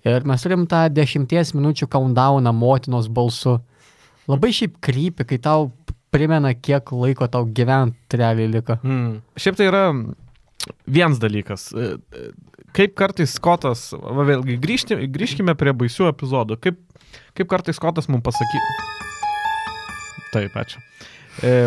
Ir mes turim tą 10 minučių countdowną motinos balsu. Labai šiaip krypi, kai tau primena, kiek laiko tau gyvent realiai liko. Šiaip tai yra vienas dalykas. Kaip kartais Scottas, vėlgi grįžkime prie baisių epizodų, kaip kartais Scottas mums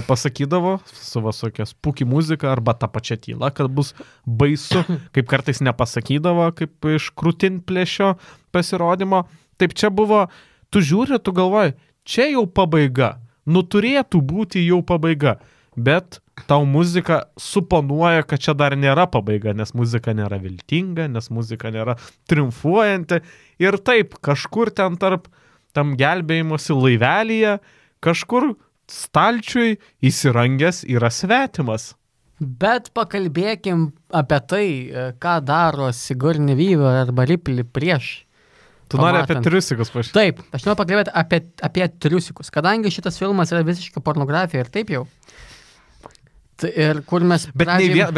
pasakydavo su visokia spooky muzika arba ta pačia tyla, kad bus baisu, kaip kartais nepasakydavo, kaip iš krūtinplėšio pasirodymo. Taip čia buvo, tu žiūri, tu galvoji, čia jau pabaiga. Turėtų būti jau pabaiga, bet tau muzika suponuoja, kad čia dar nėra pabaiga, nes muzika nėra viltinga, nes muzika nėra triumfuojanti. Ir taip, kažkur ten tam gelbėjimosi laivelyje, kažkur stalčiui įsirangęs yra svetimas. Bet pakalbėkim apie tai, ką daro Sigourney Weaver arba Ripley prieš. Tu nori apie triusikus pašyti? Taip, aš noriu pakalbėti apie triusikus, kadangi šitas filmas yra visiškai pornografija ir taip jau. Ir kur mes... Bet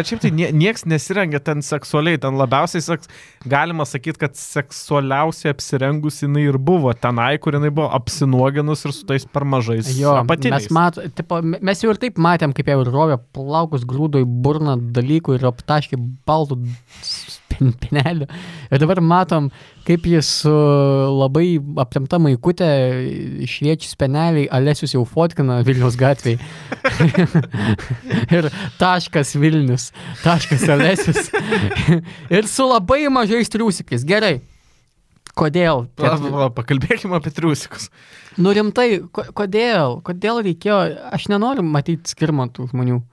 šiaip tai nieks nesirengia ten seksualiai, ten labiausiai galima sakyti, kad seksualiausiai apsirengusi jinai ir buvo tenai, kur jinai buvo apsinuoginus ir su tais per mažais apatiniais. Mes jau ir taip matėm, kaip jau rovė plaukus grūdo į burną dalykų ir aptaškė baltų pinelį. Ir dabar matom, kaip jis labai aptemta maikutė šviečius peneliai, Alesius jau fotkina Vilniaus gatvėje. Ir taškas Vilnius, taškas Alesius. Ir su labai mažais triusikais. Gerai. Kodėl? Pakalbėkime apie triusikus. Rimtai, kodėl? Kodėl reikėjo? Aš nenoriu matyti skirmantų žmonių.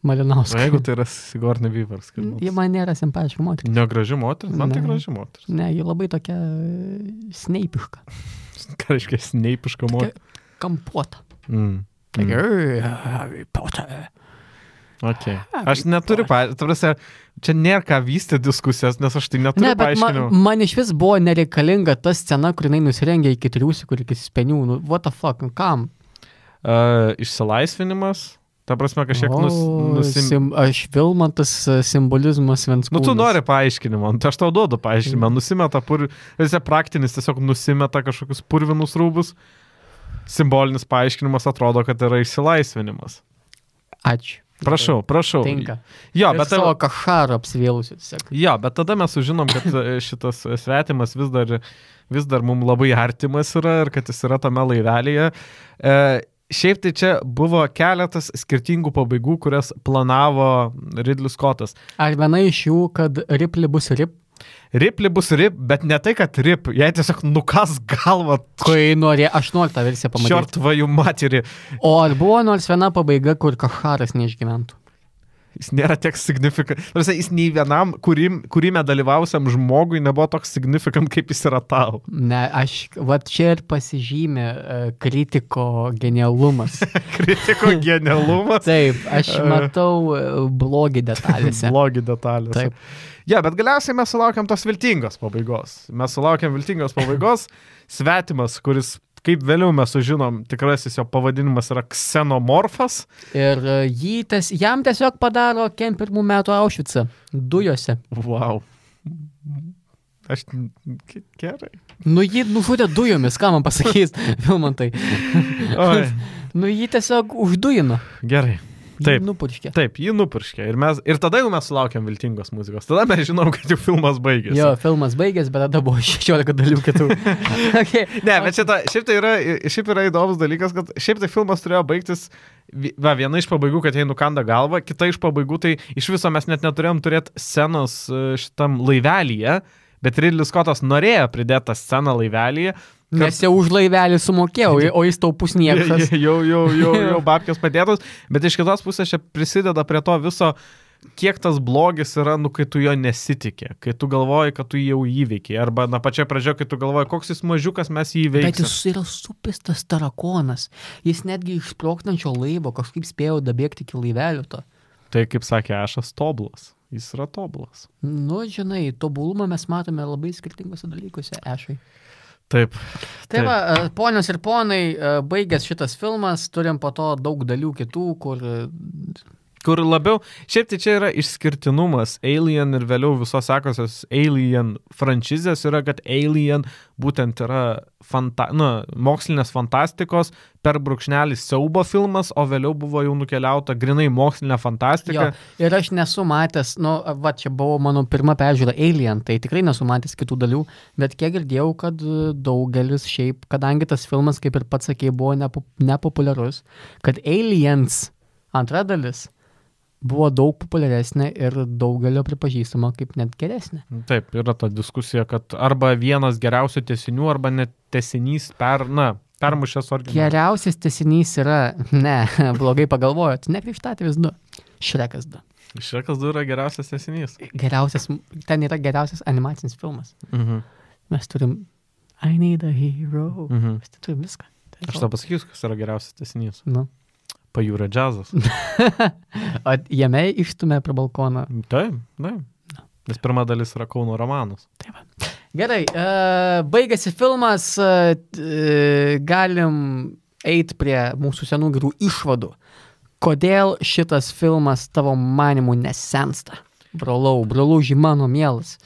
Malinausko. Jeigu tai yra Sigourney Weaver skirmantas. Ji man nėra simpatiška moteris. Negraži moteris? Man tai graži moteris. Ne, ji labai tokia sneipiška. Ką reiškia sneipiška moteris? Kampuota. Harry Potter. Okay. Aš neturiu čia nėra ką vystyti diskusijas, nes aš tai neturiu paaiškinimo. Man iš vis buvo nereikalinga ta scena, kur jinai nusirengia iki triusikų ir iki spenių. What the fuck, kam? Išsilaisvinimas. Ta prasme, kažkiek Aš Vilmantas simbolizmas Venskūnas. Tu nori paaiškinimo, tai aš tau duodu paaiškinimą. Nusimeta, praktinis tiesiog nusimeta kažkokius purvinus rūbus. simbolinis paaiškinimas atrodo, kad yra išsilaisvinimas. Ačiū. Prašau. Tinka. Jo, Ir bet savo kašaro apsivėlusiu tiesiog. Jo, bet tada mes sužinom, kad šitas svetimas vis dar mums labai artimas yra ir kad jis yra tame laivelyje. Šiaip tai čia buvo keletas skirtingų pabaigų, kurias planavo Ridley Scottas. Ar viena iš jų, kad Ripley bus Rip? Ripley bus Rip, bet ne tai, kad Rip, jai tiesiog nukas galva. Kai norėjo, aš noriu tą versiją pamatyti. Šortva jų materi. O ar buvo nors viena pabaiga, kur kašaras neišgyventų? Jis nėra tiek significant. Jis nei vienam, kurime dalyvausiam žmogui nebuvo toks significant, kaip jis yra tau. Ne, čia ir pasižymė kritiko genialumas. Kritiko genialumas? Taip, aš matau blogį detalėse. Taip. Ja, bet galiausiai mes sulaukiam tos viltingos pabaigos. Svetimas, kuris, kaip vėliau mes sužinom, tikrasis jo pavadinimas yra Ksenomorfas. Ir jam tiesiog padaro kem pirmų metų Aušvicą dujose. Wow. Aš gerai. Jį nužudė dujomis, ką man pasakys, Vilmantai. Jį tiesiog uždujino. Gerai. Taip, jį nupurškė. Ir tada jau mes sulaukiam viltingos muzikos. Tada mes žinom, kad jau filmas baigėsi. Jo, filmas baigėsi, bet tada buvo 16 dalių kitų. Okay. Ne, bet šiaip yra įdomus dalykas, kad šiaip tai filmas turėjo baigtis, viena iš pabaigų, kad jai nukanda galva, kita iš pabaigų, tai iš viso mes net neturėjom turėti scenos šitam laivelyje, bet Ridley Scottas norėjo pridėti tą sceną laivelyje. Nes jau už laivelį sumokėjau, o jis taupus niekas. Jau babkės padėtos, bet iš kitos pusės čia prisideda prie to viso, kiek tas blogis yra, kai tu jo nesitikė, kai tu galvoji, kad tu jau įveikiai, arba pačioje pradžioje, kai tu galvoji, koks jis mažiukas mes jį įveiksim. Bet jis yra supistas tarakonas, jis netgi iš plokštančio laivo kažkaip spėjo dabėgti iki laivelio to. Tai kaip sakė Ašas, tobulas. Jis yra tobulas. Žinai, tobulumą mes matome labai skirtingose dalykuose, Ešai. Taip. Tai va, ponios ir ponai, baigęs šitas filmas, turim po to daug dalių kitų, kur labiau, šiaip tai čia yra išskirtinumas Alien ir vėliau visos sekosios Alien franšizės yra, kad Alien būtent yra mokslinės fantastikos per brūkšnelį siaubo filmas, o vėliau buvo jau nukeliauta grinai mokslinė fantastika. Jo, ir aš nesu matęs, čia buvo mano pirma peržiūra Alien, tai tikrai nesu matęs kitų dalių, bet kiek girdėjau, kad daugelis šiaip, kadangi tas filmas, kaip ir pats sakė, buvo nepopuliarus, kad Aliens antra dalis buvo daug populiaresnė ir daugelio pripažįstama kaip net geresnė. Taip, yra ta diskusija, kad arba vienas geriausių tęsinių, arba net tęsinys permušęs originalą. Geriausias tęsinys yra, blogai pagalvojot, ne Krikštatėvis 2, Šrekas 2. Šrekas 2 yra geriausias tęsinys. Ten yra geriausias animacinis filmas. Mes turim I Need a Hero. Mes turim viską. Aš tau pasakysiu, kas yra geriausias tęsinys. Pajūrio džiazas. O jame ištumė prie balkoną. Taip. Nes pirma dalis yra Kauno romanas. Taip. Gerai, baigėsi filmas, galim eiti prie mūsų senų gerų išvadų. Kodėl šitas filmas tavo manimu nesensta? Broluži mano mielas.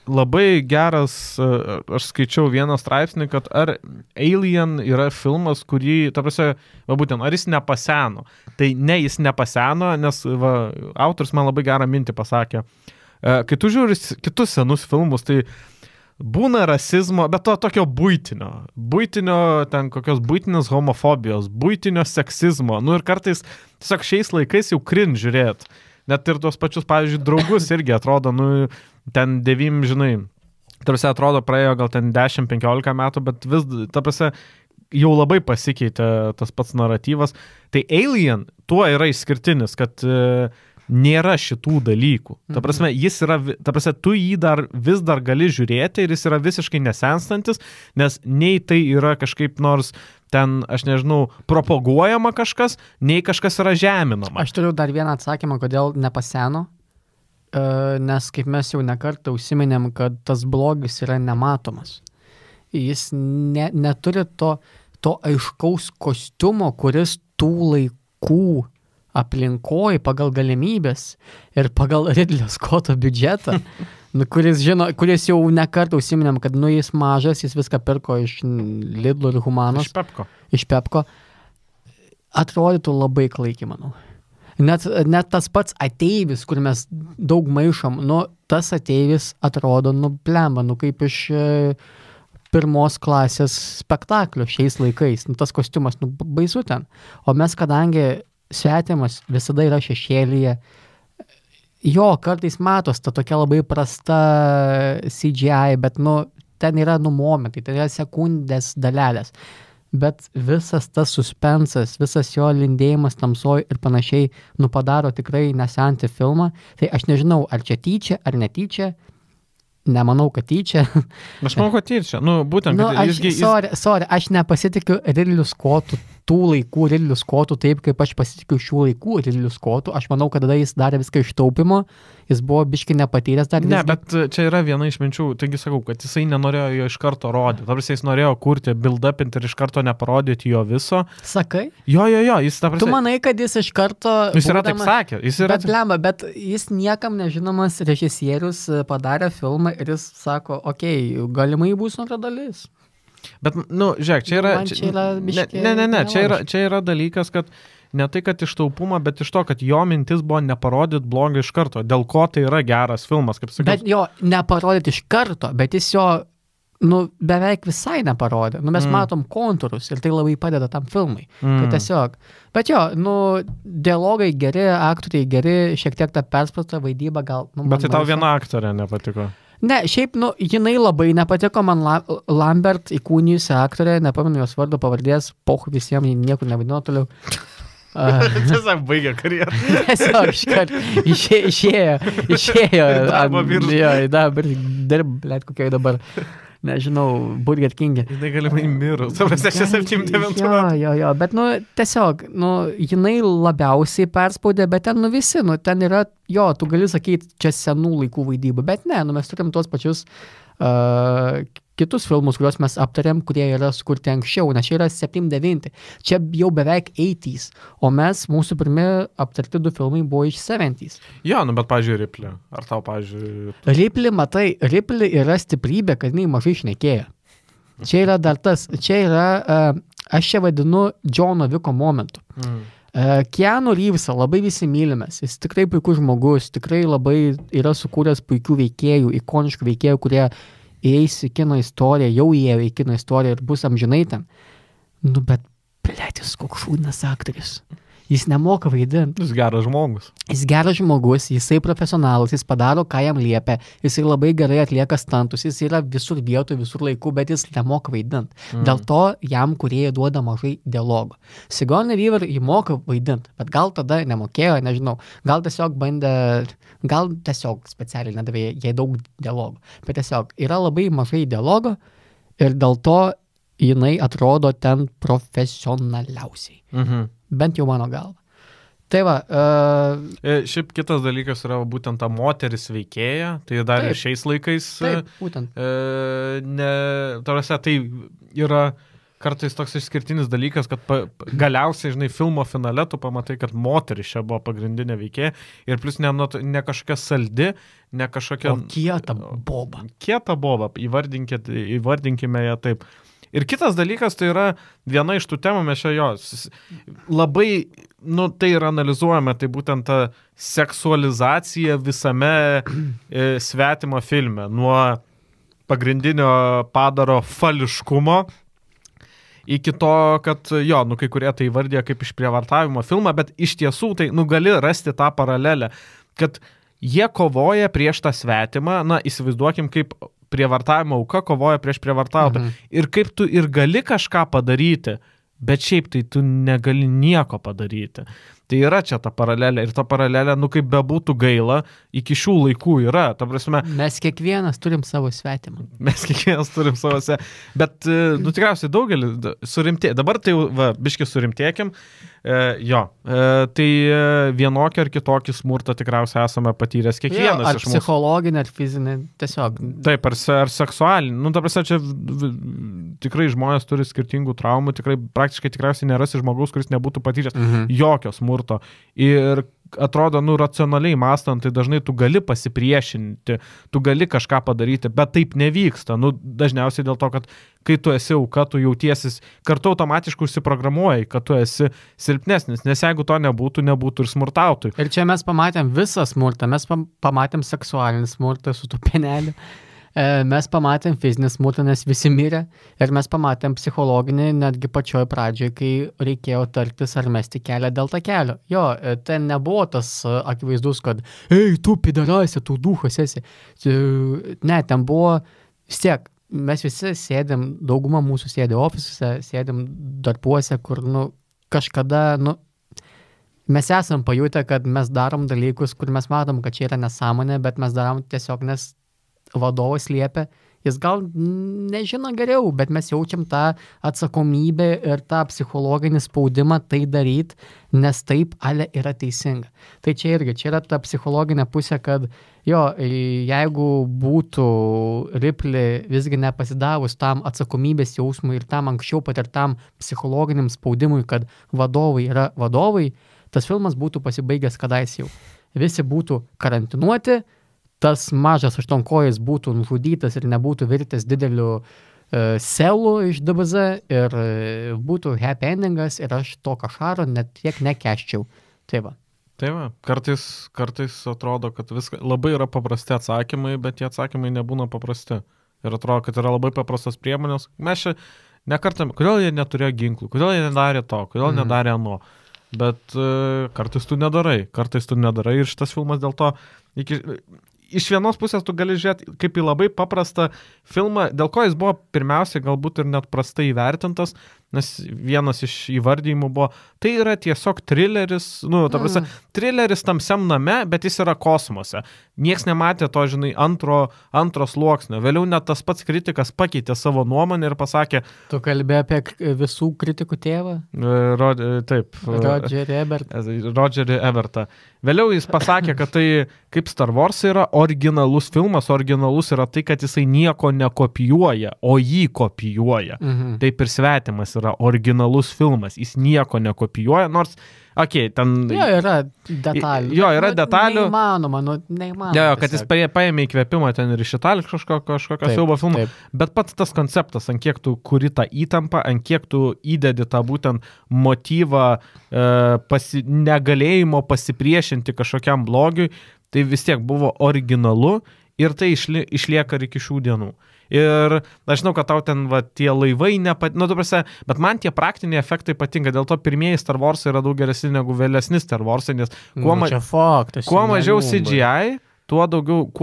Labai geras, aš skaičiau vieną straipsnį, kad ar Alien yra filmas, kurį, būtent, ar jis nepaseno. Tai ne, jis nepaseno, nes autorius man labai gerą mintį pasakė. Kai tu žiūri kitus senus filmus, tai būna rasizmo, bet to tokio buitinio, ten kokios buitinės homofobijos, buitinio seksizmo. Ir kartais tiesiog šiais laikais jau cringe žiūrėt. Net ir tuos pačius, pavyzdžiui, draugus irgi atrodo, ten 9, atrodo praėjo gal ten 10-15 metų, bet vis, jau labai pasikeitė tas pats naratyvas. Tai Alien tuo yra išskirtinis, kad nėra šitų dalykų. Jis yra, tu jį vis dar gali žiūrėti ir jis yra visiškai nesenstantis, nes nei tai yra kažkaip nors ten, aš nežinau, propaguojama kažkas, nei kažkas yra žeminama. Aš turiu dar vieną atsakymą, kodėl nepaseno, nes kaip mes jau nekartą užsiminėm, kad tas blogis yra nematomas. Jis neturi to aiškaus kostiumo, kuris tų laikų aplinkoje pagal galimybės ir pagal Ridley Scotto biudžetą Nu, kuris jau nekartą užsiminėm, kad jis mažas, jis viską pirko iš Lidlo ir Humanos. Iš Pepko. Atrodytų labai klaikiai, manau. Net tas pats ateivis, kur mes daug maišom, tas ateivis atrodo, blemba, kaip iš pirmos klasės spektaklio šiais laikais. Tas kostiumas, baisu ten. O mes, kadangi svetimas visada yra šešėlyje, jo, kartais matos ta tokia labai prasta CGI, bet, ten yra, momentai, ten yra sekundės dalelės. Bet visas tas suspensas, visas jo lindėjimas tamsoj ir panašiai, padaro tikrai nesantį filmą. Tai aš nežinau, ar čia tyčia, ar netyčia. Nemanau, kad tyčia. Aš manau, kad tyčia. Būtent, sorry, aš nepasitikiu Ridliu Scottu, tų laikų Ridliu Scottu taip, kaip aš pasitikiu šių laikų Ridliu Scottu. Aš manau, kad tada jis darė viską iš taupimo, jis buvo biški nepatyręs dar visgi. Ne, bet čia yra viena iš minčių, taigi sakau, kad jisai nenorėjo jo iš karto rodyti. Tarsi jis norėjo kurti, build-upinti ir iš karto neparodyti jo viso. Sakai? Jo, jis Tu manai, kad jis iš karto... Jis yra taip sakė. Bet jis niekam nežinomas režisierius padarė filmą ir jis sako, galimai bus antra dalis. Bet, žiūrėk, čia yra... Čia yra dalykas, kad ne tai, kad iš taupumą, bet iš to, kad jo mintis buvo neparodyti blogą iš karto. Dėl ko tai yra geras filmas, kaip sakiau. Bet jo neparodyti iš karto, bet jis jo, beveik visai neparodė. Mes matom kontūrus ir tai labai padeda tam filmui. Kad tiesiog. Bet jo, dialogai geri, aktoriai geri, šiek tiek ta persprasta vaidyba gal... Bet tai tau viena aktorė nepatiko. Ne, šiaip, jinai labai nepatiko man Lambert įkūnijusi aktorė, nepamenu jos vardo pavardės, visiems nieko nevaidino toliau. Tiesiog baigė karjerą. Tiesiog išėjo. Darbo biržą. Jo, dabar dirba, kokioj dabar, nežinau, Burger King'e. Jinai galimai mirus, 79 metų. Jo, bet, tiesiog, jinai labiausiai perspaudė, bet ten, visi, ten yra, jo, tu gali sakyti, čia senų laikų vaidyba, bet ne, mes turim tuos pačius kitus filmus, kuriuos mes aptarėm, kurie yra sukurti anksčiau, nes čia yra 79, čia jau beveik 80s, o mūsų pirmi aptarti 2 filmai buvo iš 70s. Jo, bet, pavyzdžiui, Ripley. Ar tau, pavyzdžiui... Ripley, matai, Ripley yra stiprybė, kad jinai mažai šnekėjo. Čia yra dar tas, čia yra, aš čia vadinu Johno Vicko momentu. Keanu Reevesą labai visi mylimės, jis tikrai puikus žmogus, tikrai labai yra sukūręs puikių veikėjų, ikoniškų veikėjų, kurie įeis į kino istoriją, jau įėjo į kino istoriją ir bus amžinai ten. Bet, jis koks šūdinas aktorius. Jis nemoka vaidinti. Jis geras žmogus, jisai profesionalas, jis padaro, ką jam liepia, jisai labai gerai atlieka stantus, jis yra visur vietų, visur laikų, bet jis nemoka vaidinti. Dėl to jam kūrėjai duoda mažai dialogų. Sigourney Weaver jį moka vaidinti, bet gal tada nemokėjo, nežinau, gal tiesiog specialiai nedavė jai daug dialogų. Bet tiesiog yra labai mažai dialogų ir dėl to jinai atrodo ten profesionaliausiai. Bent jau mano galva. Tai va. Šiaip kitas dalykas yra būtent ta moteris veikėja, tai dar ir šiais laikais. Taip, būtent. Tai yra kartais toks išskirtinis dalykas, kad galiausiai, filmo finale tu pamatai, kad moteris čia buvo pagrindinė veikėja ir plus ne kažkokia saldi, ne kažkokia... O kieta boba. Kieta boba, įvardinkime ją taip. Ir kitas dalykas, tai yra viena iš tų temų, mes čia labai, tai yra analizuojame, tai būtent ta seksualizacija visame svetimo filme, nuo pagrindinio padaro fališkumo iki to, kad kai kurie tai įvardė kaip išprievartavimo filmą, bet iš tiesų tai gali rasti tą paralelę, kad jie kovoja prieš tą svetimą, įsivaizduokim, kaip prievartavimo auka kovoja prieš prievartautoją. Ir kaip tu ir gali kažką padaryti, bet šiaip tai tu negali nieko padaryti. Tai yra čia ta paralelė ir ta paralelė, kaip bebūtų gaila, iki šių laikų yra. Ta prasme, mes kiekvienas turim savo svetimą. Bet, tikriausiai daugelį surimtė. Dabar tai biški surimtėkim. Tai vienokį ar kitokį smurtą tikriausiai esame patyręs kiekvienas iš mūsų. Ar psichologinį, ar fizinį, tiesiog. Taip, ar seksualinį. Ta prasme, čia tikrai žmonės turi skirtingų traumų, praktiškai tikriausiai nerasi žmogaus, kuris nebūtų patyręs jokio smurto. Ir atrodo, racionaliai mąstant, tai dažnai tu gali pasipriešinti, tu gali kažką padaryti, bet taip nevyksta. Dažniausiai dėl to, kad kai tu esi auka, tu jautiesi, kartu automatiškai užsiprogramuoji, kad tu esi silpnesnis, nes jeigu to nebūtų ir smurtautojų. Ir čia mes pamatėm visą smurtą, mes pamatėm seksualinį smurtą su tų penelių. Mes pamatėm fizinį smurtą, nes visi mirė, ir mes pamatėm psichologinį netgi pačioj pradžioj, kai reikėjo tartis ar mesti kelią dėl tą kelio. Jo, ten nebuvo tas akivaizdus, kad ei, tu pidarasi, tu duhas esi. Ne, ten buvo vis tiek, mes visi sėdėm, dauguma mūsų sėdė ofisuose, sėdėm darbuose, kur, kažkada, mes esam pajutę, kad mes darom dalykus, kur mes matom, kad čia yra nesąmonė, bet mes darom tiesiog, nes vadovas liepia, jis gal nežino geriau, bet mes jaučiam tą atsakomybę ir tą psichologinį spaudimą tai daryti, nes taip ale yra teisinga. Tai čia irgi, čia yra ta psichologinė pusė, kad jeigu būtų Ripley visgi nepasidavus tam atsakomybės jausmui ir tam anksčiau patirtam psichologiniam spaudimui, kad vadovai yra vadovai, tas filmas būtų pasibaigęs kadais jau. Visi būtų karantinuoti, tas mažas aštuonkojas būtų nužudytas ir nebūtų virtęs dideliu selu iš DBZ ir būtų happy endingas ir aš to kašaro net tiek nekeščiau. Tai va. Kartais atrodo, kad viskas labai yra paprasti atsakymai, bet tie atsakymai nebūna paprasti. Ir atrodo, kad yra labai paprastos priemonės. Mes čia nekartam, kodėl jie neturėjo ginklų, kodėl jie nedarė to, kodėl nedarė ano. Bet kartais tu nedarai ir šitas filmas dėl to iš vienos pusės tu gali žiūrėti kaip į labai paprastą filmą, dėl ko jis buvo pirmiausiai galbūt ir net prastai įvertintas, nes vienas iš įvardymų buvo, tai yra tiesiog trileris, trileris tamsiam name, bet jis yra kosmose. Nieks nematė to, antro sluoksnio. Vėliau net tas pats kritikas pakeitė savo nuomonę ir pasakė... Tu kalbėjai apie visų kritikų tėvą? Taip. Rogerį Ebertą. Vėliau jis pasakė, kad tai kaip Star Wars yra originalus filmas, originalus yra tai, kad jisai nieko nekopijuoja, o jį kopijuoja. Taip ir Svetimas yra originalus filmas, jis nieko nekopijuoja, nors, ten... yra detalių. Yra detalių. Neįmanoma. Kad jis paėmė įkvėpimą ten ir iš Italijos kažkokio siaubo filmo, bet pats tas konceptas, ant kiek tu kuri tą įtampą, ant kiek tu įdedi tą būtent motyvą negalėjimo pasipriešinti kažkokiam blogiui, tai vis tiek buvo originalu ir tai išlieka ir iki šių dienų. Ir aš žinau, kad tau ten tie laivai bet man tie praktiniai efektai patinka, dėl to pirmieji Star Warsai yra daug geresni negu vėlesni Star Warsai, nes kuo mažiau CGI, kuo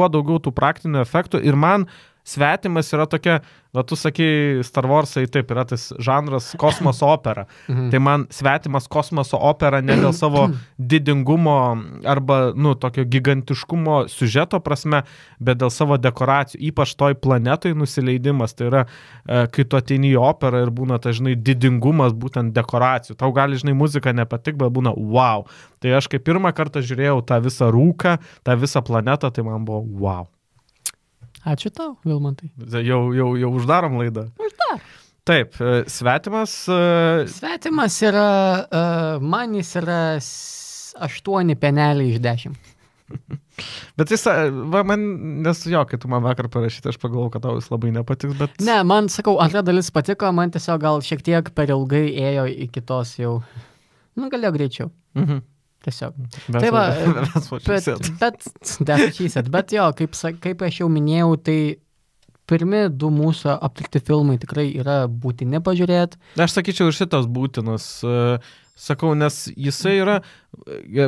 daugiau tų praktinių efektų ir man Svetimas yra tokia, tu sakai, Star Warsai, taip, yra tas žanras kosmoso opera. Tai man Svetimas kosmoso opera ne dėl savo didingumo arba, tokio gigantiškumo siužeto prasme, bet dėl savo dekoracijų, ypač toj planetoj nusileidimas. Tai yra, kai tu ateini į operą ir būna, didingumas būtent dekoracijų. Tau gali, muzika nepatik, bet būna wow. Tai aš kai pirmą kartą žiūrėjau tą visą rūką, tą visą planetą, tai man buvo wow. Ačiū tau, Vilmantai. Jau uždarom laidą. Uždar. Taip, Svetimas... Svetimas yra, man jis yra 8 peneliai iš 10. Bet jis, nes kai tu man vakar parašyti, aš pagalvojau, kad tau jis labai nepatiks, bet... Ne, man, sakau, antra dalis patiko, man tiesiog gal šiek tiek per ilgai ėjo iki tos jau... galėjo greičiau. Tiesiog. Bet jo, kaip aš jau minėjau, tai pirmi 2 mūsų aptikti filmai tikrai yra būtini pažiūrėti. Aš sakyčiau, ir šitas būtinas, sakau, nes jisai yra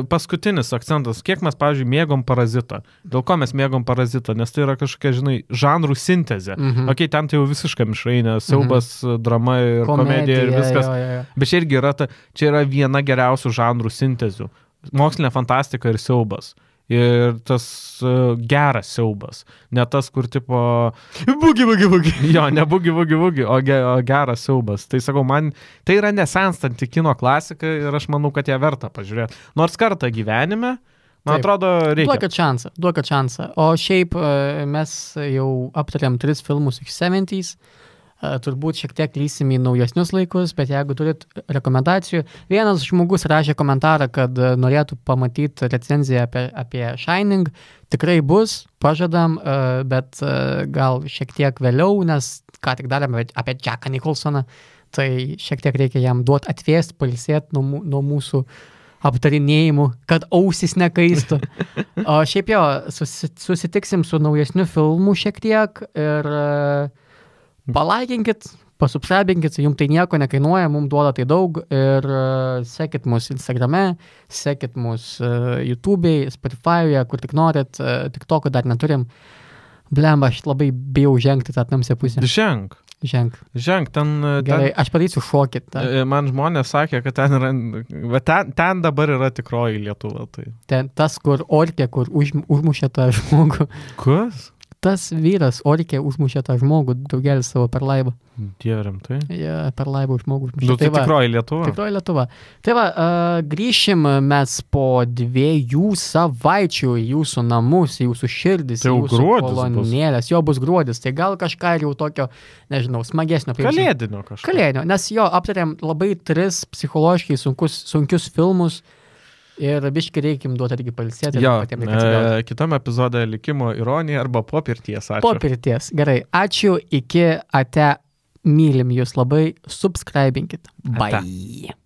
paskutinis akcentas, kiek mes, pavyzdžiui, mėgom Parazitą. Dėl ko mes mėgom Parazitą? Nes tai yra kažkokia, žanrų sintezė. Ten tai jau visiškai mišrainė, siaubas, drama ir komedija ir viskas. Bet čia irgi yra, čia yra viena geriausių žanrų sintezių. Mokslinė fantastika ir siaubas. Ir tas geras siaubas. Ne tas, kur tipo... Bugi. Jo, ne bugi, o geras siaubas. Tai sakau, man tai yra nesenstanti kino klasika ir aš manau, kad ją verta pažiūrėti. Nors kartą gyvenime, man atrodo, reikia. Duokit šansą. O šiaip mes jau aptarėm 3 filmus iš 70s. turbūt šiek tiek lysim į naujesnius laikus, bet jeigu turit rekomendacijų, vienas žmogus rašė komentarą, kad norėtų pamatyti recenziją apie Shining, tikrai bus, pažadam, bet gal šiek tiek vėliau, nes ką tik darėme apie Jacką Nicholsoną, tai šiek tiek reikia jam duoti atvėsti, pailsėti nuo mūsų aptarinėjimų, kad ausis nekaistų. O šiaip jo, susitiksim su naujesniu filmu šiek tiek ir palaikinkit, pasubscribinkit, jums tai nieko nekainuoja, mums duoda tai daug ir sekit mus Instagrame, sekit mus YouTube'ai, Spotify'e, kur tik norit, TikTok'o dar neturim. Blemba, aš labai bijau žengti tą tamsią pusę. Ženk, ten... Gerai, aš padarysiu šokit. Man žmonės sakė, kad ten yra... Ten dabar yra tikroji Lietuva. Tai. Ten tas, kur orkė, kur užmušė tą žmogų. Kas? Tas vyras orkė užmušė tą žmogų, daugelis savo per laivą. Dievarim, tai? Ja, per laivą žmogų užmušė. Tai tikroji Lietuva. Tikroji Lietuva. Tai va, grįšim mes po 2 savaičių į jūsų namus, į jūsų širdis, tai į jūsų kolonėlės. Jo bus gruodis, tai gal kažką jau tokio, nežinau, smagesnio. Kalėdinio kažką. Kalėdinio, nes jo, aptarėm labai 3 psichologiškai sunkius filmus. Ir biškai reikim duoti irgi pailsėti. Jo, kitam epizode likimo ironija arba po pirties. Ačiū. Po pirties. Gerai, ačiū, iki ate, mylim jūs labai, subscribinkit. Bye. Ate.